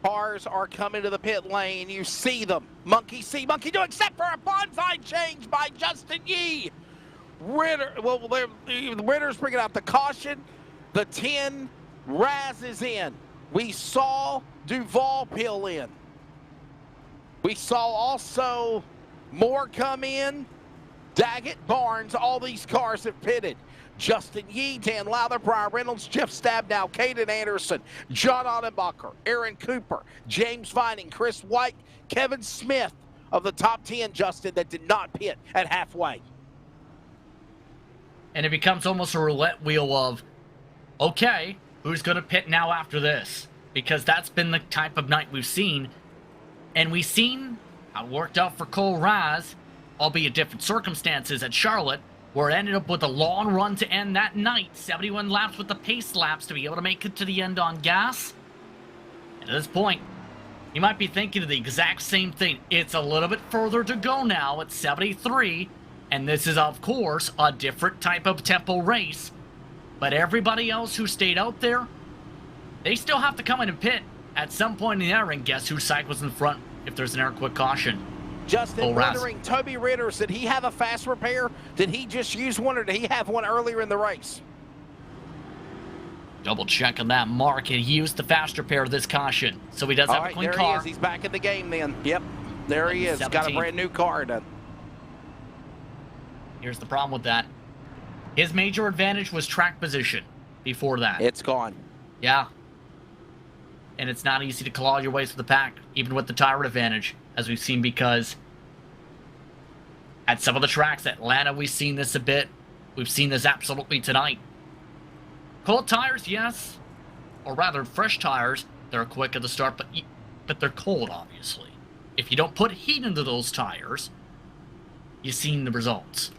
Cars are coming to the pit lane. You see them. Monkey see, monkey do, except for a bonsai change by Justin Yee. Ritter's bringing out the caution. The 10, Raz is in. We saw Duval peel in. We saw also Moore come in. Daggett, Barnes, all these cars have pitted. Justin Yee, Dan Lowther, Brian Reynolds, Jeff Stabnow, Caden Anderson, John Audenbacher, Aaron Cooper, James Vining, Chris White, Kevin Smith of the top 10, Justin, that did not pit at halfway. And it becomes almost a roulette wheel of, okay, who's going to pit now after this? Because that's been the type of night we've seen. And we've seen how it worked out for Cole Raz, albeit different circumstances at Charlotte, where it ended up with a long run to end that night. 71 laps with the pace laps to be able to make it to the end on gas. And at this point, you might be thinking of the exact same thing. It's a little bit further to go now at 73, and this is, of course, a different type of tempo race. But everybody else who stayed out there, they still have to come in and pit at some point in the air, and guess who cycles in front if there's an air quick caution? Justin, wondering, Toby Ritters, did he have a fast repair? Did he just use one, or did he have one earlier in the race? Double checking that mark, and he used the fast repair of this caution. So he does have a clean car. There he is. He's back in the game then. Yep, there he is. 17. Got a brand new car done. Here's the problem with that. His major advantage was track position before that. It's gone. Yeah. And it's not easy to claw your way through the pack, even with the tire advantage, as we've seen, because at some of the tracks, Atlanta, we've seen this a bit. We've seen this absolutely tonight. Cold tires, yes. Or rather, fresh tires. They're quick at the start, but they're cold, obviously. If you don't put heat into those tires, you've seen the results.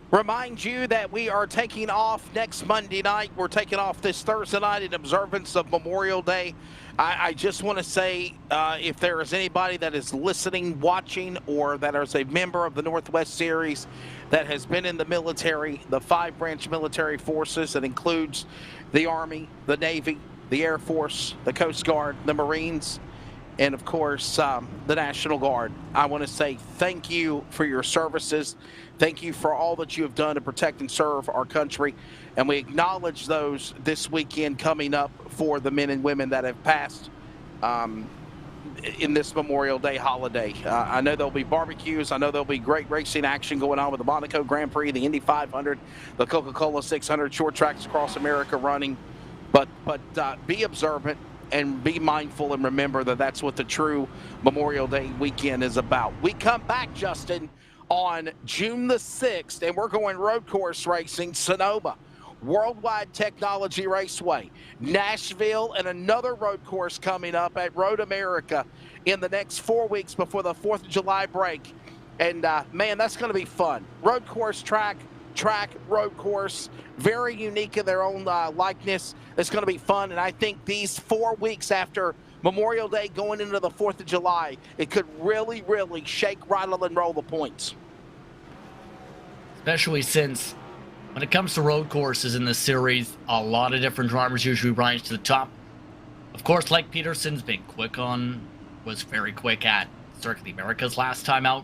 Remind you that we are taking off next Monday night. We're taking off this Thursday night in observance of Memorial Day. I just want to say, if there is anybody that is listening, watching, or that is a member of the Northwest Series that has been in the military, the 5-branch military forces, that includes the Army, the Navy, the Air Force, the Coast Guard, the Marines, and of course, the National Guard. I want to say thank you for your services. Thank you for all that you have done to protect and serve our country. And we acknowledge those this weekend coming up for the men and women that have passed in this Memorial Day holiday. I know there'll be barbecues. I know there'll be great racing action going on with the Monaco Grand Prix, the Indy 500, the Coca-Cola 600, short tracks across America running. But be observant and be mindful, and remember that that's what the true Memorial Day weekend is about. We come back, Justin, on June the 6th, and we're going road course racing, Sonoma. Worldwide Technology Raceway, Nashville, and another road course coming up at Road America in the next 4 weeks before the 4th of July break. And, man, that's going to be fun. Road course, track, road course, very unique in their own likeness. It's going to be fun, and I think these 4 weeks after Memorial Day going into the 4th of July, it could really, really shake, rattle, and roll the points. Especially since when it comes to road courses in this series, a lot of different drivers usually rise to the top. Of course, like Peterson's been was very quick at Circuit of the Americas last time out.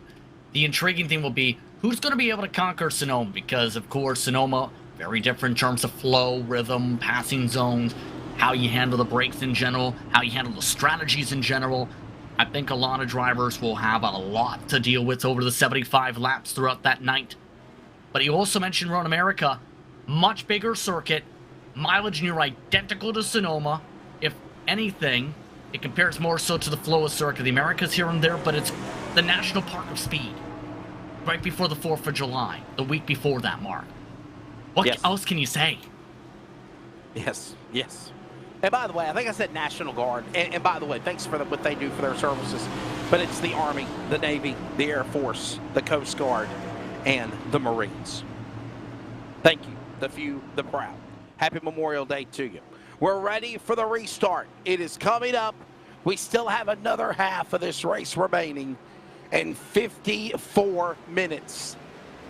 The intriguing thing will be who's going to be able to conquer Sonoma, because, of course, Sonoma, very different in terms of flow, rhythm, passing zones, how you handle the brakes in general, how you handle the strategies in general. I think a lot of drivers will have a lot to deal with over the 75 laps throughout that night. But he also mentioned Road America, much bigger circuit, mileage near identical to Sonoma. If anything, it compares more so to the flow of Circuit of the Americas here and there, but it's the National Park of Speed. Right before the 4th of July, the week before that mark. What else can you say? Yes. And by the way, I think I said National Guard. And by the way, thanks for what they do for their services. But it's the Army, the Navy, the Air Force, the Coast Guard, and the Marines. Thank you, the few, the proud. Happy Memorial Day to you. We're ready for the restart. It is coming up. We still have another half of this race remaining and 54 minutes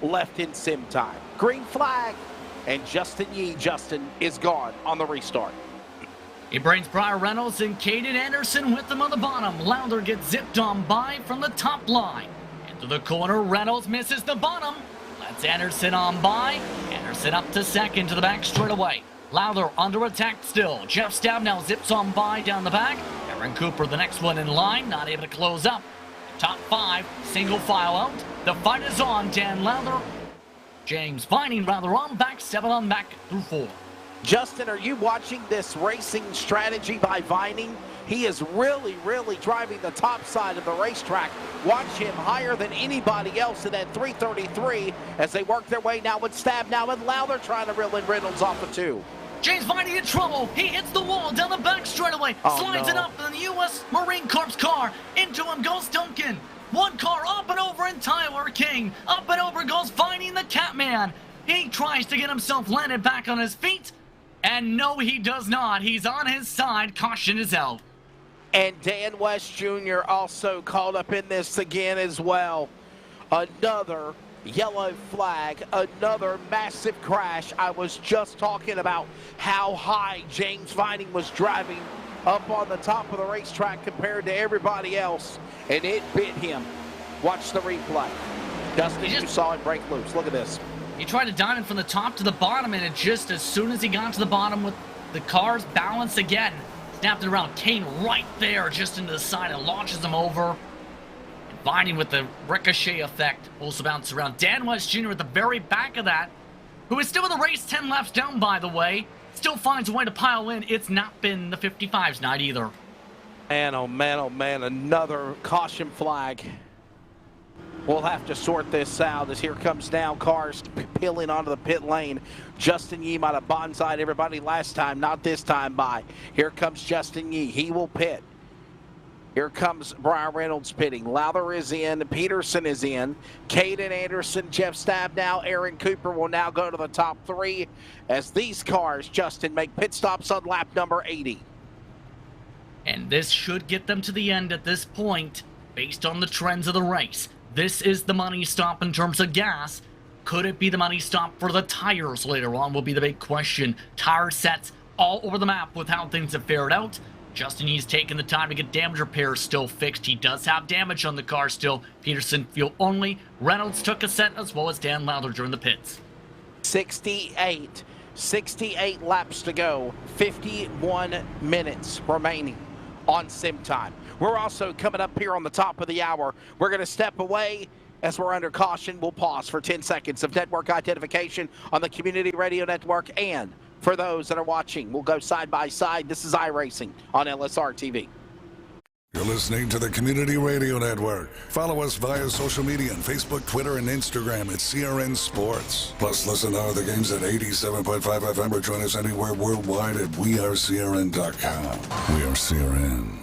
left in sim time. Green flag, and Justin is gone on the restart. It brings Brian Reynolds and Caden Anderson with them on the bottom. Lowther gets zipped on by from the top line. Into the corner, Reynolds misses the bottom. Lets Anderson on by. Anderson up to second to the back straightaway. Lowther under attack still. Jeff Stab now zips on by down the back. Aaron Cooper, the next one in line, not able to close up. Top 5, single file out. The fight is on. Dan Lowther, James Vining rather on back, 7 on back through 4. Justin, are you watching this racing strategy by Vining? He is really, really driving the top side of the racetrack. Watch him higher than anybody else in that 333 as they work their way now with Stab, now with Lowther trying to reel in Reynolds off of 2. James Vining in trouble. He hits the wall down the back straightaway. Slides it up in the U.S. Marine Corps car. Into him goes Duncan. One car up and over in Tyler King. Up and over goes Vining the Catman. He tries to get himself landed back on his feet. And no, he does not. He's on his side. Caution is out. And Dan West Jr. also caught up in this again as well. Another yellow flag, another massive crash. I was just talking about how high James Vining was driving up on the top of the racetrack compared to everybody else, and it bit him. Watch the replay. Dustin, you saw it break loose. Look at this. He tried to dive in from the top to the bottom, and it just, as soon as he got to the bottom with the car's balance again, snapped it around. Kane right there, just into the side, and launches him over. And Vining with the ricochet effect also bounces around. Dan West Jr. at the very back of that, who is still in the race, 10 laps down, by the way, still finds a way to pile in. It's not been the 55's night either. Man, oh man, another caution flag. We'll have to sort this out as here comes now cars peeling onto the pit lane. Justin Yee might have bonsai'd everybody last time, not this time by. Here comes Justin Yee. He will pit. Here comes Brian Reynolds pitting. Lowther is in. Peterson is in. Caden Anderson, Jeff Stab now. Aaron Cooper will now go to the top 3 as these cars, Justin, make pit stops on lap number 80. And this should get them to the end at this point, based on the trends of the race. This is the money stop in terms of gas. Could it be the money stop for the tires later on will be the big question. Tire sets all over the map with how things have fared out. Justin Yee's taken the time to get damage repairs still fixed. He does have damage on the car still. Peterson fuel only. Reynolds took a set as well as Dan Lowther during the pits. 68 laps to go. 51 minutes remaining on sim time. We're also coming up here on the top of the hour. We're going to step away as we're under caution. We'll pause for 10 seconds of network identification on the Community Radio Network. And for those that are watching, we'll go side by side. This is iRacing on LSRTV. You're listening to the Community Radio Network. Follow us via social media on Facebook, Twitter, and Instagram at CRN Sports. Plus, listen to other games at 87.5 FM or join us anywhere worldwide at wearecrn.com. We are CRN.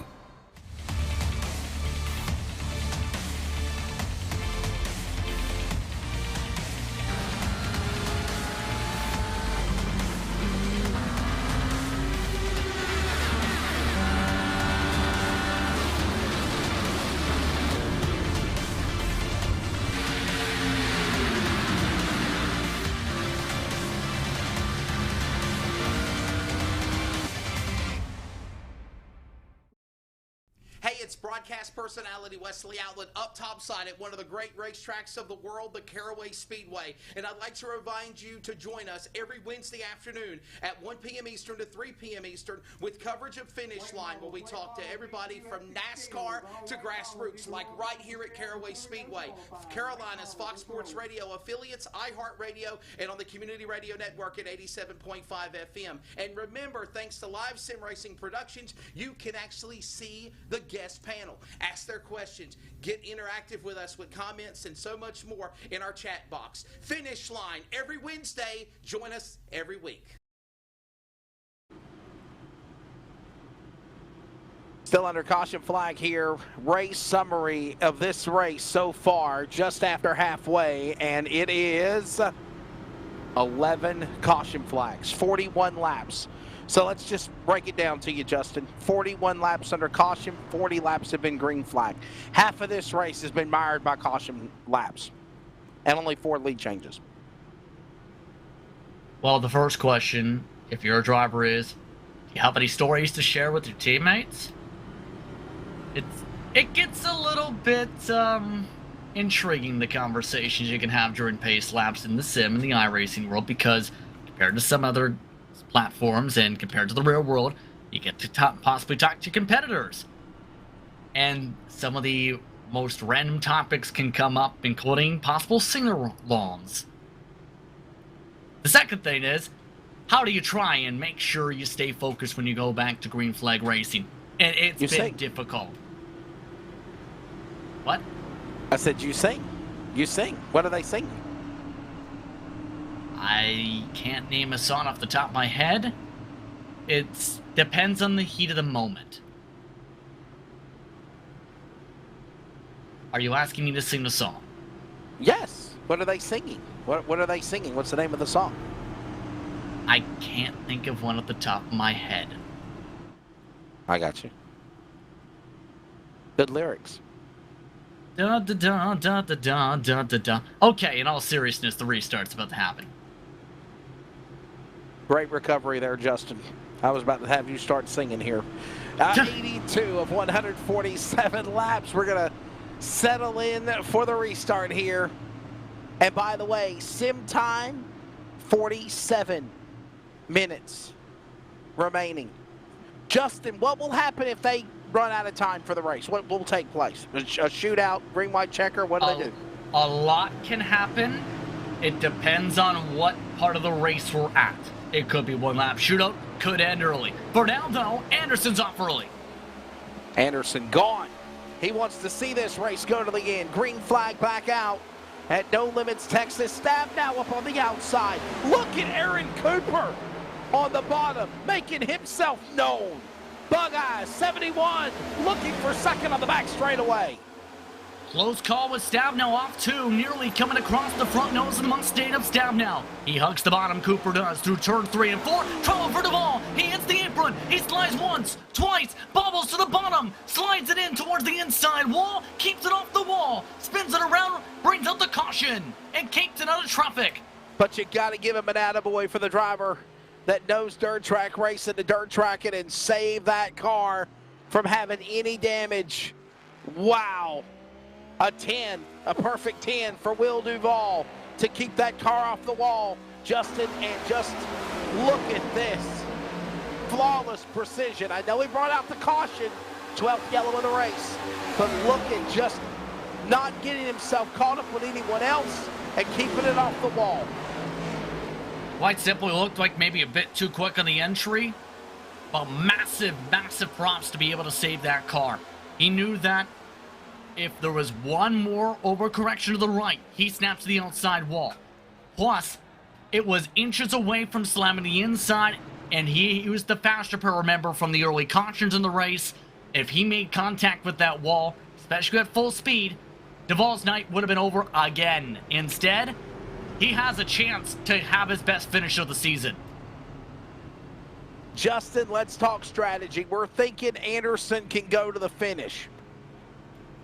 Hey, it's broadcast personality Wesley Outlet up topside at one of the great racetracks of the world, the Caraway Speedway. And I'd like to remind you to join us every Wednesday afternoon at 1 p.m. Eastern to 3 p.m. Eastern with coverage of Finish Line, where we talk to everybody from NASCAR to grassroots, like right here at Caraway Speedway. Carolina's Fox Sports Radio affiliates, iHeartRadio, and on the Community Radio Network at 87.5 FM. And remember, thanks to Live Sim Racing Productions, you can actually see the guest panel, ask their questions, get interactive with us with comments and so much more in our chat box. Finish Line every Wednesday. Join us every week. Still under caution flag here. Race summary of this race so far, just after halfway, and it is 11 caution flags, 41 laps. So let's just break it down to you, Justin. 41 laps under caution, 40 laps have been green flag. Half of this race has been mired by caution laps, and only 4 lead changes. Well, the first question, if you're a driver, is, do you have any stories to share with your teammates? It gets a little bit intriguing, the conversations you can have during pace laps in the sim and the iRacing world, because compared to some other platforms and compared to the real world, you get to possibly talk to competitors. And some of the most random topics can come up, including possible sing-alongs. The second thing is, how do you try and make sure you stay focused when you go back to green flag racing? And it's been difficult. What? I said you sing. You sing. What are they singing? I can't name a song off the top of my head. It depends on the heat of the moment. Are you asking me to sing the song? Yes. What are they singing? What are they singing? What's the name of the song? I can't think of one at the top of my head. I got you. Good lyrics. Da da da da da da da da da. Okay, in all seriousness, the restart's about to happen. Great recovery there, Justin. I was about to have you start singing here. 82 of 147 laps. We're going to settle in for the restart here. And by the way, sim time, 47 minutes remaining. Justin, what will happen if they run out of time for the race? What will take place? A shootout, green, white checker? What do they do? A lot can happen. It depends on what part of the race we're at. It could be one lap shootout, could end early. For now, though, Anderson's off early. Anderson gone. He wants to see this race go to the end. Green flag back out at No Limits, Texas. Stab now up on the outside. Look at Aaron Cooper on the bottom, making himself known. Bug Eyes, 71, looking for second on the back straightaway. Close call with Stabnow off two, nearly coming across the front nose of the Mustang of Stabnow. He hugs the bottom, Cooper does, through turn 3 and 4. Trouble for Duvall. He hits the apron. He slides once, twice, bobbles to the bottom, slides it in towards the inside wall, keeps it off the wall, spins it around, brings out the caution, and cakes it out of traffic. But you got to give him an attaboy for the driver that knows dirt track racing to dirt track it and save that car from having any damage. Wow. A 10, a perfect 10 for Will Duvall to keep that car off the wall. Justin, and just look at this. Flawless precision. I know he brought out the caution, 12th yellow of the race, but look at just not getting himself caught up with anyone else and keeping it off the wall. Quite simply looked like maybe a bit too quick on the entry, but massive, massive props to be able to save that car. He knew that if there was one more overcorrection to the right, he snapped to the outside wall. Plus, it was inches away from slamming the inside, and he used the faster pair, remember, from the early cautions in the race. If he made contact with that wall, especially at full speed, Duvall's night would have been over again. Instead, he has a chance to have his best finish of the season. Justin, let's talk strategy. We're thinking Anderson can go to the finish.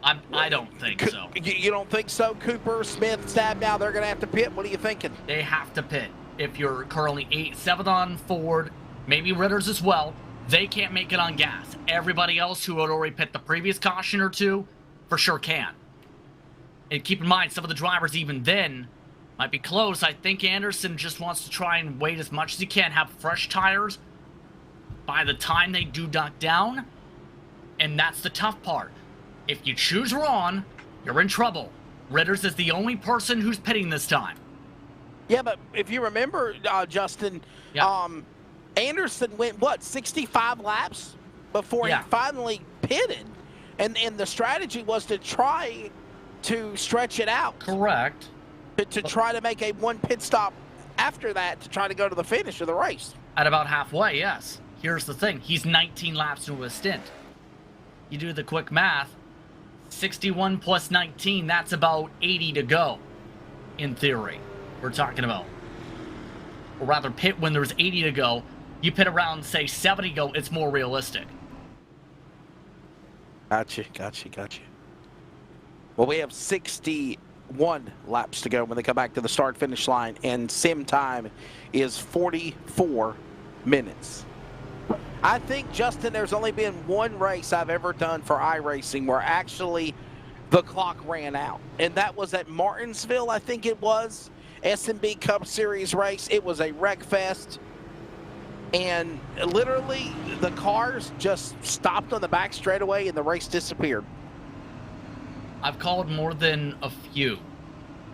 I don't think so. You don't think so? Cooper, Smith, Stab now, they're going to have to pit. What are you thinking? They have to pit. If you're currently 7th on Ford, maybe Ritter's as well, they can't make it on gas. Everybody else who had already pit the previous caution or two, for sure can. And keep in mind, some of the drivers even then might be close. I think Anderson just wants to try and wait as much as he can, have fresh tires by the time they do duck down. And that's the tough part. If you choose wrong, you're in trouble. Ritter's is the only person who's pitting this time. Yeah, but if you remember, Justin, Anderson went, 65 laps before he finally pitted? And the strategy was to try to stretch it out. Correct. To try to make a one pit stop after that to try to go to the finish of the race. At about halfway, yes. Here's the thing. He's 19 laps into a stint. You do the quick math. 61 plus 19, that's about 80 to go, in theory, we're talking about. Or rather, pit when there's 80 to go. You pit around, say, 70 to go, it's more realistic. Gotcha. Well, we have 61 laps to go when they come back to the start-finish line, and sim time is 44 minutes. I think, Justin, there's only been one race I've ever done for iRacing where actually the clock ran out. And that was at Martinsville, I think it was. S&B Cup Series race. It was a wreck fest. And literally the cars just stopped on the back straightaway and the race disappeared. I've called more than a few.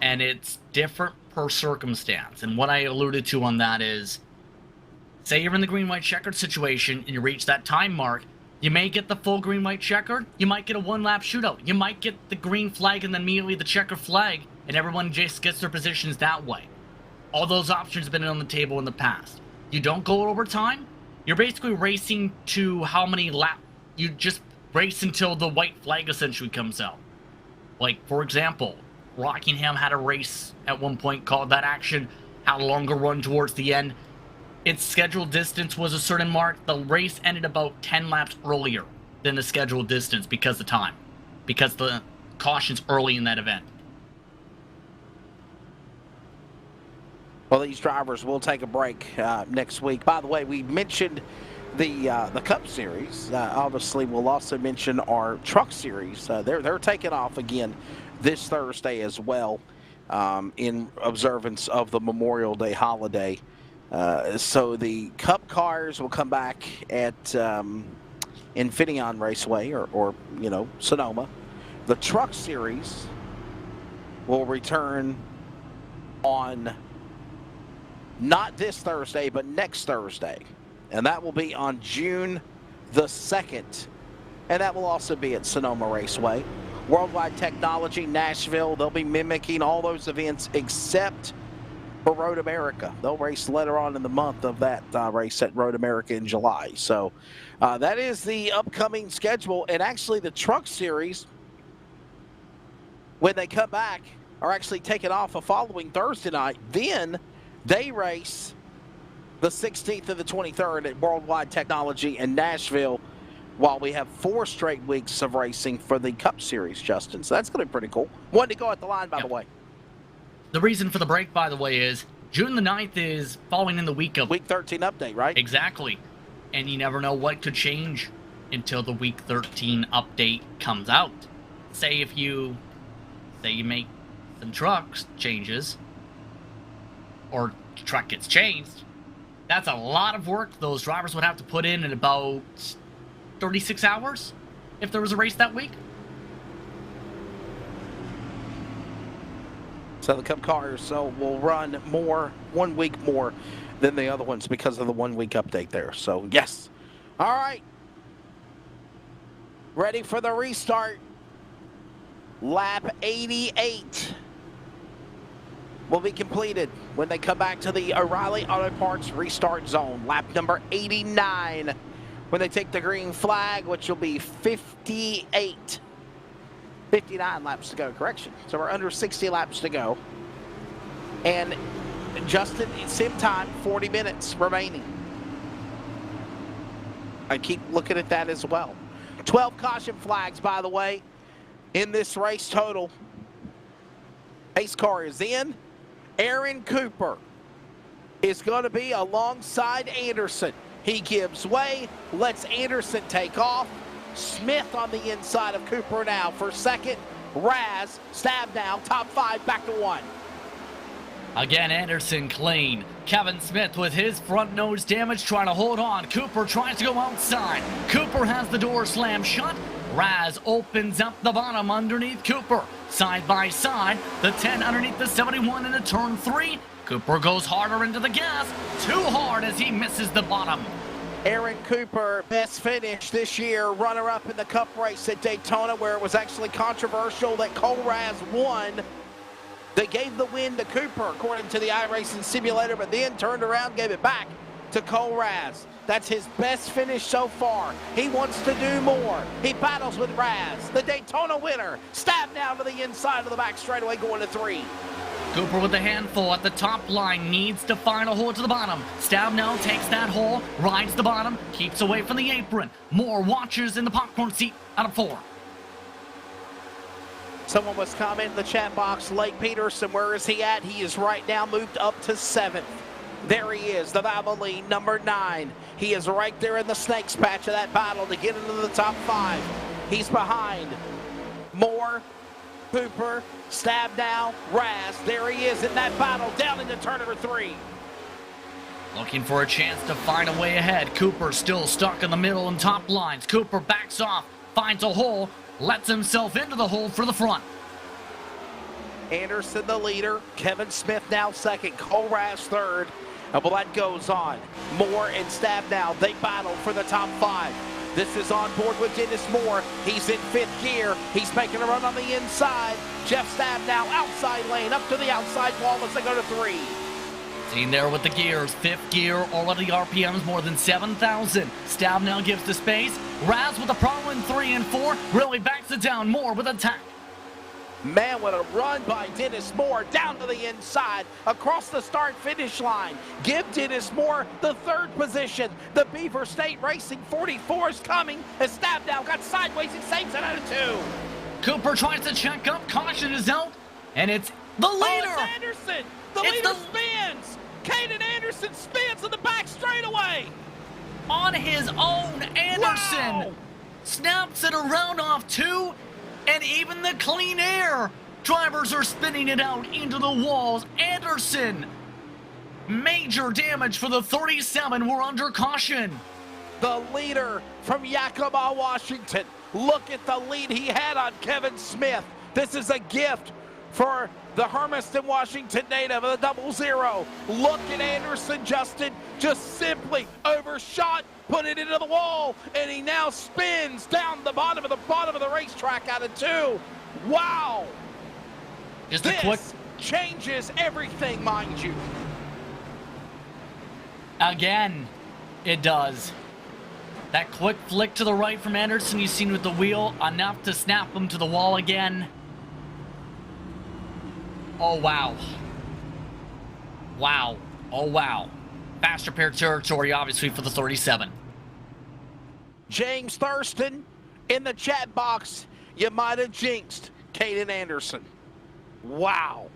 And it's different per circumstance. And what I alluded to on that is, say you're in the green-white checkered situation and you reach that time mark, you may get the full green-white checkered, you might get a one-lap shootout, you might get the green flag and then immediately the checkered flag, and everyone just gets their positions that way. All those options have been on the table in the past. You don't go over time, you're basically racing to how many laps, you just race until the white flag essentially comes out. Like, for example, Rockingham had a race at one point called that action, had a longer run towards the end. Its scheduled distance was a certain mark. The race ended about 10 laps earlier than the scheduled distance because of time. Because the caution's early in that event. Well, these drivers will take a break next week. By the way, we mentioned the Cup Series. Obviously, we'll also mention our Truck Series. They're taking off again this Thursday as well in observance of the Memorial Day holiday. So the Cup cars will come back at Infineon Raceway or Sonoma. The Truck Series will return on not this Thursday, but next Thursday. And that will be on June the 2nd. And that will also be at Sonoma Raceway. Worldwide Technology, Nashville, they'll be mimicking all those events except for Road America. They'll race later on in the month of that race at Road America in July. So that is the upcoming schedule. And actually the Truck Series, when they come back, are actually taking off a following Thursday night. Then they race the 16th and the 23rd at Worldwide Technology in Nashville, while we have 4 straight weeks of racing for the Cup Series, Justin. So that's going to be pretty cool. One to go at the line, by the way. The reason for the break, by the way, is June the 9th is following in the week of... Week 13 update, right? Exactly. And you never know what could change until the Week 13 update comes out. Say you make some trucks changes, or truck gets changed, that's a lot of work those drivers would have to put in about 36 hours if there was a race that week. So the Cup cars will run 1 week more than the other ones because of the 1 week update there. So, yes. All right. ready for the restart. Lap 88 will be completed when they come back to the O'Reilly Auto Parts restart zone. Lap number 89 when they take the green flag, which will be 59 laps to go, correction. So we're under 60 laps to go. And Justin, sim time, 40 minutes remaining. I keep looking at that as well. 12 caution flags, by the way, in this race total. Pace car is in. Aaron Cooper is going to be alongside Anderson. He gives way, lets Anderson take off. Smith on the inside of Cooper now for second. Raz, stab now, top 5, back to 1. Again, Anderson clean. Kevin Smith with his front nose damage trying to hold on. Cooper tries to go outside. Cooper has the door slammed shut. Raz opens up the bottom underneath Cooper. Side by side, the 10 underneath the 71 into turn 3. Cooper goes harder into the gas. Too hard as he misses the bottom. Aaron Cooper, best finish this year, runner-up in the Cup race at Daytona, where it was actually controversial that Cole Raz won. They gave the win to Cooper, according to the iRacing simulator, but then turned around, gave it back to Cole Raz. That's his best finish so far. He wants to do more. He battles with Raz, the Daytona winner. Stab now to the inside of the back straightaway, going to 3. Cooper with a handful at the top line, needs to find a hole to the bottom. Stab now takes that hole, rides the bottom, keeps away from the apron. More watchers in the popcorn seat out of 4. Someone was commenting in the chat box, Lake Peterson, where is he at? He is right now moved up to 7th. There he is, the Valvoline, number 9. He is right there in the snakes patch of that battle to get into the top 5. He's behind Moore, Cooper, Stab now, Raz. There he is in that battle, down into turn number 3. Looking for a chance to find a way ahead. Cooper still stuck in the middle and top lines. Cooper backs off, finds a hole, lets himself into the hole for the front. Anderson the leader, Kevin Smith now second, Cole Raz third. Well, that goes on. Moore and Stab now, they battle for the top 5. This is on board with Dennis Moore. He's in 5th gear. He's making a run on the inside. Jeff Stab now outside lane, up to the outside wall as they go to 3. Seen there with the gears. 5th gear, already RPMs more than 7,000. Stab now gives the space. Raz with a problem in 3 and 4. Really backs it down. Moore with attack. Man, what a run by Dennis Moore down to the inside, across the start-finish line. Give Dennis Moore the 3rd position. The Beaver State Racing 44 is coming. As Stab now got sideways, he saves it out of 2. Cooper tries to check up. Caution is out. And it's the leader. Oh, it's Anderson. The leader spins. Caden Anderson spins in the back straightaway. On his own, Anderson snaps it around off 2. And even the clean air drivers are spinning it out into the walls. Anderson, major damage for the 37. We're under caution. The leader from Yakima, Washington. Look at the lead he had on Kevin Smith. This is a gift for the Hermiston, Washington native of the 00. Look at Anderson, Justin, just simply overshot, put it into the wall, and he now spins down the bottom of the racetrack out of 2. Wow! Just a quick changes everything, mind you. Again, it does. That quick flick to the right from Anderson you've seen with the wheel, enough to snap him to the wall again. Oh, wow. Wow. Oh, wow. Fast repair territory, obviously, for the 37. James Thurston in the chat box. You might have jinxed Caden Anderson. Wow.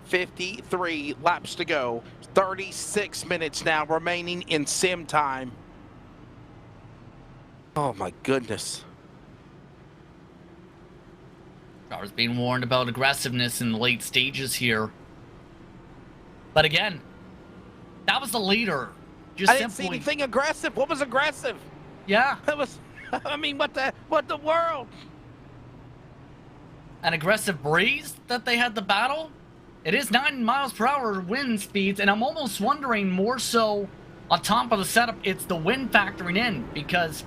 53 laps to go. 36 minutes now remaining in sim time. Oh, my goodness. Drivers being warned about aggressiveness in the late stages here. But again, that was the leader. Just I didn't see anything aggressive. What was aggressive? Yeah. It was, I mean, what the world? An aggressive breeze that they had the battle. It is 9 miles per hour wind speeds, and I'm almost wondering more so On top of the setup, it's the wind factoring in because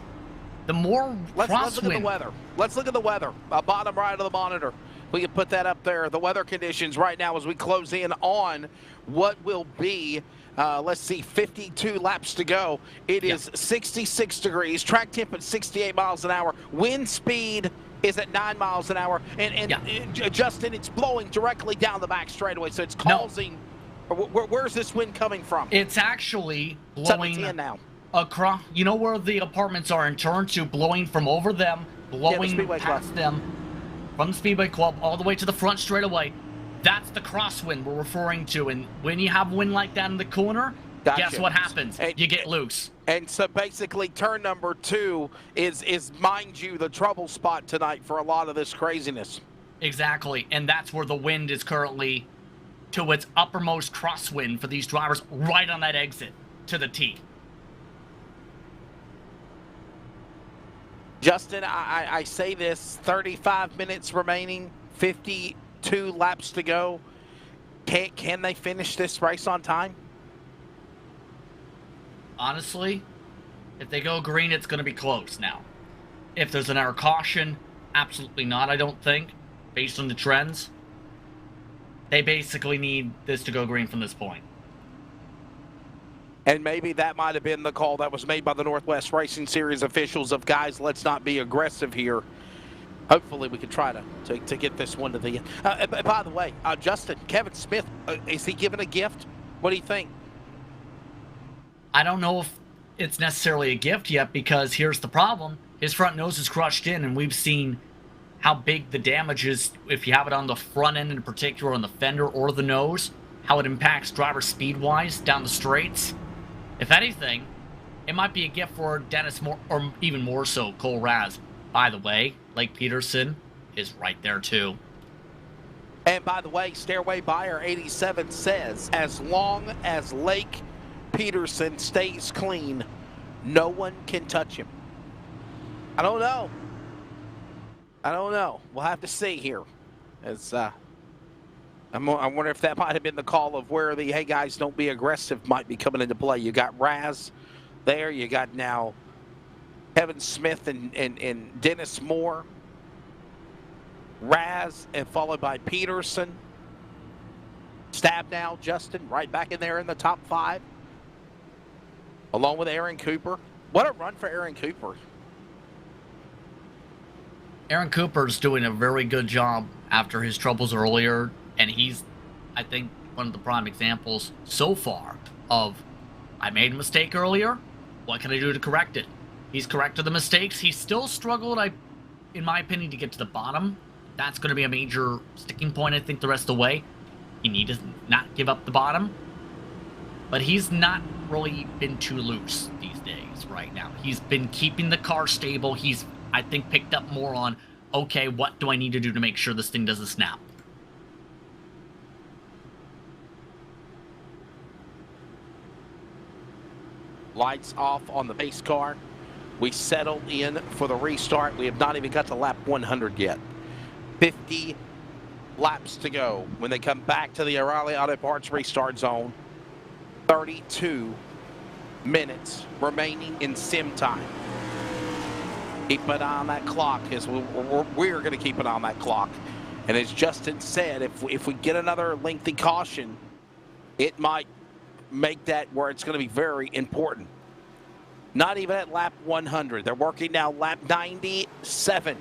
the more Let's look at the crosswind. weather. Let's look at the weather. Bottom right of the monitor. We can put that up there. The weather conditions right now as we close in on what will be, let's see, 52 laps to go. It is 66 degrees. Track temp at 68 miles an hour. Wind speed is at 9 miles an hour. And Justin, it's blowing directly down the back straightaway, so it's causing. Where's this wind coming from? It's actually blowing now. Across. You know where the apartments are in turn to, blowing from over them, blowing past them, from the Speedway Club all the way to the front straightaway. That's the crosswind we're referring to. And when you have wind like that in the corner, guess what happens? You get loose. And so basically turn number 2 is, mind you, the trouble spot tonight for a lot of this craziness. Exactly. And that's where the wind is currently to its uppermost crosswind for these drivers right on that exit to the T. Justin, I say this, 35 minutes remaining, 52 laps to go. Can they finish this race on time? Honestly, if they go green, it's going to be close now. If there's an air caution, absolutely not, I don't think, based on the trends. They basically need this to go green from this point. And maybe that might have been the call that was made by the Northwest Racing Series officials of, guys, let's not be aggressive here. Hopefully we can try to get this one to the end. By the way, Justin, Kevin Smith, is he given a gift? What do you think? I don't know if it's necessarily a gift yet, because here's the problem. His front nose is crushed in, and we've seen how big the damage is if you have it on the front end in particular, on the fender or the nose, how it impacts driver speed-wise down the straights. If anything, it might be a gift for Dennis Moore, or even more so, Cole Raz. By the way, Lake Peterson is right there too. And by the way, Stairway Buyer 87 says, as long as Lake Peterson stays clean, no one can touch him. I don't know. We'll have to see here. As I wonder if that might have been the call of where the, hey guys, don't be aggressive, might be coming into play. You got Raz there. You got now Kevin Smith and Dennis Moore. Raz, and followed by Peterson. Stab now, Justin, right back in there in the top 5. Along with Aaron Cooper. What a run for Aaron Cooper. Aaron Cooper's doing a very good job after his troubles earlier, and he's, I think, one of the prime examples so far of, I made a mistake earlier, what can I do to correct it? He's corrected the mistakes. He still struggled, in my opinion, to get to the bottom. That's going to be a major sticking point, I think, the rest of the way. You need to not give up the bottom. But he's not really been too loose these days right now. He's been keeping the car stable. He's, I think, picked up more on, okay, what do I need to do to make sure this thing doesn't snap? Lights off on the pace car. We settle in for the restart. We have not even got to lap 100 yet. 50 laps to go when they come back to the O'Reilly Auto Parts restart zone. 32 minutes remaining in sim time. Keep an eye on that clock, as we're going to keep an eye on that clock. And as Justin said, if we get another lengthy caution, it might make that where it's going to be very important. Not even at lap 100. They're working now lap 97.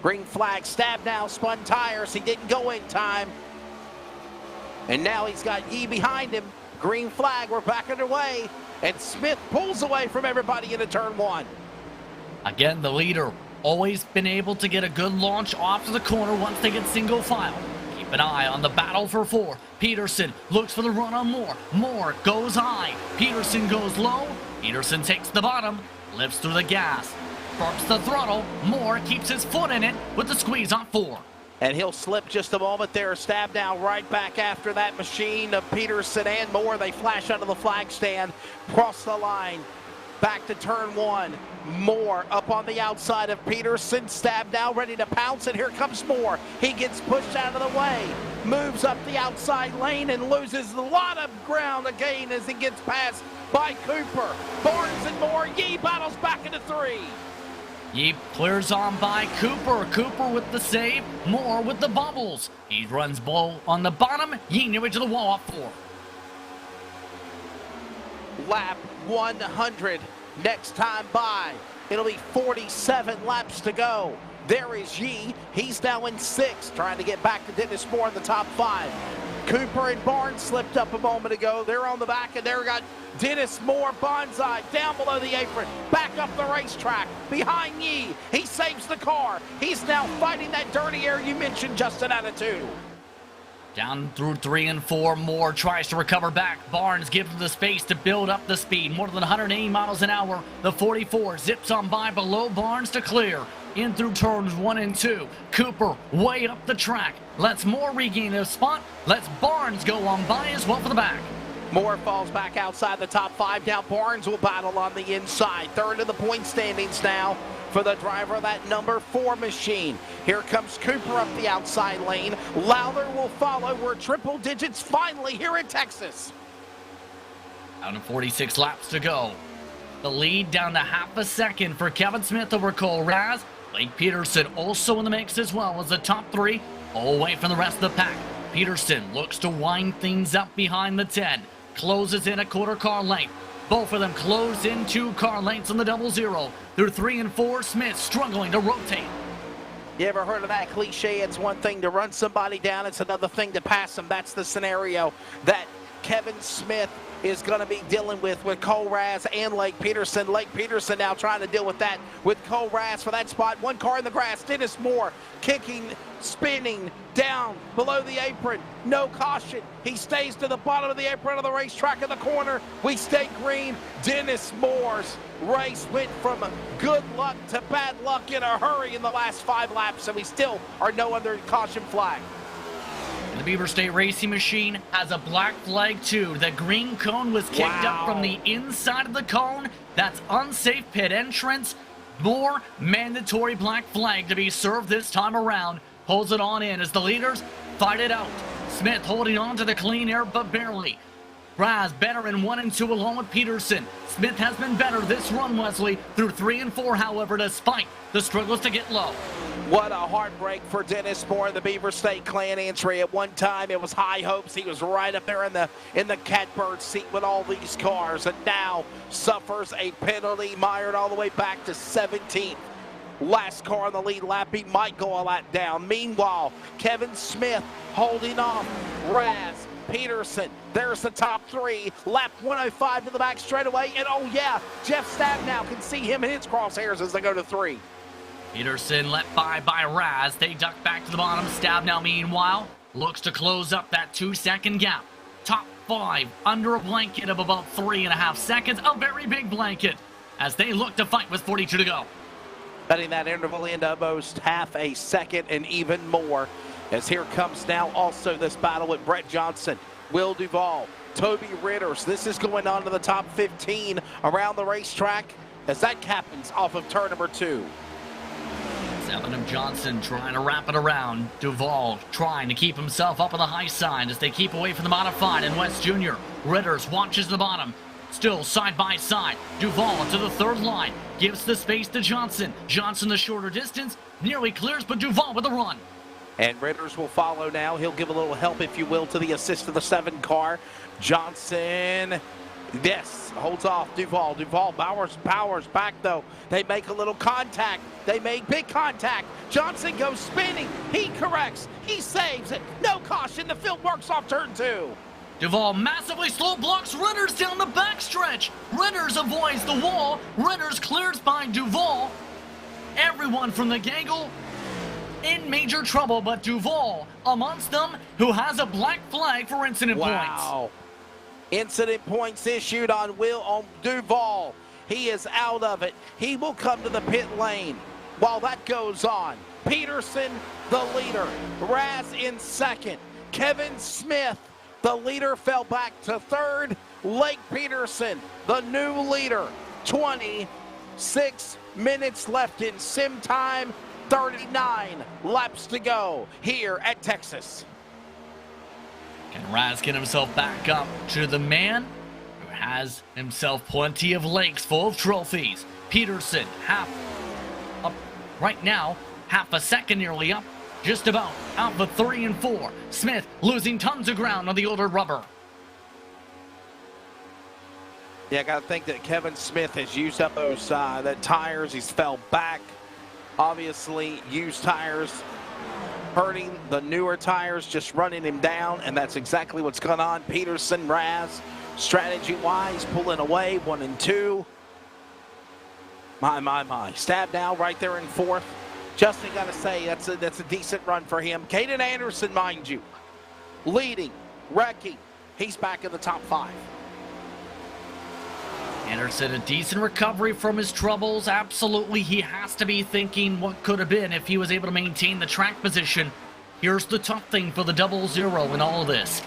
Green flag, Stab now, spun tires. He didn't go in time. And now he's got Yee behind him. Green flag, we're back underway. And Smith pulls away from everybody into turn 1. Again, the leader always been able to get a good launch off to the corner once they get single file. Keep an eye on the battle for 4. Peterson looks for the run on Moore. Moore goes high. Peterson goes low. Peterson takes the bottom, lifts through the gas, bumps the throttle. Moore keeps his foot in it with the squeeze on 4. And he'll slip just a moment there. Stab now right back after that machine of Peterson and Moore. They flash under the flag stand, cross the line, back to turn 1. Moore up on the outside of Peterson. Stab now ready to pounce, and here comes Moore. He gets pushed out of the way. moves up the outside lane and loses a lot of ground again as he gets passed by Cooper. Barnes and Moore, Yee battles back into 3. Yee clears on by Cooper. Cooper with the save, Moore with the bubbles. He runs Bull on the bottom, Yee near to the wall up 4. Lap 100 next time by. It'll be 47 laps to go. There is Yee. He's now in 6th, trying to get back to Dennis Moore in the top 5. Cooper and Barnes slipped up a moment ago. They're on the back, and there we got Dennis Moore, Bonsai, down below the apron, back up the racetrack, behind Yee. He saves the car. He's now fighting that dirty air you mentioned, Justin, out of 2. Down through 3 and 4, Moore tries to recover back. Barnes gives him the space to build up the speed, more than 180 miles an hour. The 44 zips on by below Barnes to clear. In through turns 1 and 2. Cooper way up the track. Lets Moore regain his spot. Lets Barnes go on by as well for the back. Moore falls back outside the top 5. Now Barnes will battle on the inside. 3rd in the point standings now for the driver of that number 4 machine. Here comes Cooper up the outside lane. Lowther will follow. We're triple digits finally here in Texas. Down to 46 laps to go. The lead down to half a second for Kevin Smith over Cole Raz. Blake Peterson also in the mix as well as the top 3, all away from the rest of the pack. Peterson looks to wind things up behind the 10. Closes in a quarter car length. Both of them close in 2 car lengths on the 00. Through 3 and 4, Smith struggling to rotate. You ever heard of that cliche? It's one thing to run somebody down, it's another thing to pass them. That's the scenario that Kevin Smith is going to be dealing with Cole Raz and Lake Peterson. Lake Peterson now trying to deal with that with Cole Raz for that spot. 1 car in the grass. Dennis Moore kicking, spinning down below the apron. No caution. He stays to the bottom of the apron of the racetrack in the corner. We stay green. Dennis Moore's race went from good luck to bad luck in a hurry in the last 5 laps, and we still are no under caution flag. The Beaver State Racing Machine has a black flag too. The green cone was kicked up from the inside of the cone. That's unsafe pit entrance. More mandatory black flag to be served this time around. Pulls it on in as the leaders fight it out. Smith holding on to the clean air but barely. Raz better in 1 and 2 along with Peterson. Smith has been better this run, Wesley, through 3 and 4, however, despite the struggles to get low. What a heartbreak for Dennis Moore, the Beaver State Clan entry. At one time, it was high hopes. He was right up there in the catbird seat with all these cars, and now suffers a penalty, mired all the way back to 17th. Last car on the lead lap, he might go a lap down. Meanwhile, Kevin Smith holding off Raz, Peterson. There's the top 3. Lap 105 to the back straightaway, and oh yeah, Jeff Stab now can see him in his crosshairs as they go to 3. Peterson let by Raz. They duck back to the bottom. Stab now, meanwhile, looks to close up that 2-second gap. Top 5 under a blanket of about 3.5 seconds. A very big blanket as they look to fight with 42 to go. Cutting that interval into almost half a second and even more. As here comes now also this battle with Brett Johnson, Will Duvall, Toby Ritters. This is going on to the top 15 around the racetrack as that happens off of turn number 2. 7 of Johnson trying to wrap it around. Duvall trying to keep himself up on the high side as they keep away from the modified and West Jr. Ritters watches the bottom. Still side by side. Duvall to the 3rd line. Gives the space to Johnson. Johnson the shorter distance. Nearly clears, but Duvall with a run. And Ritters will follow now. He'll give a little help, if you will, to the assist of the 7 car. Johnson, yes, holds off Duvall. Duvall powers back, though. They make a little contact. They make big contact. Johnson goes spinning. He corrects. He saves it. No caution. The field works off turn 2. Duvall massively slow blocks Ritters down the backstretch. Ritters avoids the wall. Ritters clears by Duvall. Everyone from the gaggle in major trouble, but Duvall amongst them, who has a black flag for incident points. Wow. Incident points issued on Duvall. He is out of it. He will come to the pit lane. While that goes on, Peterson, the leader. Raz in 2nd. Kevin Smith, the leader, fell back to 3rd. Lake Peterson, the new leader. 26 minutes left in sim time. 39 laps to go here at Texas. And Raz getting himself back up to the man who has himself plenty of legs full of trophies. Peterson, half up right now, half a second nearly up, just about out for 3 and 4. Smith losing tons of ground on the older rubber. Yeah, I got to think that Kevin Smith has used up those that tires. He's fell back. Obviously, used tires hurting the newer tires, just running him down, and that's exactly what's going on. Peterson, Raz, strategy-wise, pulling away, 1 and 2. My. Stab now right there in 4th. Justin, got to say, that's a decent run for him. Caden Anderson, mind you, leading, wrecking. He's back in the top 5. Anderson, a decent recovery from his troubles. Absolutely, he has to be thinking what could have been if he was able to maintain the track position. Here's the tough thing for the 0-0 in all of this.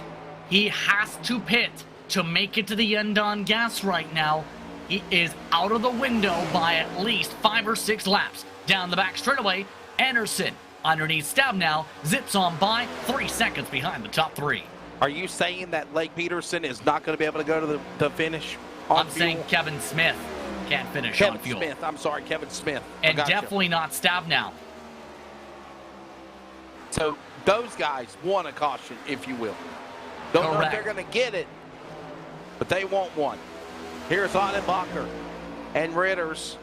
He has to pit to make it to the end on gas right now. He is out of the window by at least 5 or 6 laps. Down the back straightaway, Anderson underneath Stab now, zips on by, 3 seconds behind the top 3. Are you saying that Lake Peterson is not going to be able to go to the finish? I'm saying Kevin Smith can't finish on fuel. Kevin Smith. And definitely not Stab now. So those guys want a caution, if you will. Don't know if they're going to get it, but they want one. Here's Ottenbacher and Ritters.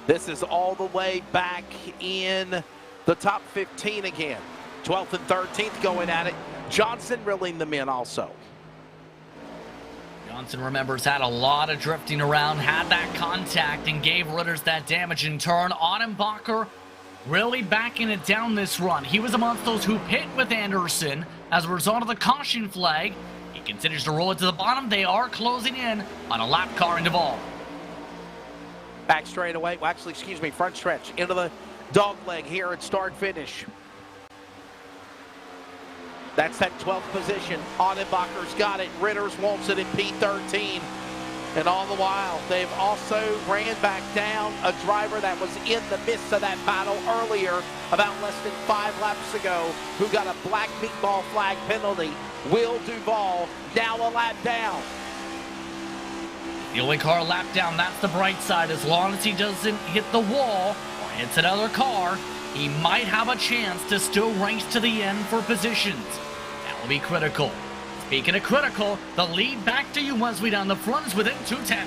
This is all the way back in the top 15 again. 12th and 13th going at it. Johnson reeling them in also. Johnson, remembers, had a lot of drifting around, had that contact, and gave Ritters that damage in turn. Ottenbacher really backing it down this run. He was amongst those who pit with Anderson as a result of the caution flag. He continues to roll it to the bottom. They are closing in on a lap car in Duval. Back straight away. Well, actually, excuse me, front stretch into the dog leg here at start finish. That's that 12th position. Ottenbacher's got it. Ritters wants it in P13. And all the while, they've also ran back down a driver that was in the midst of that battle earlier, about less than 5 laps ago, who got a black meatball flag penalty. Will Duval, now a lap down. The only car lap down, that's the bright side. As long as he doesn't hit the wall or hits another car, he might have a chance to still race to the end for positions. That will be critical. Speaking of critical, the lead back to USW down the front is within 2/10.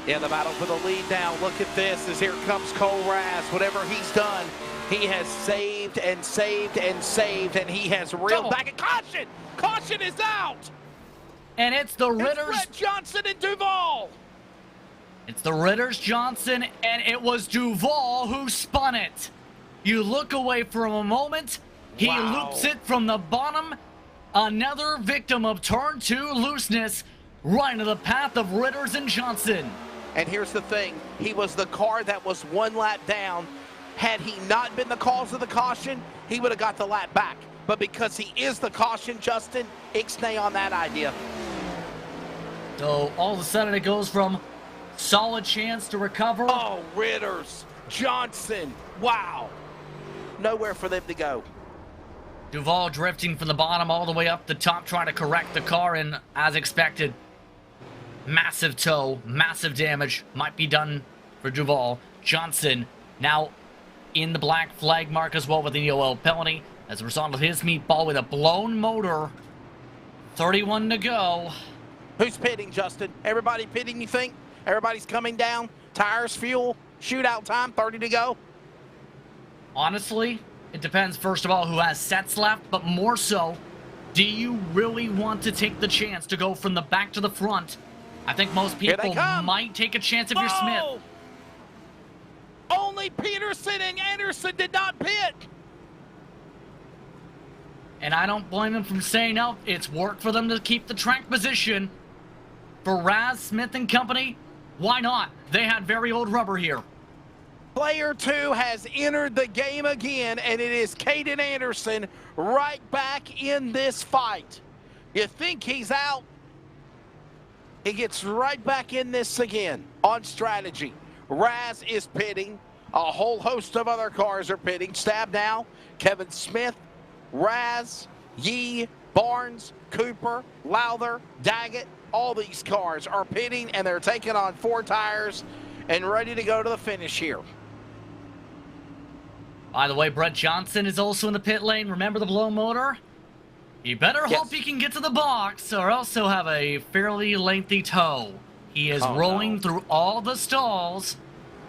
Yeah, the battle for the lead now. Look at this as here comes Cole Raz. Whatever he's done, he has saved and saved and saved, and he has reeled back. Caution! Caution is out! And it's the Ritters. Brett Johnson and Duval. It's the Ritters, Johnson, and it was Duval who spun it. You look away for a moment. He loops it from the bottom. Another victim of turn 2 looseness right into the path of Ritters and Johnson. And here's the thing. He was the car that was 1 lap down. Had he not been the cause of the caution, he would have got the lap back. But because he is the caution, Justin, ixnay on that idea. So all of a sudden it goes from solid chance to recover. Oh, Ritters, Johnson, wow. Nowhere for them to go. Duval drifting from the bottom all the way up the top, trying to correct the car, and as expected, massive tow, massive damage might be done for Duval. Johnson now in the black flag mark as well with the EOL penalty as a result of his meatball with a blown motor. 31 to go. Who's pitting, Justin? Everybody pitting, you think? Everybody's coming down? Tires, fuel, shootout time, 30 to go? Honestly, it depends, first of all, who has sets left, but more so, do you really want to take the chance to go from the back to the front? I think most people might take a chance if you're Smith. Only Peterson and Anderson did not pit. And I don't blame them from saying no. It's worked for them to keep the track position. For Raz, Smith and company, why not? They had very old rubber here. Player 2 has entered the game again, and it is Caden Anderson right back in this fight. You think he's out? He gets right back in this again on strategy. Raz is pitting. A whole host of other cars are pitting. Stab now, Kevin Smith, Raz, Yee, Barnes, Cooper, Lowther, Daggett, all these cars are pitting, and they're taking on 4 tires and ready to go to the finish here. By the way, Brett Johnson is also in the pit lane. Remember the blow motor? You better hope he can get to the box, or else he'll have a fairly lengthy tow. He is rolling through all the stalls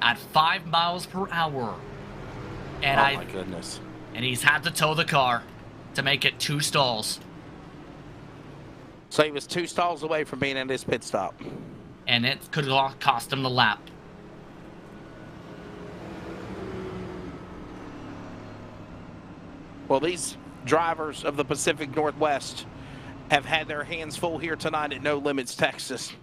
at 5 miles per hour. And my goodness. And he's had to tow the car to make it 2 stalls. So he was 2 stalls away from being in his pit stop. And it could cost him the lap. Well, these drivers of the Pacific Northwest have had their hands full here tonight at No Limits, Texas.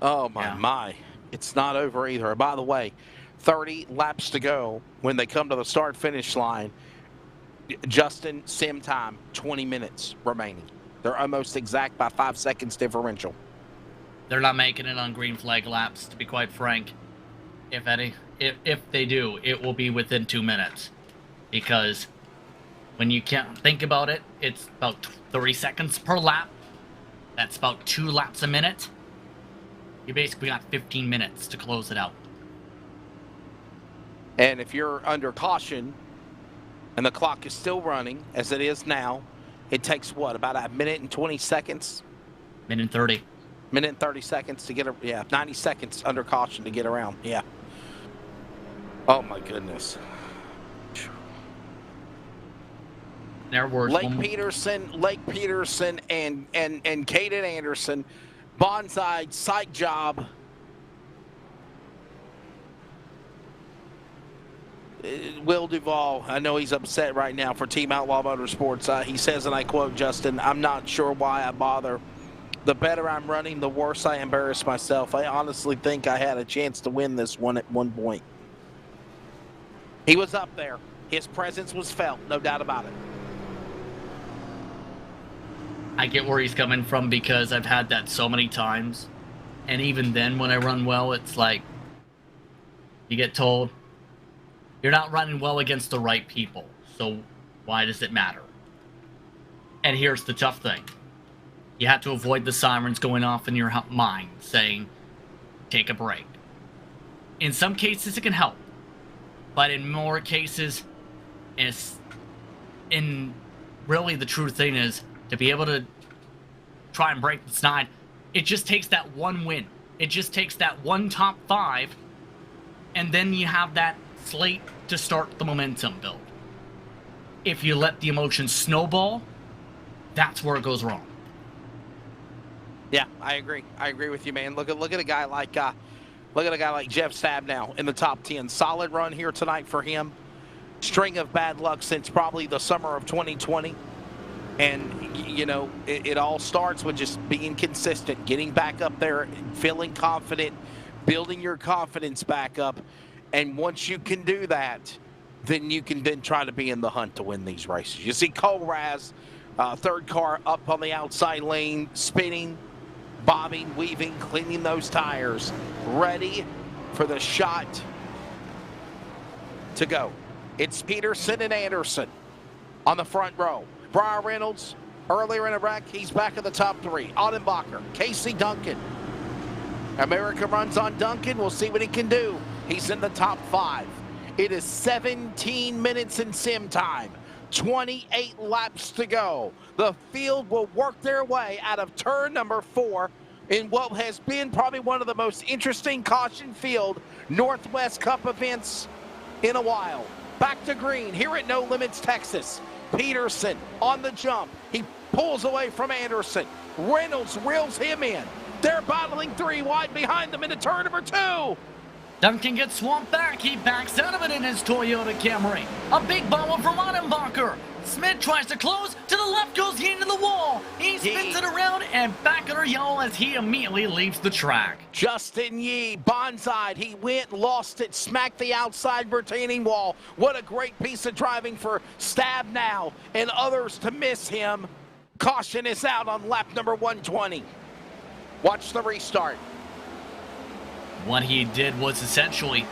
Oh, my. It's not over either. By the way, 30 laps to go when they come to the start-finish line. Justin, sim time, 20 minutes remaining. They're almost exact by 5 seconds differential. They're not making it on green flag laps, to be quite frank. If any. If they do, it will be within 2 minutes. Because when you can't think about it, it's about 30 seconds per lap. That's about 2 laps a minute. You basically got 15 minutes to close it out. And if you're under caution and the clock is still running, as it is now, it takes what, about a minute and 20 seconds? Minute and 30. Minute and 30 seconds to get, 90 seconds under caution to get around, Oh, my goodness. Their words. Lake Peterson, and Caden Anderson, bonsai, sight job. Will Duvall, I know he's upset right now for Team Outlaw Motorsports. He says, and I quote, Justin, "I'm not sure why I bother. The better I'm running, the worse I embarrass myself. I honestly think I had a chance to win this one at one point." He was up there. His presence was felt, no doubt about it. I get where he's coming from because I've had that so many times. And even then, when I run well, it's like you get told, you're not running well against the right people, so why does it matter? And here's the tough thing. You have to avoid the sirens going off in your mind saying, take a break. In some cases, it can help. But in more cases, really the true thing is to be able to try and break the snide. It just takes that one win. It just takes that one top 5, and then you have that slate to start the momentum build. If you let the emotions snowball, that's where it goes wrong. Yeah, I agree. I agree with you, man. Look at a guy like Jeff Stabnow in the top 10. Solid run here tonight for him. String of bad luck since probably the summer of 2020. And, you know, it all starts with just being consistent, getting back up there, feeling confident, building your confidence back up. And once you can do that, then you can then try to be in the hunt to win these races. You see Cole Raz, third car up on the outside lane, spinning, bobbing, weaving, cleaning those tires, ready for the shot to go. It's Peterson and Anderson on the front row. Brian Reynolds, earlier in a wreck, he's back in the top 3. Audenbacher, Casey Duncan. America runs on Duncan. We'll see what he can do. He's in the top 5. It is 17 minutes in sim time. 28 laps to go. The field will work their way out of turn number 4 in what has been probably one of the most interesting caution field Northwest Cup events in a while. Back to green here at No Limits, Texas. Peterson on the jump. He pulls away from Anderson. Reynolds reels him in. They're battling 3 wide behind them into turn number 2. Duncan gets swamped back. He backs out of it in his Toyota Camry. A big bobble from Audenbacher. Smith tries to close. To the left goes he into the wall. He spins it around and back at her yellow as he immediately leaves the track. Justin Yee, bonside. He went, lost it, smacked the outside retaining wall. What a great piece of driving for Stabnow and others to miss him. Caution is out on lap number 120. Watch the restart. What he did was essentially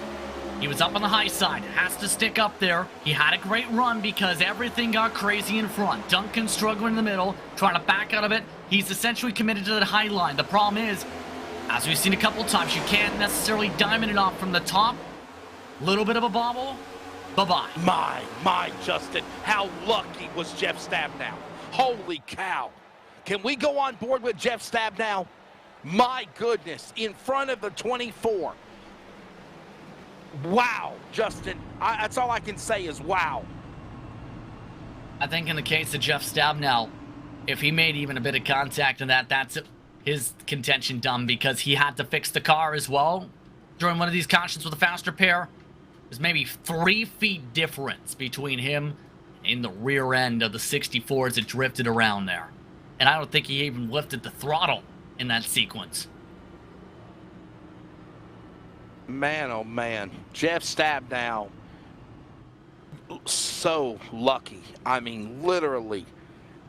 He was up on the high side, has to stick up there. He had a great run because everything got crazy in front. Duncan struggling in the middle, trying to back out of it. He's essentially committed to the high line. The problem is, as we've seen a couple times, you can't necessarily diamond it off from the top. Little bit of a bobble, bye-bye. My, Justin, how lucky was Jeff Stabnow? Holy cow. Can we go on board with Jeff Stabnow? My goodness, in front of the 24. Wow, Justin, that's all I can say is wow. I think in the case of Jeff Stabnow, if he made even a bit of contact in that, that's his contention done because he had to fix the car as well. During one of these cautions with a faster pair, there's maybe 3 feet difference between him and the rear end of the 64 as it drifted around there. And I don't think he even lifted the throttle in that sequence. Man, oh man, Jeff Stabnow, so lucky. I mean, literally,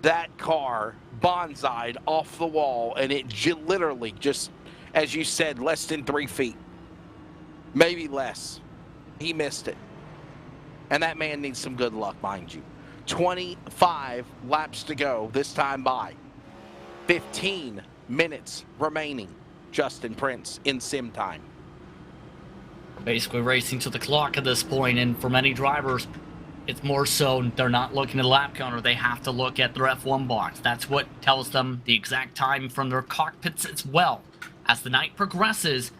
that car bonsai'd off the wall, and it literally just, as you said, less than 3 feet, maybe less. He missed it, and that man needs some good luck, mind you. 25 laps to go this time by. 15 minutes remaining, Justin Prince, in sim time. Basically racing to the clock at this point, and for many drivers, it's more so they're not looking at the lap counter. They have to look at their F1 box. That's what tells them the exact time from their cockpits as well. As the night progresses,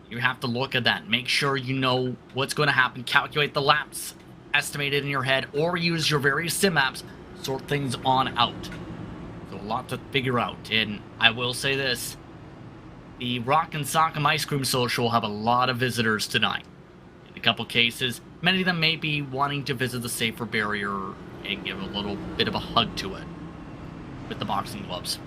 you have to look at that. Make sure you know what's going to happen. Calculate the laps estimated in your head, or use your various sim apps. Sort things on out. So a lot to figure out. And I will say this. The Rock and Sock'em Ice Cream Social will have a lot of visitors tonight. In a couple cases, many of them may be wanting to visit the safer barrier and give a little bit of a hug to it with the boxing gloves.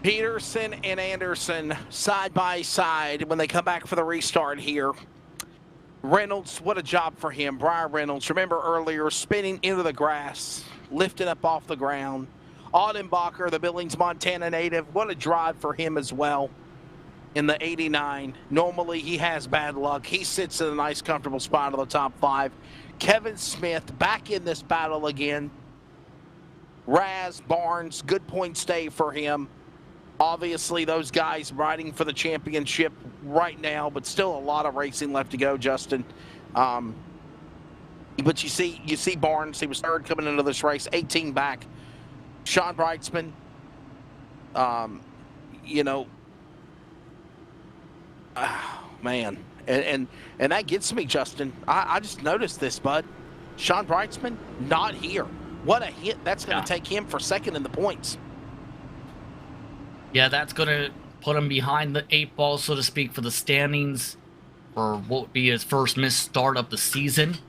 Peterson and Anderson side by side when they come back for the restart here. Reynolds, what a job for him. Brian Reynolds, remember earlier, spinning into the grass, lifting up off the ground. Audenbacher, the Billings, Montana native, what a drive for him as well in the 89. Normally, he has bad luck. He sits in a nice, comfortable spot in the top 5. Kevin Smith back in this battle again. Raz, Barnes, good point stay for him. Obviously, those guys riding for the championship right now, but still a lot of racing left to go, Justin. But you see Barnes, he was third coming into this race, 18 back. Sean Brightsman, man, and that gets me, Justin. I just noticed this, bud. Sean Brightsman, not here. What a hit. That's going to take him for second in the points. Yeah, that's going to put him behind the 8 ball, so to speak, for the standings for what would be his first missed start of the season.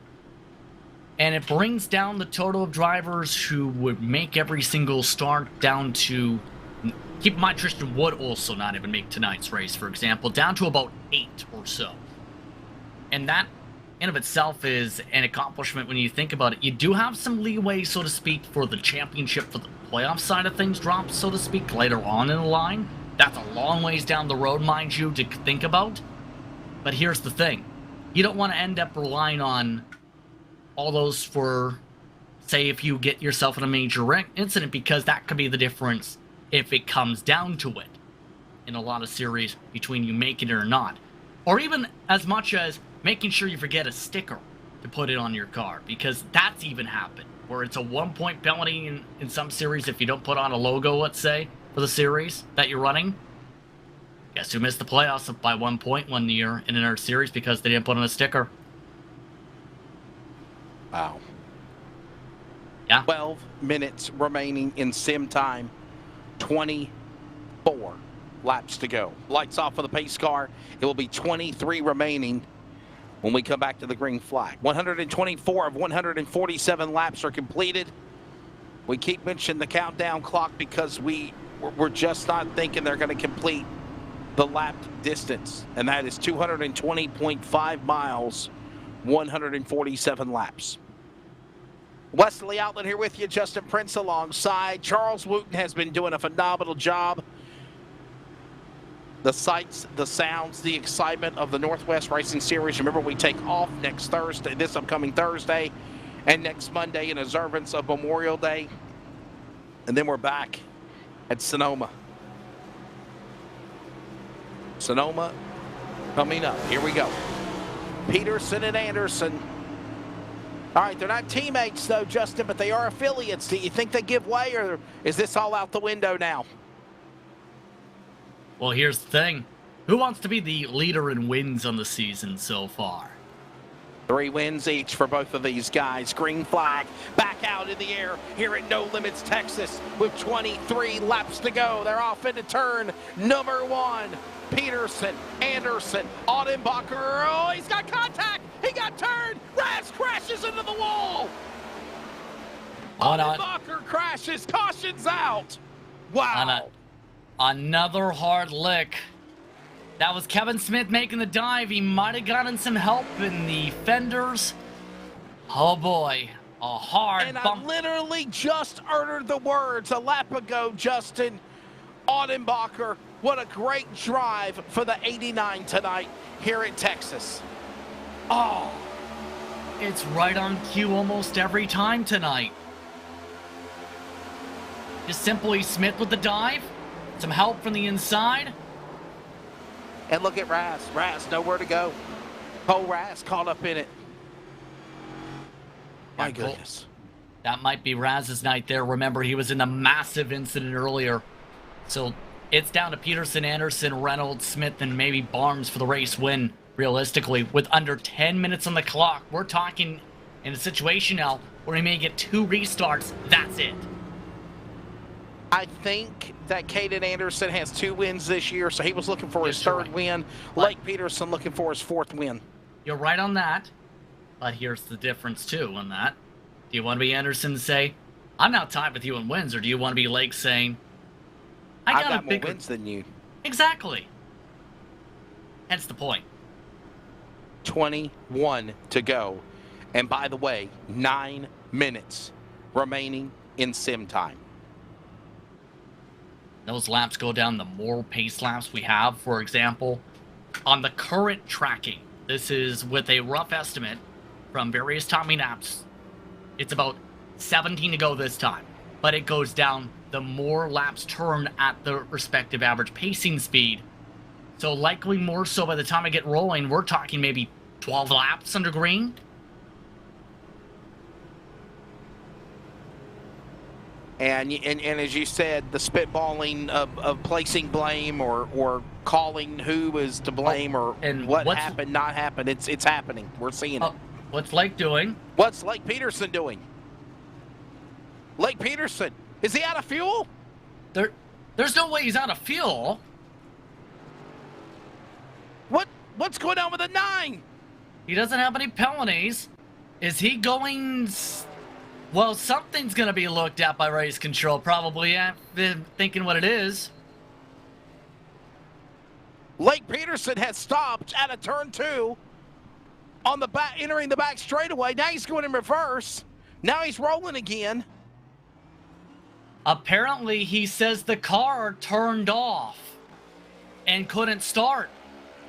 And it brings down the total of drivers who would make every single start down to, keep in mind, Tristan would also not even make tonight's race, for example, down to about 8 or so. And that in of itself is an accomplishment when you think about it. You do have some leeway, so to speak, for the championship, for the playoff side of things drop, so to speak, later on in the line. That's a long ways down the road, mind you, to think about. But here's the thing. You don't want to end up relying on all those for, say, if you get yourself in a major incident, because that could be the difference if it comes down to it in a lot of series between you making it or not. Or even as much as making sure you forget a sticker to put it on your car, because that's even happened, where it's a 1-point penalty in some series if you don't put on a logo, let's say, for the series that you're running. Guess who missed the playoffs by 1 point one year in another series because they didn't put on a sticker? Wow. Yeah. 12 minutes remaining in sim time. 24 laps to go. Lights off for the pace car. It will be 23 remaining when we come back to the green flag. 124 of 147 laps are completed. We keep mentioning the countdown clock because we're just not thinking they're going to complete the lap distance, and that is 220.5 miles, 147 laps. Wesley Outland here with you, Justin Prince alongside. Charles Wooten has been doing a phenomenal job the sights, the sounds, the excitement of the Northwest Racing Series. Remember, we take off next Thursday, this upcoming Thursday, and next Monday in observance of Memorial Day. And then we're back at Sonoma. Sonoma coming up. Here we go. Peterson and Anderson. All right, they're not teammates, though, Justin, but they are affiliates. Do you think they give way, or is this all out the window now? Well, here's the thing. Who wants to be the leader in wins on the season so far? 3 wins each for both of these guys. Green flag back out in the air here at No Limits, Texas, with 23 laps to go. They're off into turn number 1. Peterson, Anderson, Audenbacher. Oh, he's got contact. He got turned. Raz crashes into the wall. Audenbacher crashes. Caution's out. Wow. Another hard lick. That was Kevin Smith making the dive. He might have gotten some help in the fenders. Oh boy, a hard bump. I literally just uttered the words a lap ago, Justin. Audenbacher, what a great drive for the 89 tonight here in Texas. Oh, it's right on cue almost every time tonight. Just simply Smith with the dive, some help from the inside. And look at Raz. Raz, nowhere to go. Cole Raz caught up in it. My goodness. That might be Raz's night there. Remember, he was in the massive incident earlier. So it's down to Peterson, Anderson, Reynolds, Smith, and maybe Barnes for the race win, realistically. With under 10 minutes on the clock, we're talking in a situation now where he may get 2 restarts. That's it. I think that Caden Anderson has 2 wins this year, so he was looking for his 3rd win. But Lake Peterson looking for his 4th win. You're right on that, but here's the difference, too, on that. Do you want to be Anderson and say, I'm now tied with you in wins, or do you want to be Lake saying, I got more wins than you? Exactly. Hence the point. 21 to go. And by the way, 9 minutes remaining in sim time. Those laps go down, the more pace laps we have, for example, on the current tracking. This is with a rough estimate from various timing apps. It's about 17 to go this time, but it goes down the more laps turned at the respective average pacing speed. So likely more so by the time I get rolling, we're talking maybe 12 laps under green. And as you said, the spitballing of placing blame or calling who is to blame or and what happened, not happened, it's happening. We're seeing it. What's Lake doing? What's Lake Peterson doing? Lake Peterson, is he out of fuel? There's no way he's out of fuel. What's going on with the 9? He doesn't have any penalties. Is he going... Well, something's going to be looked at by race control, probably. I've been thinking what it is. Lake Peterson has stopped at a turn 2 on the back, entering the back straightaway. Now he's going in reverse. Now he's rolling again. Apparently, he says the car turned off and couldn't start.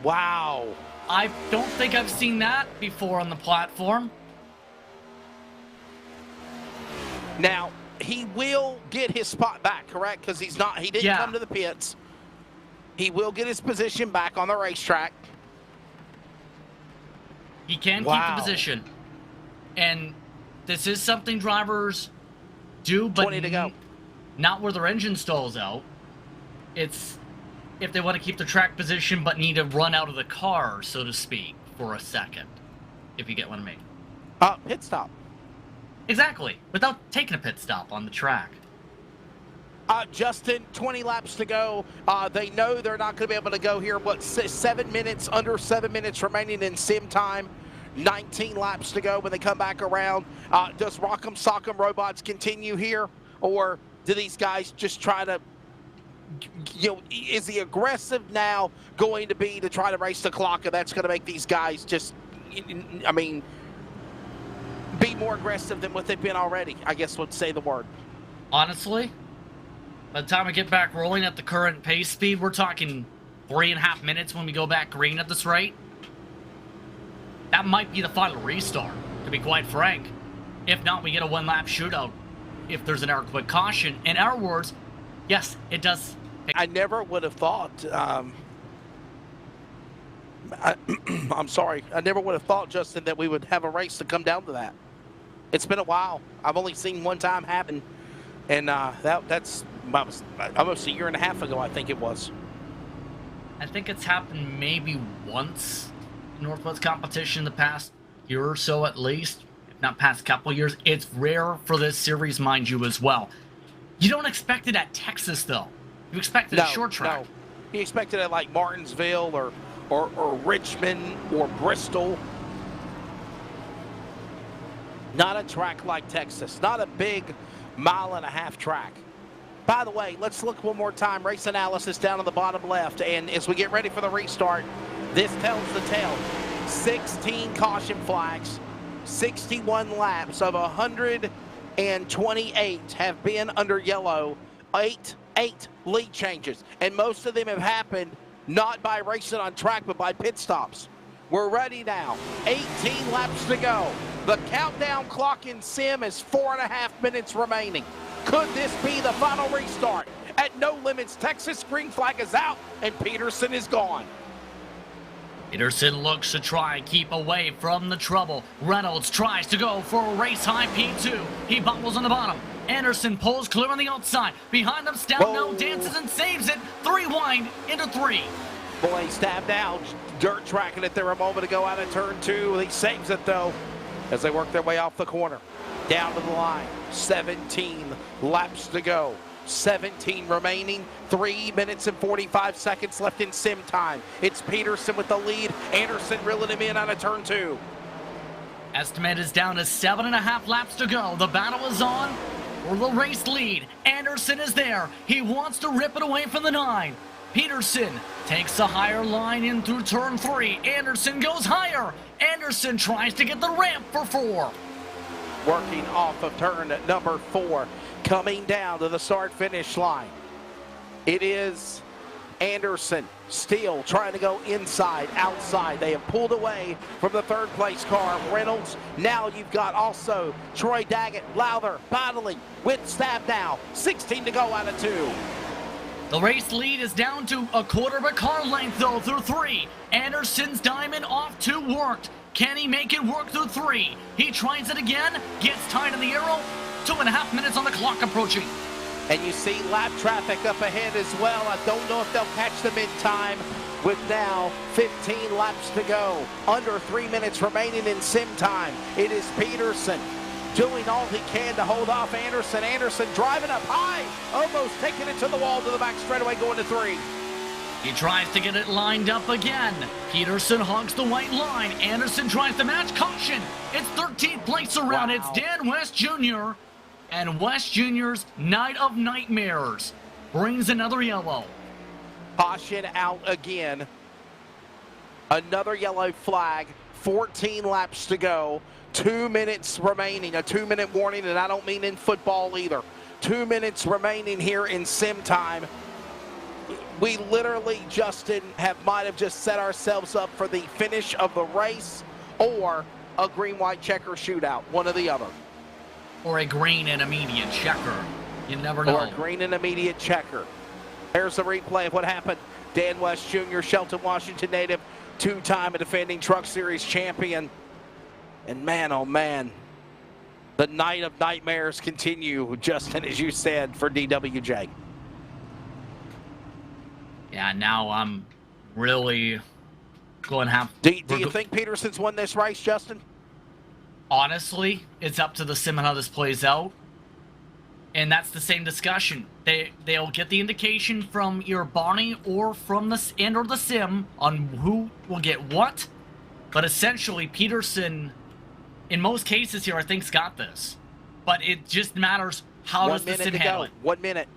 Wow. I don't think I've seen that before on the platform. Now, he will get his spot back, correct? Because he didn't come to the pits. He will get his position back on the racetrack. He can keep the position. And this is something drivers do, but 20 to go. Not where their engine stalls out. It's if they want to keep the track position but need to run out of the car, so to speak, for a second. If you get what I mean. Pit stop. Exactly, without taking a pit stop on the track. Justin, 20 laps to go. They know they're not going to be able to go here. What, 7 minutes, under 7 minutes remaining in sim time. 19 laps to go when they come back around. Does Rock'em Sock'em Robots continue here? Or do these guys just try to, is the aggressive now going to be to try to race the clock, and that's going to make these guys just, be more aggressive than what they've been already, I guess would say the word. Honestly, by the time we get back rolling at the current pace speed, we're talking 3.5 minutes when we go back green at this rate, that might be the final restart, to be quite frank. If not, we get a one-lap shootout if there's an air quick caution. In our words, yes, it does. I never would have thought, I'm sorry, I never would have thought, Justin, that we would have a race to come down to that. It's been a while. I've only seen one time happen, and that's almost a year and a half ago, I think it was. I think it's happened maybe once in Northwest competition in the past year or so at least, if not past couple years. It's rare for this series, mind you, as well. You don't expect it at Texas, though. You expect it at short track. No, you expected it like Martinsville or Richmond or Bristol. Not a track like Texas. Not a big 1.5 mile track. By the way, let's look one more time. Race analysis down on the bottom left. And as we get ready for the restart, this tells the tale. 16 caution flags, 61 laps of 128 have been under yellow. Eight lead changes. And most of them have happened not by racing on track, but by pit stops. We're ready now. 18 laps to go. The countdown clock in sim is 4.5 minutes remaining. Could this be the final restart? At No Limits, Texas, green flag is out, and Peterson is gone. Peterson looks to try and keep away from the trouble. Reynolds tries to go for a race-high P2. He bumbles on the bottom. Anderson pulls clear on the outside. Behind them, Stabnow dances and saves it. 3 wide into 3. Boy, Stabnow dirt tracking it there a moment ago out of turn 2. He saves it, though, as they work their way off the corner. Down to the line. 17 laps to go. 17 remaining. 3 minutes and 45 seconds left in sim time. It's Peterson with the lead. Anderson reeling him in out of turn 2. Estimate is down to 7.5 laps to go. The battle is on for the race lead. Anderson is there. He wants to rip it away from the 9. Peterson takes a higher line in through turn 3. Anderson goes higher. Anderson tries to get the ramp for 4. Working off of turn number 4. Coming down to the start-finish line. It is Anderson still trying to go inside, outside. They have pulled away from the third-place car. Reynolds. Now you've got also Troy Daggett, Lowther battling with Stabnow. 16 to go out of 2. The race lead is down to a quarter of a car length, though, through 3. Anderson's diamond off 2 worked. Can he make it work through 3? He tries it again, gets tied in the arrow. 2.5 minutes on the clock approaching. And you see lap traffic up ahead as well. I don't know if they'll catch them in time with now 15 laps to go. Under 3 minutes remaining in sim time. It is Peterson doing all he can to hold off Anderson. Anderson driving up high, almost taking it to the wall to the back straightaway, going to 3. He tries to get it lined up again. Peterson hogs the white line. Anderson tries to match. Caution. It's 13th place around. Wow. It's Dan West Jr. And West Jr.'s Night of Nightmares brings another yellow. Caution out again. Another yellow flag. 14 laps to go. 2 minutes remaining. A 2-minute warning, and I don't mean in football either. 2 minutes remaining here in sim time. We literally, Justin, might have just set ourselves up for the finish of the race or a green-white checker shootout, one or the other. Or a green and immediate checker. You never know. Or a green and immediate checker. There's the replay of what happened. Dan West Jr., Shelton, Washington native, 2-time defending Truck Series champion. And man, oh man, the night of nightmares continue, Justin, as you said, for DWJ. Yeah, now I'm really going to have... Do you think Peterson's won this race, Justin? Honestly, it's up to the sim and how this plays out. And that's the same discussion. They'll get the indication from either Barney or from the sim on who will get what. But essentially, Peterson, in most cases here, I think's got this. But it just matters how does the sim handle it. 1 minute.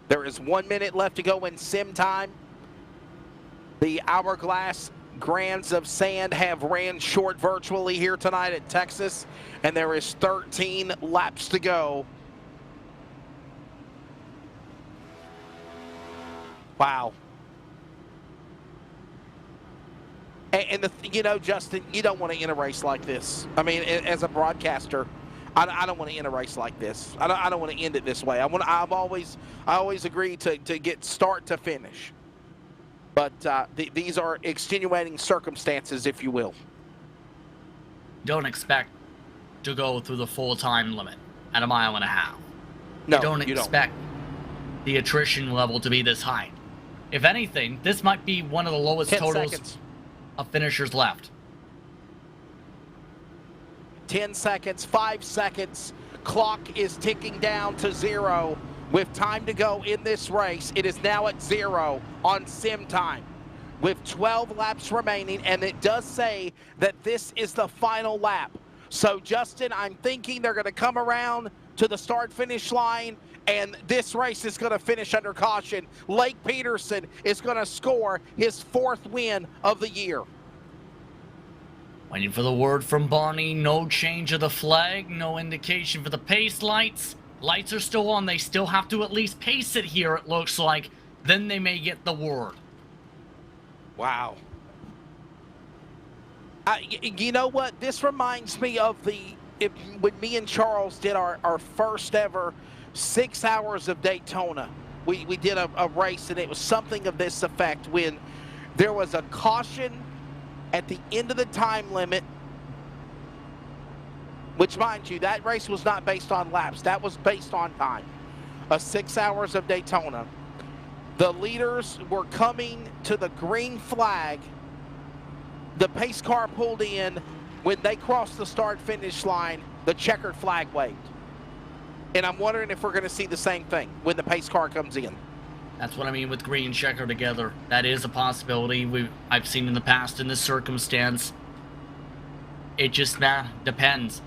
There is 1 minute left to go in sim time. The Hourglass Grands of Sand have ran short virtually here tonight at Texas, and there is 13 laps to go. Wow. And Justin, you don't want to end a race like this. I mean, as a broadcaster, I don't want to end a race like this. I don't want to end it this way. I always agree to get start to finish. But these are extenuating circumstances, if you will. Don't expect to go through the full time limit at 1.5 miles. No, you don't expect the attrition level to be this high. If anything, this might be one of the lowest 10 totals seconds. Of finishers left. 10 seconds, 5 seconds. Clock is ticking down to 0 with time to go in this race. It is now at 0 on sim time with 12 laps remaining, and it does say that this is the final lap. So, Justin, I'm thinking they're going to come around to the start-finish line, and this race is going to finish under caution. Lake Peterson is going to score his 4th win of the year. Waiting for the word from Barney. No change of the flag. No indication for the pace lights. Lights are still on. They still have to at least pace it here, it looks like. Then they may get the word. Wow. You know what? This reminds me of when me and Charles did our first ever 6 hours of Daytona. We did a race, and it was something of this effect when there was a caution at the end of the time limit, which, mind you, that race was not based on laps. That was based on time. 6 hours of Daytona. The leaders were coming to the green flag. The pace car pulled in. When they crossed the start-finish line, the checkered flag waved. And I'm wondering if we're going to see the same thing when the pace car comes in. That's what I mean with green checker together. That is a possibility I've seen in the past in this circumstance. It just depends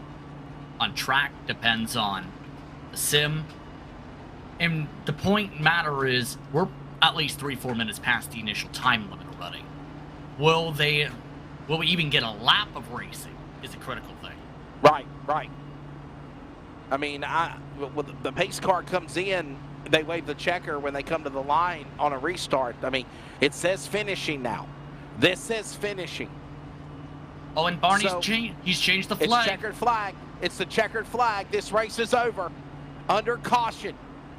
on track, depends on the sim. And the point matter is we're at least 3-4 minutes past the initial time limit already. Will we even get a lap of racing is a critical thing. Right. I mean, when the pace car comes in, they wave the checker when they come to the line on a restart. I mean, it says finishing now. This says finishing. Oh, and Barney's he's changed the flag. It's checkered flag. It's the checkered flag. This race is over. Under caution.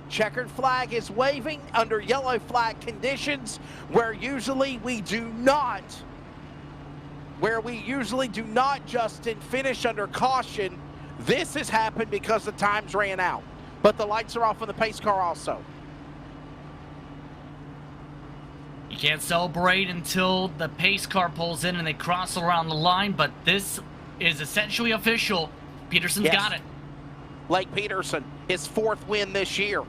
Checkered flag is waving under yellow flag conditions where we usually do not, Justin, finish under caution. This has happened because the times ran out. But the lights are off on the pace car also. You can't celebrate until the pace car pulls in and they cross around the line, but this is essentially official. Peterson's got it. Lake Peterson, his 4th win this year.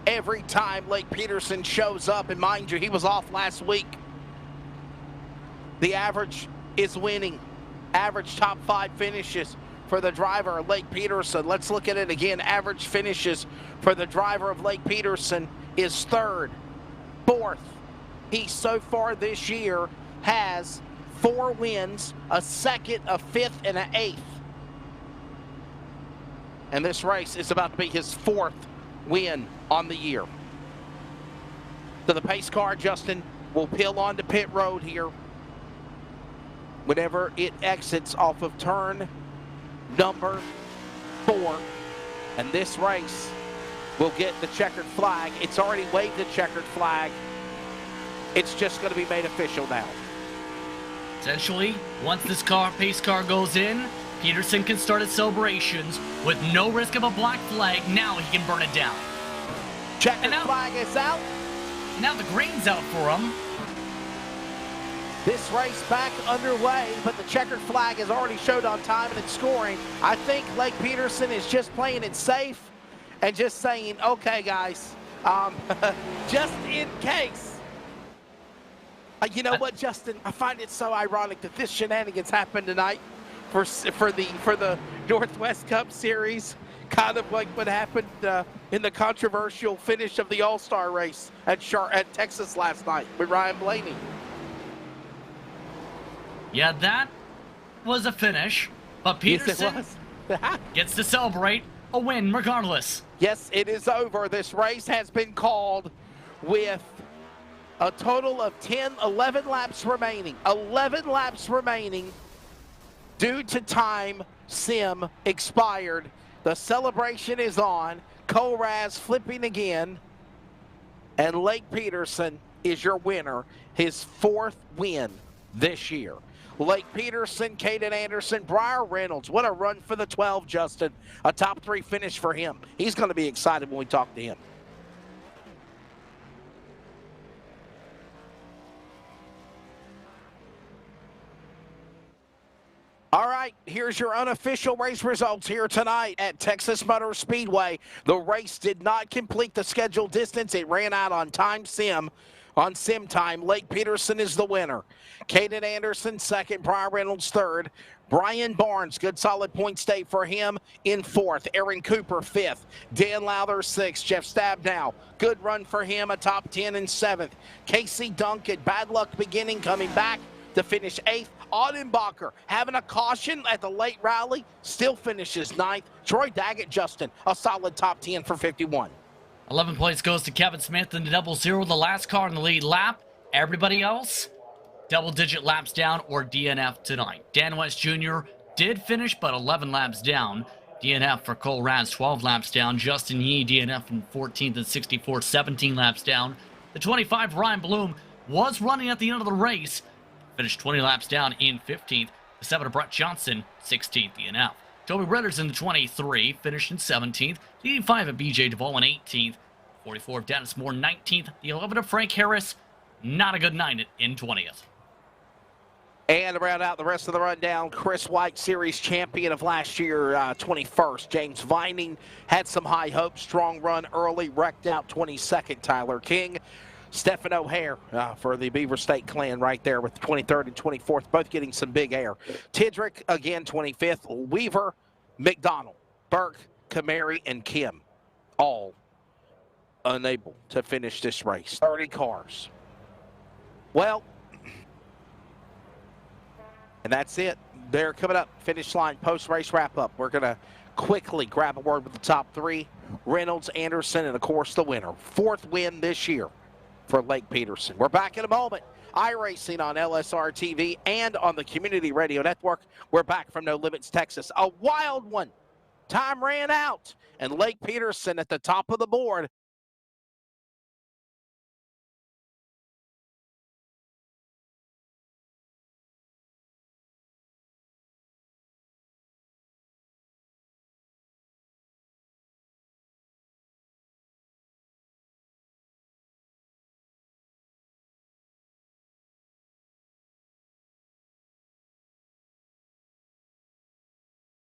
Every time Lake Peterson shows up, and mind you, he was off last week, the average is winning. Average top 5 finishes for the driver of Lake Peterson. Let's look at it again. Average finishes for the driver of Lake Peterson is 3rd, 4th. He so far this year has 4 wins, a 2nd, a 5th, and an 8th. And this race is about to be his 4th win on the year. So the pace car, Justin, will peel onto pit road here whenever it exits off of turn number 4, and this race will get the checkered flag. It's already waved the checkered flag. It's just going to be made official now. Essentially, once this pace car goes in, Peterson can start his celebrations with no risk of a black flag. Now he can burn it down. Checkered flag is out. Now the green's out for him. This race back underway, but the checkered flag has already showed on time and it's scoring. I think Lake Peterson is just playing it safe and just saying, okay, guys, just in case. You know what, Justin? I find it so ironic that this shenanigans happened tonight for the Northwest Cup Series, kind of like what happened in the controversial finish of the All-Star race at Texas last night with Ryan Blaney. Yeah, that was a finish, but Peterson gets to celebrate a win regardless. Yes, it is over. This race has been called with A total of 11 laps remaining. 11 laps remaining due to time sim expired. The celebration is on. Cole Raz flipping again. And Lake Peterson is your winner. His 4th win this year. Lake Peterson, Caden Anderson, Briar Reynolds. What a run for the 12, Justin. A top 3 finish for him. He's going to be excited when we talk to him. All right, here's your unofficial race results here tonight at Texas Motor Speedway. The race did not complete the scheduled distance. It ran out on time sim. On sim time, Lake Peterson is the winner. Caden Anderson second, Brian Reynolds third. Brian Barnes, good solid point stay for him in 4th. Aaron Cooper 5th. Dan Lowther 6th. Jeff Stabnow, good run for him, a top 10 in 7th. Casey Duncan, bad luck beginning, coming back to finish 8th. Audenbacher having a caution at the late rally, still finishes 9th. Troy Daggett, Justin, a solid top 10 for 51. 11 points goes to Kevin Smith in the 0-0, the last car in the lead lap. Everybody else, double-digit laps down or DNF tonight. Dan West Jr. did finish, but 11 laps down. DNF for Cole Raz, 12 laps down. Justin Yee, DNF in 14th and 64, 17 laps down. The 25, Ryan Bloom, was running at the end of the race. Finished 20 laps down in 15th. The 7 of Brett Johnson, 16th DNF. Toby Ritters in the 23, finished in 17th. The 85 of BJ Duvall in 18th. 44 of Dennis Moore, 19th. The 11 of Frank Harris, not a good night in 20th. And to round out the rest of the rundown, Chris White, series champion of last year, 21st. James Vining had some high hopes, strong run early, wrecked out 22nd. Tyler King. Stephen O'Hare for the Beaver State Clan right there with 23rd and 24th, both getting some big air. Tidrick, again, 25th. Weaver, McDonald, Burke, Kamari, and Kim, all unable to finish this race. 30 cars. Well, and that's it. They're coming up. Finish line, post-race wrap-up. We're going to quickly grab a word with the top 3. Reynolds, Anderson, and, of course, the winner. 4th win this year for Lake Peterson. We're back in a moment. iRacing on LSRTV and on the Community Radio Network. We're back from No Limits, Texas. A wild one. Time ran out, and Lake Peterson at the top of the board.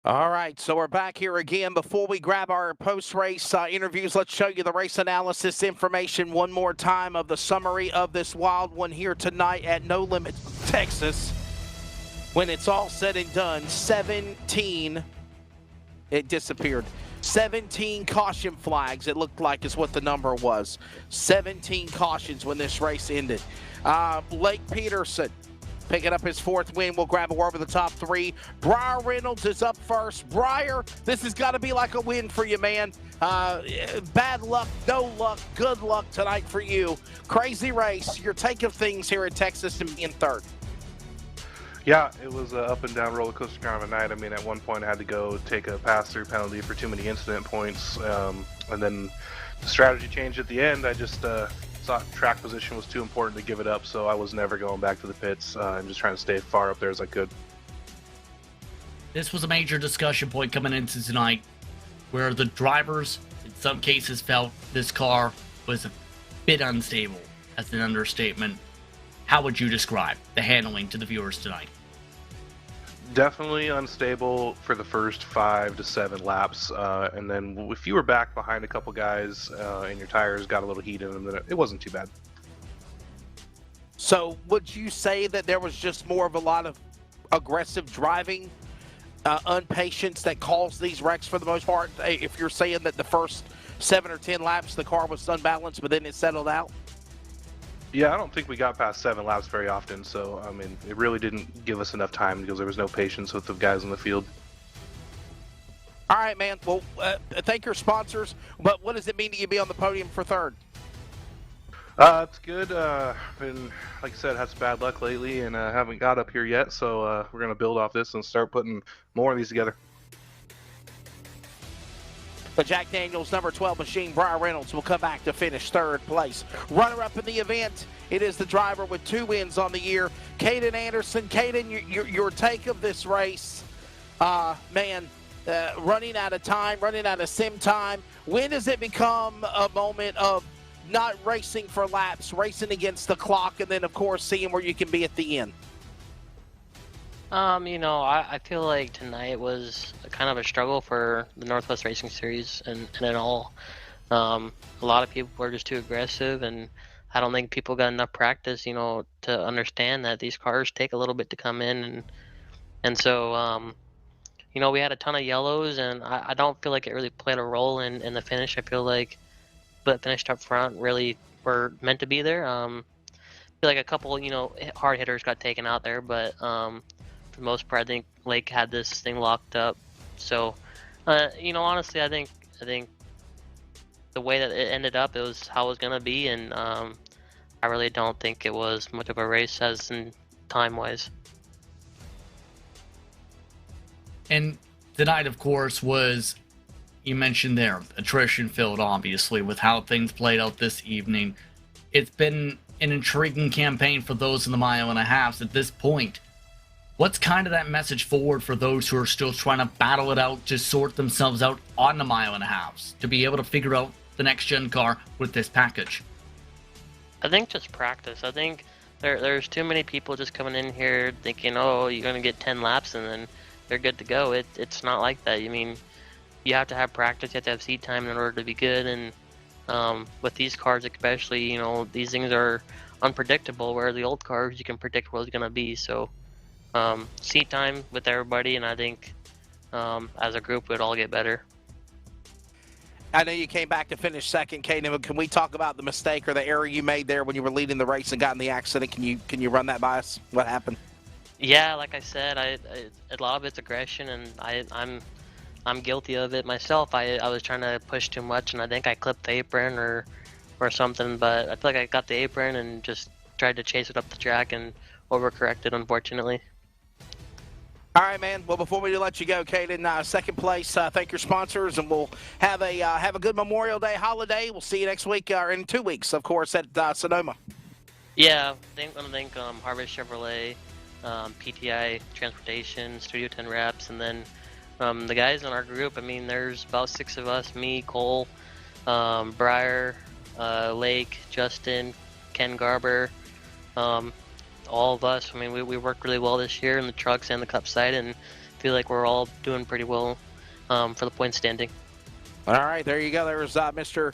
All right, so we're back here again. Before we grab our post-race interviews, let's show you the race analysis information one more time of the summary of this wild one here tonight at No Limits, Texas. When it's all said and done, 17, it disappeared. 17 caution flags, it looked like, is what the number was. 17 cautions when this race ended. Lake Peterson picking up his 4th win. We'll grab a word with the top 3. Briar Reynolds is up first. Briar, this has got to be like a win for you, man. Bad luck, no luck, good luck tonight for you. Crazy race. Your take of things here at Texas and being 3rd. Yeah, it was an up and down roller coaster kind of a night. I mean, at one point I had to go take a pass-through penalty for too many incident points, and then the strategy changed at the end. I just thought track position was too important to give it up, so I was never going back to the pits and just trying to stay far up there as I could. This was a major discussion point coming into tonight, where the drivers in some cases felt this car was a bit unstable, as an understatement. How would you describe the handling to the viewers tonight? Definitely unstable for the first 5 to 7 laps, and then if you were back behind a couple guys and your tires got a little heat in them, then it wasn't too bad. So would you say that there was just more of a lot of aggressive driving, impatience that caused these wrecks for the most part? If you're saying that the first 7 or 10 laps the car was unbalanced, but then it settled out? Yeah, I don't think we got past 7 laps very often, so I mean, it really didn't give us enough time because there was no patience with the guys in the field. All right, man. Well, thank your sponsors, but what does it mean to you be on the podium for 3rd? It's good. Been, like I said, had some bad luck lately, and haven't got up here yet. So we're gonna build off this and start putting more of these together. But Jack Daniels, number 12 machine, Brian Reynolds, will come back to finish third place. Runner-up in the event, it is the driver with 2 wins on the year, Caden Anderson. Caden, your take of this race, running out of time, running out of sim time. When does it become a moment of not racing for laps, racing against the clock, and then, of course, seeing where you can be at the end? I feel like tonight was kind of a struggle for the Northwest Racing Series and in all. A lot of people were just too aggressive, and I don't think people got enough practice, to understand that these cars take a little bit to come in. And so, we had a ton of yellows, and I don't feel like it really played a role in the finish. I feel like that finished up front really were meant to be there. I feel like a couple, hard hitters got taken out there, but for the most part, I think Lake had this thing locked up. So, honestly, I think the way that it ended up, it was how it was gonna be, and I really don't think it was much of a race as in time-wise. And tonight, of course, was, you mentioned there, attrition filled, obviously, with how things played out this evening. It's been an intriguing campaign for those in the mile and a halves at this point. What's kind of that message forward for those who are still trying to battle it out to sort themselves out on the mile and a halves, to be able to figure out the next gen car with this package? I think just practice. I think there's too many people just coming in here thinking, oh, you're going to get 10 laps and then they're good to go. It's not like that. I mean, you have to have practice, you have to have seat time in order to be good, and with these cars especially, these things are unpredictable, where the old cars you can predict what it's going to be. So seat time with everybody, and I think as a group we'd all get better. I know you came back to finish second, Caden, but can we talk about the mistake or the error you made there when you were leading the race and got in the accident? Can you run that by us? What happened? Yeah, like I said, a lot of it's aggression, and I'm guilty of it myself. I was trying to push too much, and I think I clipped the apron or something, but I feel like I got the apron and just tried to chase it up the track and overcorrected, unfortunately. All right, man. Well, before we let you go, Caden, second place. Thank your sponsors, and we'll have a good Memorial Day holiday. We'll see you next week, or in 2 weeks, of course, at Sonoma. Yeah, I think Harvest Chevrolet, PTI Transportation, Studio 10 Reps, and then the guys in our group. I mean, there's about 6 of us: me, Cole, Briar, Lake, Justin, Ken Garber. All of us. I mean, we worked really well this year in the trucks and the cup side, and feel like we're all doing pretty well for the point standing. All right, there you go. There's Mr.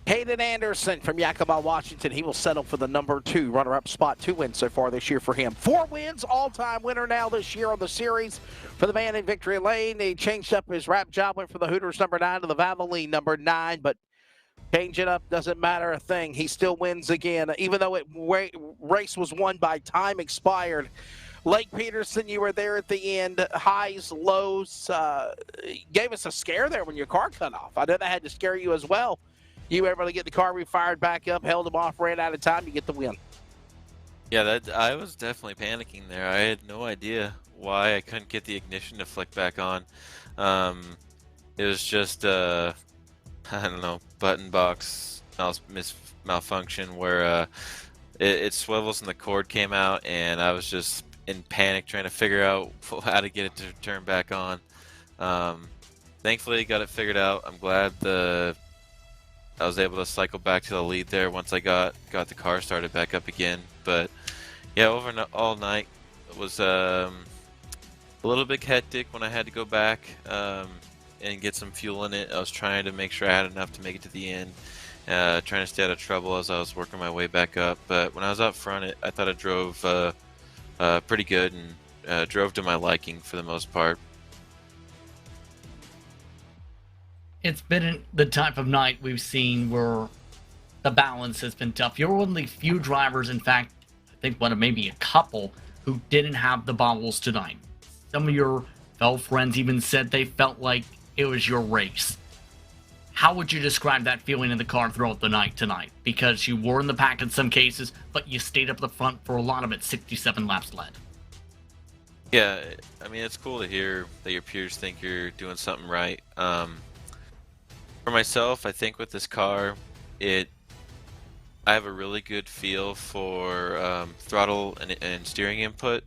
Caden Anderson from Yakima, Washington. He will settle for the number 2 runner-up spot. 2 wins so far this year for him. 4 wins, all-time winner now this year on the series for the man in victory lane. He changed up his wrap job, went from the Hooters number 9 to the Valvoline number 9, but change it up doesn't matter a thing. He still wins again, even though race was won by time expired. Lake Peterson, you were there at the end. Highs, lows, gave us a scare there when your car cut off. I know that had to scare you as well. You were able to get the car refired back up, held him off, ran out of time. You get the win. Yeah, I was definitely panicking there. I had no idea why I couldn't get the ignition to flick back on. It was just I don't know, button box malfunction where it swivels and the cord came out, and I was just in panic trying to figure out how to get it to turn back on. Thankfully, got it figured out. I'm glad I was able to cycle back to the lead there once I got the car started back up again. But yeah, all night it was a little bit hectic when I had to go back and get some fuel in it. I was trying to make sure I had enough to make it to the end, trying to stay out of trouble as I was working my way back up. But when I was out front, I thought I drove pretty good and drove to my liking for the most part. It's been the type of night we've seen where the balance has been tough. You're one of the few drivers, in fact, I think one of maybe a couple, who didn't have the bobbles tonight. Some of your fellow friends even said they felt like it was your race. How would you describe that feeling in the car throughout the night tonight? Because you were in the pack in some cases, but you stayed up the front for a lot of it, 67 laps led. Yeah, I mean, it's cool to hear that your peers think you're doing something right. For myself, I think with this car, I have a really good feel for throttle and steering input.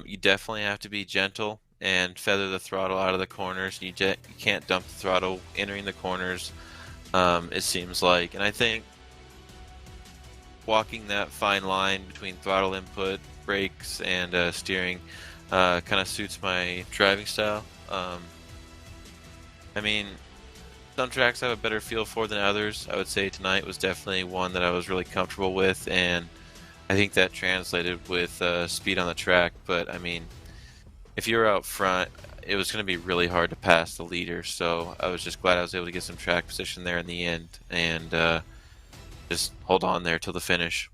You definitely have to be gentle and feather the throttle out of the corners. You can't dump the throttle entering the corners, it seems like. And I think walking that fine line between throttle input, brakes, and steering kind of suits my driving style. I mean, some tracks I have a better feel for than others. I would say tonight was definitely one that I was really comfortable with, and I think that translated with speed on the track. But I mean, if you were out front, it was going to be really hard to pass the leader. So I was just glad I was able to get some track position there in the end and just hold on there till the finish.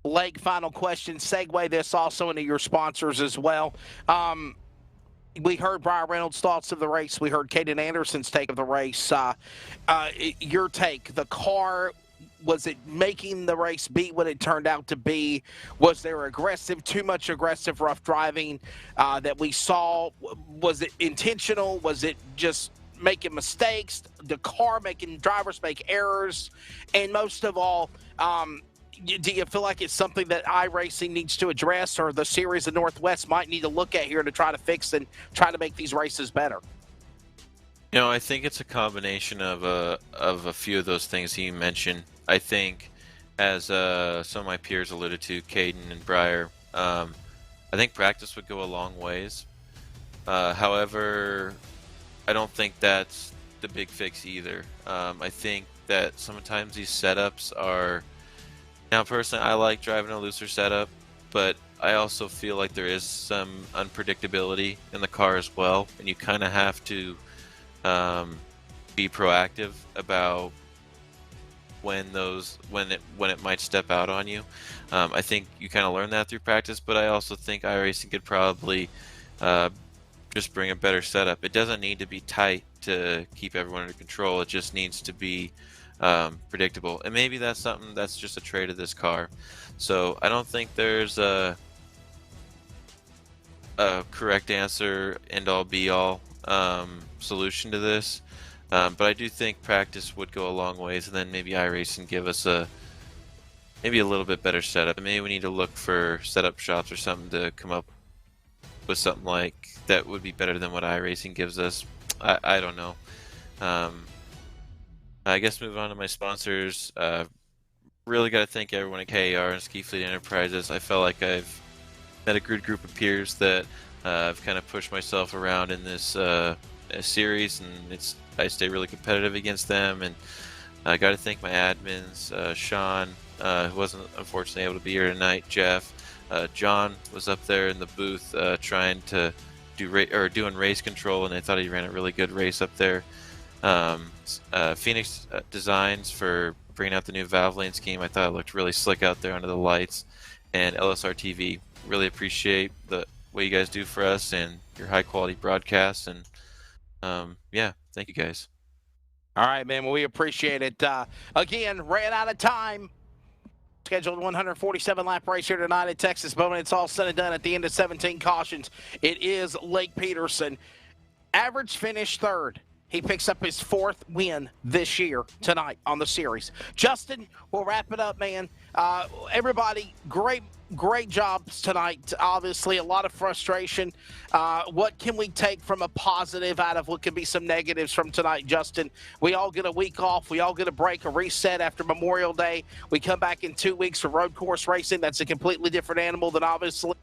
Blake, final question. Segue this also into your sponsors as well. We heard Brian Reynolds' thoughts of the race. We heard Caden Anderson's take of the race. Your take, the car, was it making the race be what it turned out to be? Was there too much aggressive rough driving that we saw? Was it intentional? Was it just making mistakes? The car making drivers make errors? And most of all, do you feel like it's something that iRacing needs to address, or the Series of Northwest might need to look at here to try to fix and try to make these races better? You know, I think it's a combination of a few of those things you mentioned. I think, as some of my peers alluded to, Caden and Breyer, I think practice would go a long ways. However, I don't think that's the big fix either. I think that sometimes these setups are... Now, personally, I like driving a looser setup, but I also feel like there is some unpredictability in the car as well, and you kind of have to be proactive about when it might step out on you. I think you kind of learn that through practice, but I also think iRacing could probably just bring a better setup. It doesn't need to be tight to keep everyone under control. It just needs to be predictable, and maybe that's something that's just a trait of this car. So I don't think there's a correct answer, end all be all solution to this, but I do think practice would go a long ways, and then maybe iRacing give us maybe a little bit better setup. Maybe we need to look for setup shops or something to come up with something like that would be better than what iRacing gives us. I don't know. I guess moving on to my sponsors, really got to thank everyone at KAR and Ski Fleet Enterprises. I felt like I've met a good group of peers that I've kind of pushed myself around in this series, and I stay really competitive against them. And I got to thank my admins, Sean, who wasn't unfortunately able to be here tonight, Jeff, John was up there in the booth trying to doing race control, and I thought he ran a really good race up there. Phoenix Designs for bringing out the new valve lane scheme. I thought it looked really slick out there under the lights. And LSRTV, really appreciate what you guys do for us and your high quality broadcasts. And yeah, thank you guys. All right, man. Well, we appreciate it. Again, ran out of time. Scheduled 147 lap race here tonight at Texas Bowman. It's all said and done at the end of 17 cautions. It is Lake Peterson. Average finish third. He picks up his fourth win this year tonight on the series. Justin, we'll wrap it up, man. Everybody, great jobs tonight. Obviously, a lot of frustration. What can we take from a positive out of what could be some negatives from tonight, Justin? We all get a week off. We all get a break, a reset after Memorial Day. We come back in 2 weeks for road course racing. That's a completely different animal than obviously.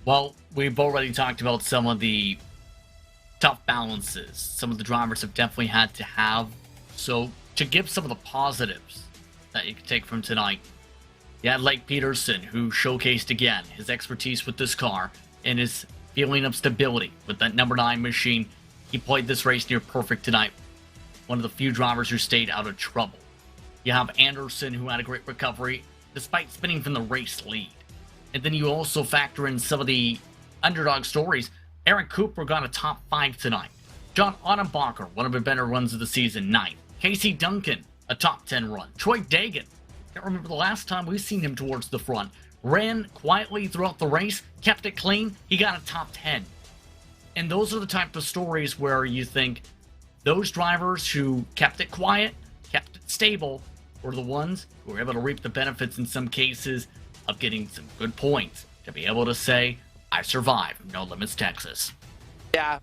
Well, we've already talked about some of the tough balances some of the drivers have definitely had to have. So to give some of the positives that you can take from tonight, you had Lake Peterson, who showcased again his expertise with this car and his feeling of stability with that number 9 machine. He played this race near perfect tonight. One of the few drivers who stayed out of trouble. You have Anderson, who had a great recovery despite spinning from the race lead. And then you also factor in some of the underdog stories. Aaron Cooper got a top 5 tonight. John Ottenbacher, one of the better runs of the season, 9th. Casey Duncan, a top 10 run. Troy Dagan, can't remember the last time we've seen him towards the front. Ran quietly throughout the race, kept it clean, he got a top 10. And those are the type of stories where you think those drivers who kept it quiet, kept it stable, were the ones who were able to reap the benefits in some cases of getting some good points to be able to say, I survived No Limits Texas. Yeah,